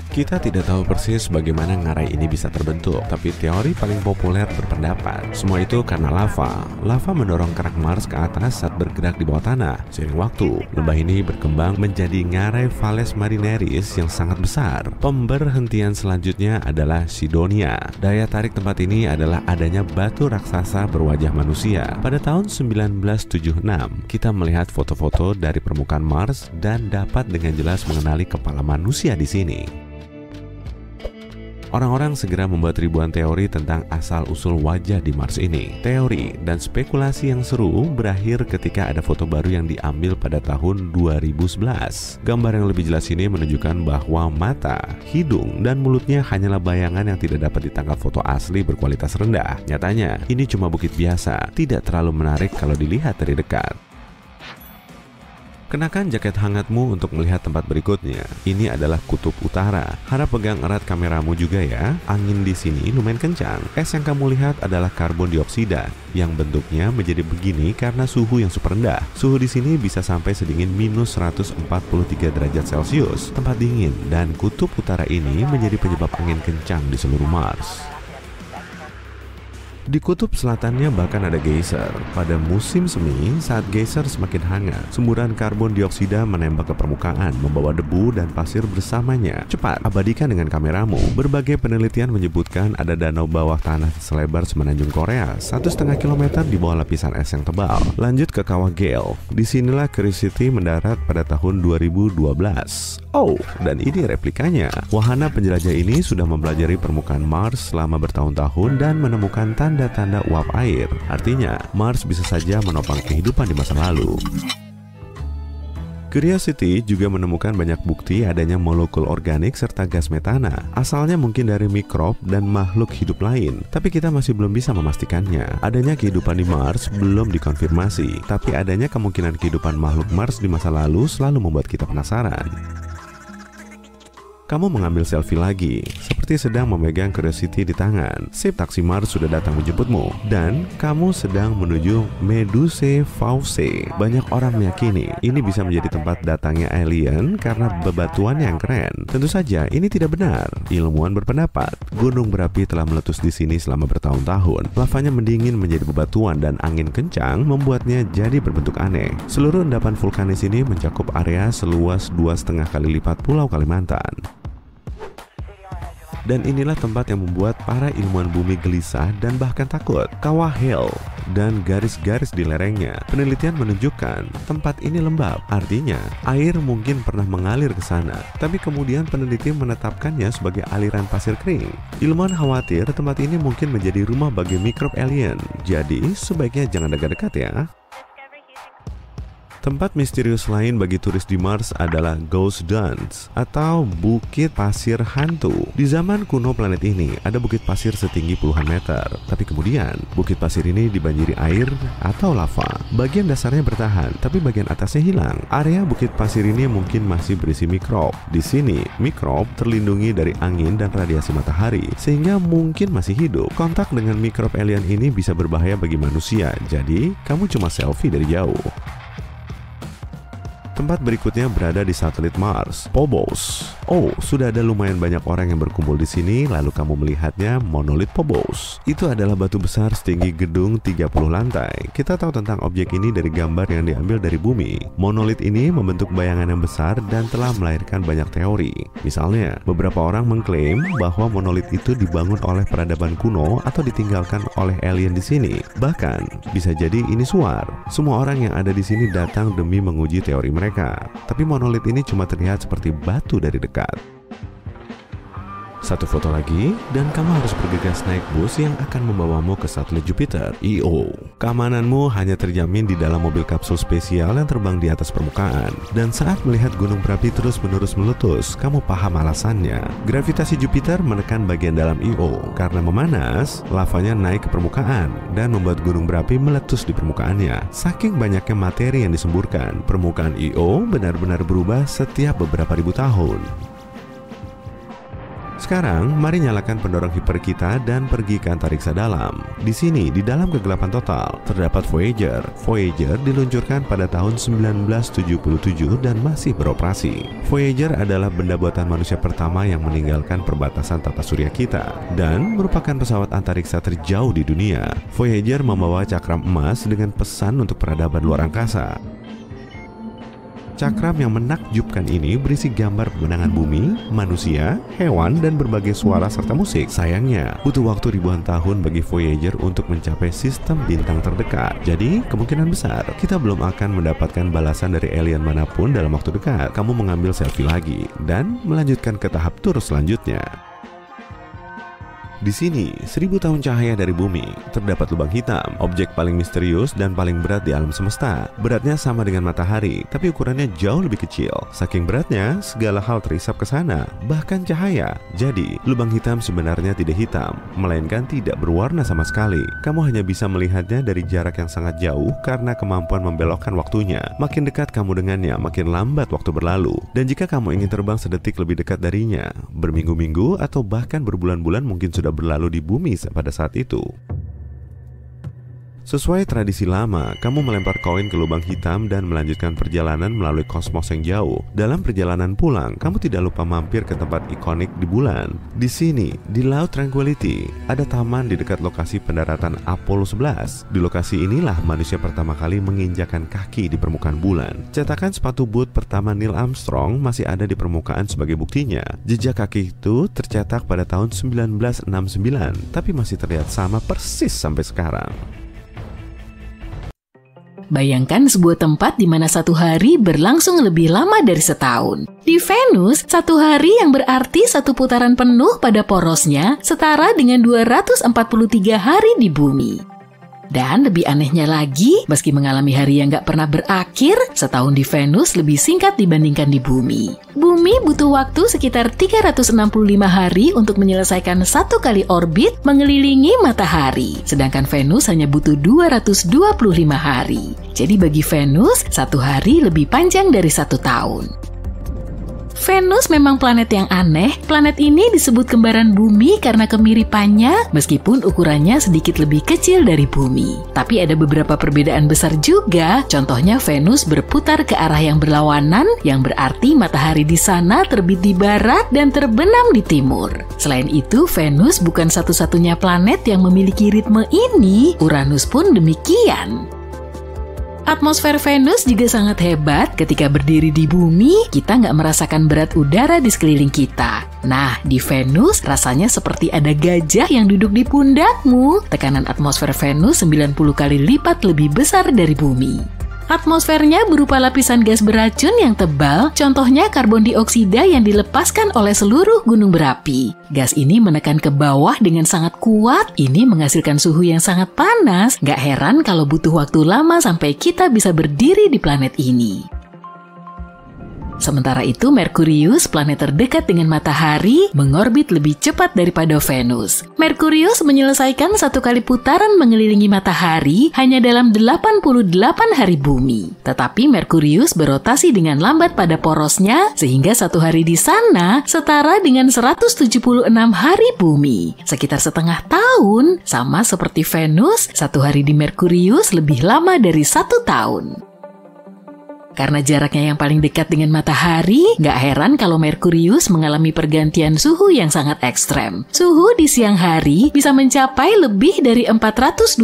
Kita tidak tahu persis bagaimana ngarai ini bisa terbentuk, tapi teori paling populer berpendapat semua itu karena lava. Lava mendorong kerak Mars ke atas saat bergerak di bawah tanah. Seiring waktu, lembah ini berkembang menjadi ngarai Valles Marineris yang sangat besar. Pemberhentian selanjutnya adalah Sidonia. Daya tarik tempat ini adalah adanya batu raksasa berwajah manusia. Pada tahun 1976, kita melihat foto-foto dari permukaan Mars dan dapat dengan jelas mengenali kepala manusia di sini. Orang-orang segera membuat ribuan teori tentang asal-usul wajah di Mars ini. Teori dan spekulasi yang seru berakhir ketika ada foto baru yang diambil pada tahun 2011. Gambar yang lebih jelas ini menunjukkan bahwa mata, hidung, dan mulutnya hanyalah bayangan yang tidak dapat ditangkap foto asli berkualitas rendah. Nyatanya, ini cuma bukit biasa, tidak terlalu menarik kalau dilihat dari dekat. Kenakan jaket hangatmu untuk melihat tempat berikutnya. Ini adalah kutub utara. Harap pegang erat kameramu juga ya. Angin di sini lumayan kencang. Es yang kamu lihat adalah karbon dioksida yang bentuknya menjadi begini karena suhu yang super rendah. Suhu di sini bisa sampai sedingin minus 143 derajat Celcius. Tempat dingin dan kutub utara ini menjadi penyebab angin kencang di seluruh Mars. Di kutub selatannya bahkan ada geyser. Pada musim semi, saat geyser semakin hangat, semburan karbon dioksida menembak ke permukaan, membawa debu dan pasir bersamanya. Cepat, abadikan dengan kameramu. Berbagai penelitian menyebutkan ada danau bawah tanah selebar semenanjung Korea, 1,5 km di bawah lapisan es yang tebal. Lanjut ke kawah Gale. Disinilah Curiosity mendarat pada tahun 2012. Oh, dan ini replikanya. Wahana penjelajah ini sudah mempelajari permukaan Mars selama bertahun-tahun dan menemukan tanda-tanda uap air. Artinya, Mars bisa saja menopang kehidupan di masa lalu. Curiosity juga menemukan banyak bukti adanya molekul organik serta gas metana. Asalnya mungkin dari mikrob dan makhluk hidup lain, tapi kita masih belum bisa memastikannya. Adanya kehidupan di Mars belum dikonfirmasi, tapi adanya kemungkinan kehidupan makhluk Mars di masa lalu selalu membuat kita penasaran. Kamu mengambil selfie lagi, seperti sedang memegang Curiosity di tangan. Sip, taksi Mars sudah datang menjemputmu, dan kamu sedang menuju Medusae Faucae. Banyak orang meyakini ini bisa menjadi tempat datangnya alien karena bebatuan yang keren. Tentu saja ini tidak benar. Ilmuwan berpendapat gunung berapi telah meletus di sini selama bertahun-tahun. Lavanya mendingin menjadi bebatuan dan angin kencang membuatnya jadi berbentuk aneh. Seluruh endapan vulkanis ini mencakup area seluas 2,5 kali lipat Pulau Kalimantan. Dan inilah tempat yang membuat para ilmuwan bumi gelisah dan bahkan takut. Kawah Hale dan garis-garis di lerengnya. Penelitian menunjukkan tempat ini lembab. Artinya, air mungkin pernah mengalir ke sana. Tapi kemudian peneliti menetapkannya sebagai aliran pasir kering. Ilmuwan khawatir tempat ini mungkin menjadi rumah bagi mikrob alien. Jadi, sebaiknya jangan dekat-dekat ya. Tempat misterius lain bagi turis di Mars adalah Ghost Dunes atau Bukit Pasir Hantu. Di zaman kuno planet ini ada bukit pasir setinggi puluhan meter. Tapi kemudian bukit pasir ini dibanjiri air atau lava. Bagian dasarnya bertahan, tapi bagian atasnya hilang. Area bukit pasir ini mungkin masih berisi mikrob. Di sini, mikrob terlindungi dari angin dan radiasi matahari, sehingga mungkin masih hidup. Kontak dengan mikrob alien ini bisa berbahaya bagi manusia, jadi kamu cuma selfie dari jauh. Tempat berikutnya berada di satelit Mars, Phobos. Oh, sudah ada lumayan banyak orang yang berkumpul di sini, lalu kamu melihatnya monolit Phobos. Itu adalah batu besar setinggi gedung 30 lantai. Kita tahu tentang objek ini dari gambar yang diambil dari bumi. Monolit ini membentuk bayangan yang besar dan telah melahirkan banyak teori. Misalnya, beberapa orang mengklaim bahwa monolit itu dibangun oleh peradaban kuno atau ditinggalkan oleh alien di sini. Bahkan, bisa jadi ini suar. Semua orang yang ada di sini datang demi menguji teori mereka. Tapi monolit ini cuma terlihat seperti batu dari dekat. Satu foto lagi, dan kamu harus bergegas naik bus yang akan membawamu ke satelit Jupiter, Io. Keamananmu hanya terjamin di dalam mobil kapsul spesial yang terbang di atas permukaan. Dan saat melihat gunung berapi terus-menerus meletus, kamu paham alasannya. Gravitasi Jupiter menekan bagian dalam Io. Karena memanas, lavanya naik ke permukaan dan membuat gunung berapi meletus di permukaannya. Saking banyaknya materi yang disemburkan, permukaan Io benar-benar berubah setiap beberapa ribu tahun. Sekarang, mari nyalakan pendorong hiper kita dan pergi ke antariksa dalam. Di sini, di dalam kegelapan total, terdapat Voyager. Voyager diluncurkan pada tahun 1977 dan masih beroperasi. Voyager adalah benda buatan manusia pertama yang meninggalkan perbatasan tata surya kita dan merupakan pesawat antariksa terjauh di dunia. Voyager membawa cakram emas dengan pesan untuk peradaban luar angkasa. Cakram yang menakjubkan ini berisi gambar pemandangan bumi, manusia, hewan, dan berbagai suara serta musik. Sayangnya, butuh waktu ribuan tahun bagi Voyager untuk mencapai sistem bintang terdekat. Jadi, kemungkinan besar kita belum akan mendapatkan balasan dari alien manapun dalam waktu dekat. Kamu mengambil selfie lagi dan melanjutkan ke tahap tur selanjutnya. Di sini, 1000 tahun cahaya dari bumi, terdapat lubang hitam, objek paling misterius dan paling berat di alam semesta. Beratnya sama dengan matahari, tapi ukurannya jauh lebih kecil. Saking beratnya, segala hal terisap ke sana, bahkan cahaya. Jadi, lubang hitam sebenarnya tidak hitam, melainkan tidak berwarna sama sekali. Kamu hanya bisa melihatnya dari jarak yang sangat jauh karena kemampuan membelokkan waktunya. Makin dekat kamu dengannya, makin lambat waktu berlalu. Dan jika kamu ingin terbang sedetik lebih dekat darinya, berminggu-minggu atau bahkan berbulan-bulan mungkin sudah berlalu di bumi pada saat itu. Sesuai tradisi lama, kamu melempar koin ke lubang hitam dan melanjutkan perjalanan melalui kosmos yang jauh. Dalam perjalanan pulang, kamu tidak lupa mampir ke tempat ikonik di bulan. Di sini, di Laut Tranquility, ada taman di dekat lokasi pendaratan Apollo 11. Di lokasi inilah manusia pertama kali menginjakan kaki di permukaan bulan. Cetakan sepatu boot pertama Neil Armstrong masih ada di permukaan sebagai buktinya. Jejak kaki itu tercetak pada tahun 1969, tapi masih terlihat sama persis sampai sekarang. Bayangkan sebuah tempat di mana satu hari berlangsung lebih lama dari setahun. Di Venus, satu hari yang berarti satu putaran penuh pada porosnya setara dengan 243 hari di bumi. Dan lebih anehnya lagi, meski mengalami hari yang gak pernah berakhir, setahun di Venus lebih singkat dibandingkan di Bumi. Bumi butuh waktu sekitar 365 hari untuk menyelesaikan satu kali orbit mengelilingi matahari, sedangkan Venus hanya butuh 225 hari. Jadi bagi Venus, satu hari lebih panjang dari satu tahun. Venus memang planet yang aneh. Planet ini disebut kembaran Bumi karena kemiripannya, meskipun ukurannya sedikit lebih kecil dari Bumi. Tapi ada beberapa perbedaan besar juga. Contohnya Venus berputar ke arah yang berlawanan, yang berarti matahari di sana terbit di barat dan terbenam di timur. Selain itu, Venus bukan satu-satunya planet yang memiliki ritme ini. Uranus pun demikian. Atmosfer Venus juga sangat hebat. Ketika berdiri di Bumi, kita nggak merasakan berat udara di sekeliling kita. Nah, di Venus rasanya seperti ada gajah yang duduk di pundakmu. Tekanan atmosfer Venus 90 kali lipat lebih besar dari Bumi. Atmosfernya berupa lapisan gas beracun yang tebal, contohnya karbon dioksida yang dilepaskan oleh seluruh gunung berapi. Gas ini menekan ke bawah dengan sangat kuat, ini menghasilkan suhu yang sangat panas. Gak heran kalau butuh waktu lama sampai kita bisa berdiri di planet ini. Sementara itu, Merkurius, planet terdekat dengan matahari, mengorbit lebih cepat daripada Venus. Merkurius menyelesaikan satu kali putaran mengelilingi matahari hanya dalam 88 hari Bumi. Tetapi Merkurius berotasi dengan lambat pada porosnya, sehingga satu hari di sana setara dengan 176 hari Bumi. Sekitar setengah tahun, sama seperti Venus, satu hari di Merkurius lebih lama dari satu tahun. Karena jaraknya yang paling dekat dengan matahari, nggak heran kalau Merkurius mengalami pergantian suhu yang sangat ekstrem. Suhu di siang hari bisa mencapai lebih dari 426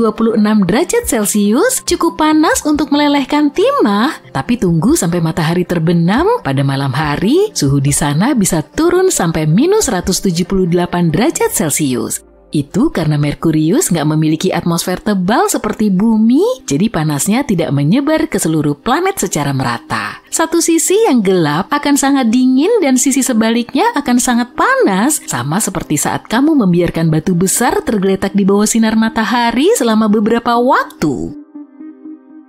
derajat Celcius, cukup panas untuk melelehkan timah. Tapi tunggu sampai matahari terbenam, pada malam hari, suhu di sana bisa turun sampai minus 178 derajat Celcius. Itu karena Merkurius nggak memiliki atmosfer tebal seperti Bumi, jadi panasnya tidak menyebar ke seluruh planet secara merata. Satu sisi yang gelap akan sangat dingin dan sisi sebaliknya akan sangat panas, sama seperti saat kamu membiarkan batu besar tergeletak di bawah sinar matahari selama beberapa waktu.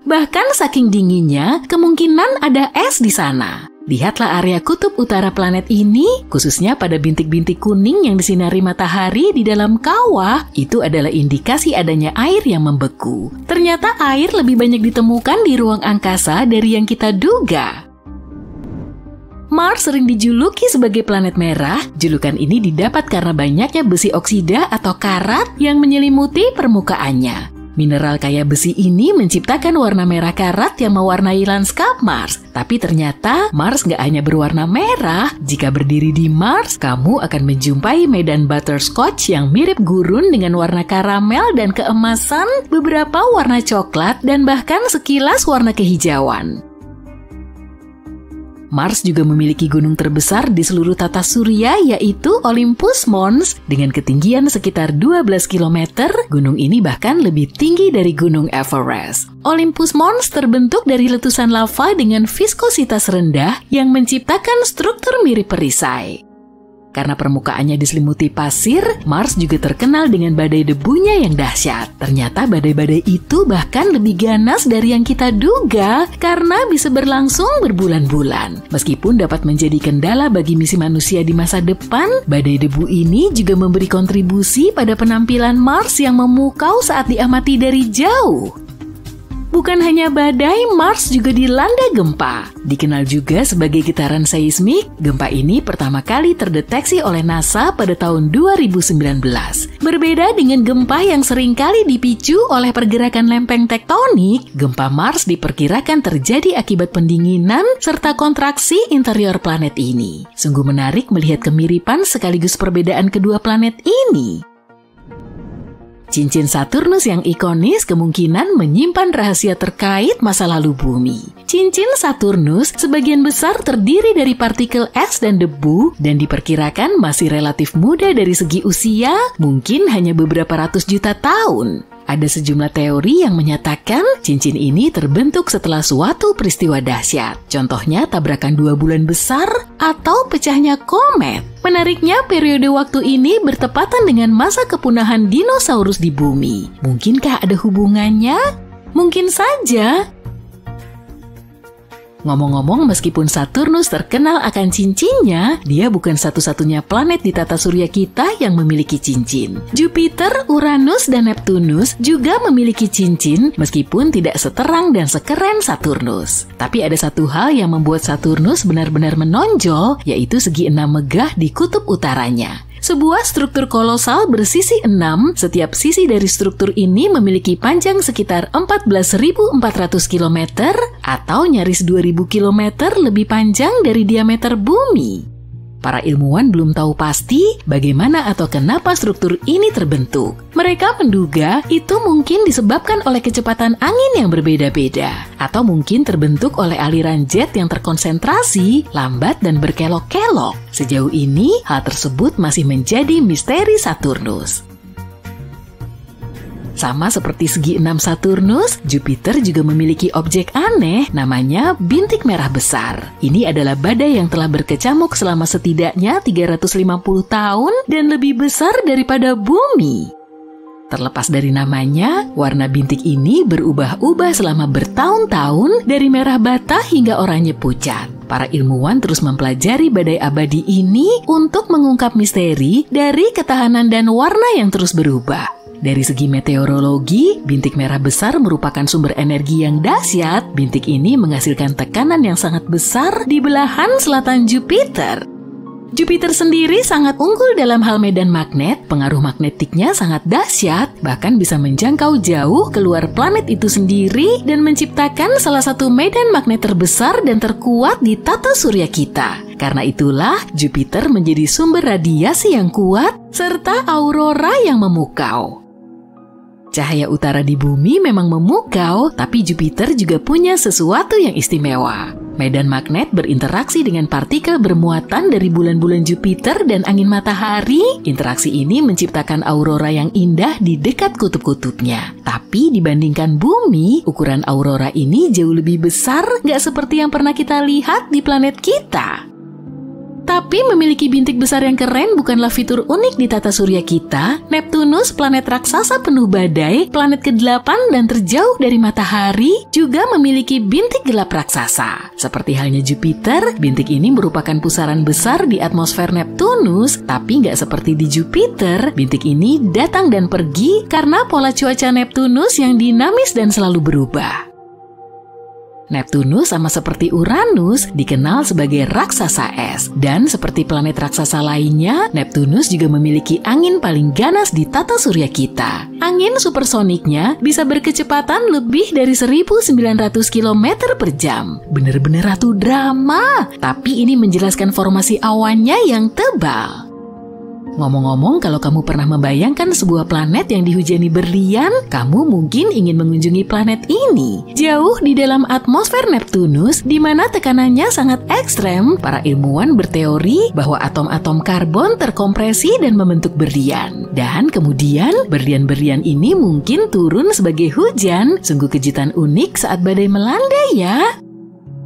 Bahkan saking dinginnya, kemungkinan ada es di sana. Lihatlah area kutub utara planet ini, khususnya pada bintik-bintik kuning yang disinari matahari di dalam kawah, itu adalah indikasi adanya air yang membeku. Ternyata air lebih banyak ditemukan di ruang angkasa dari yang kita duga. Mars sering dijuluki sebagai planet merah. Julukan ini didapat karena banyaknya besi oksida atau karat yang menyelimuti permukaannya. Mineral kaya besi ini menciptakan warna merah karat yang mewarnai lanskap Mars. Tapi ternyata Mars nggak hanya berwarna merah. Jika berdiri di Mars, kamu akan menjumpai medan butterscotch yang mirip gurun dengan warna karamel dan keemasan, beberapa warna coklat, dan bahkan sekilas warna kehijauan. Mars juga memiliki gunung terbesar di seluruh tata surya, yaitu Olympus Mons dengan ketinggian sekitar 12 km. Gunung ini bahkan lebih tinggi dari Gunung Everest. Olympus Mons terbentuk dari letusan lava dengan viskositas rendah yang menciptakan struktur mirip perisai. Karena permukaannya diselimuti pasir, Mars juga terkenal dengan badai debunya yang dahsyat. Ternyata badai-badai itu bahkan lebih ganas dari yang kita duga karena bisa berlangsung berbulan-bulan. Meskipun dapat menjadi kendala bagi misi manusia di masa depan, badai debu ini juga memberi kontribusi pada penampilan Mars yang memukau saat diamati dari jauh. Bukan hanya badai, Mars juga dilanda gempa. Dikenal juga sebagai getaran seismik, gempa ini pertama kali terdeteksi oleh NASA pada tahun 2019. Berbeda dengan gempa yang seringkali dipicu oleh pergerakan lempeng tektonik, gempa Mars diperkirakan terjadi akibat pendinginan serta kontraksi interior planet ini. Sungguh menarik melihat kemiripan sekaligus perbedaan kedua planet ini. Cincin Saturnus yang ikonis kemungkinan menyimpan rahasia terkait masa lalu Bumi. Cincin Saturnus sebagian besar terdiri dari partikel es dan debu dan diperkirakan masih relatif muda dari segi usia, mungkin hanya beberapa ratus juta tahun. Ada sejumlah teori yang menyatakan cincin ini terbentuk setelah suatu peristiwa dahsyat. Contohnya tabrakan 2 bulan besar atau pecahnya komet. Menariknya, periode waktu ini bertepatan dengan masa kepunahan dinosaurus di bumi. Mungkinkah ada hubungannya? Mungkin saja. Ngomong-ngomong, meskipun Saturnus terkenal akan cincinnya, dia bukan satu-satunya planet di tata surya kita yang memiliki cincin. Jupiter, Uranus, dan Neptunus juga memiliki cincin meskipun tidak seterang dan sekeren Saturnus. Tapi ada satu hal yang membuat Saturnus benar-benar menonjol, yaitu segi 6 megah di kutub utaranya. Sebuah struktur kolosal bersisi 6, setiap sisi dari struktur ini memiliki panjang sekitar 14.400 km atau nyaris 2.000 km lebih panjang dari diameter bumi. Para ilmuwan belum tahu pasti bagaimana atau kenapa struktur ini terbentuk. Mereka menduga itu mungkin disebabkan oleh kecepatan angin yang berbeda-beda, atau mungkin terbentuk oleh aliran jet yang terkonsentrasi, lambat, dan berkelok-kelok. Sejauh ini, hal tersebut masih menjadi misteri Saturnus. Sama seperti segi 6 Saturnus, Jupiter juga memiliki objek aneh namanya bintik merah besar. Ini adalah badai yang telah berkecamuk selama setidaknya 350 tahun dan lebih besar daripada bumi. Terlepas dari namanya, warna bintik ini berubah-ubah selama bertahun-tahun dari merah bata hingga oranye pucat. Para ilmuwan terus mempelajari badai abadi ini untuk mengungkap misteri dari ketahanan dan warna yang terus berubah. Dari segi meteorologi, bintik merah besar merupakan sumber energi yang dahsyat. Bintik ini menghasilkan tekanan yang sangat besar di belahan selatan Jupiter. Jupiter sendiri sangat unggul dalam hal medan magnet, pengaruh magnetiknya sangat dahsyat, bahkan bisa menjangkau jauh keluar planet itu sendiri dan menciptakan salah satu medan magnet terbesar dan terkuat di tata surya kita. Karena itulah Jupiter menjadi sumber radiasi yang kuat serta aurora yang memukau. Cahaya utara di bumi memang memukau, tapi Jupiter juga punya sesuatu yang istimewa. Medan magnet berinteraksi dengan partikel bermuatan dari bulan-bulan Jupiter dan angin matahari. Interaksi ini menciptakan aurora yang indah di dekat kutub-kutubnya. Tapi dibandingkan bumi, ukuran aurora ini jauh lebih besar, nggak seperti yang pernah kita lihat di planet kita. Tapi memiliki bintik besar yang keren bukanlah fitur unik di tata surya kita. Neptunus, planet raksasa penuh badai, planet ke-8 dan terjauh dari matahari, juga memiliki bintik gelap raksasa. Seperti halnya Jupiter, bintik ini merupakan pusaran besar di atmosfer Neptunus, tapi nggak seperti di Jupiter. Bintik ini datang dan pergi karena pola cuaca Neptunus yang dinamis dan selalu berubah. Neptunus sama seperti Uranus dikenal sebagai raksasa es. Dan seperti planet raksasa lainnya, Neptunus juga memiliki angin paling ganas di tata surya kita. Angin supersoniknya bisa berkecepatan lebih dari 1.900 km per jam. Bener-bener ratu drama, tapi ini menjelaskan formasi awannya yang tebal. Ngomong-ngomong, kalau kamu pernah membayangkan sebuah planet yang dihujani berlian, kamu mungkin ingin mengunjungi planet ini. Jauh di dalam atmosfer Neptunus, di mana tekanannya sangat ekstrem, para ilmuwan berteori bahwa atom-atom karbon terkompresi dan membentuk berlian. Dan kemudian, berlian-berlian ini mungkin turun sebagai hujan. Sungguh kejutan unik saat badai melanda ya.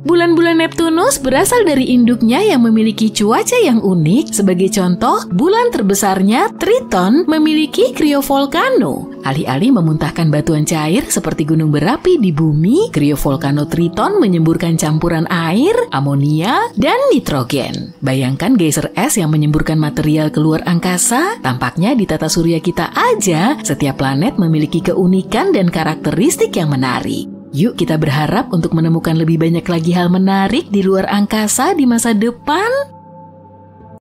Bulan-bulan Neptunus berasal dari induknya yang memiliki cuaca yang unik. Sebagai contoh, bulan terbesarnya, Triton, memiliki kriovolcano. Alih-alih memuntahkan batuan cair seperti gunung berapi di bumi, kriovolcano Triton menyemburkan campuran air, amonia, dan nitrogen. Bayangkan geyser es yang menyemburkan material keluar angkasa. Tampaknya di tata surya kita aja, setiap planet memiliki keunikan dan karakteristik yang menarik. Yuk kita berharap untuk menemukan lebih banyak lagi hal menarik di luar angkasa di masa depan.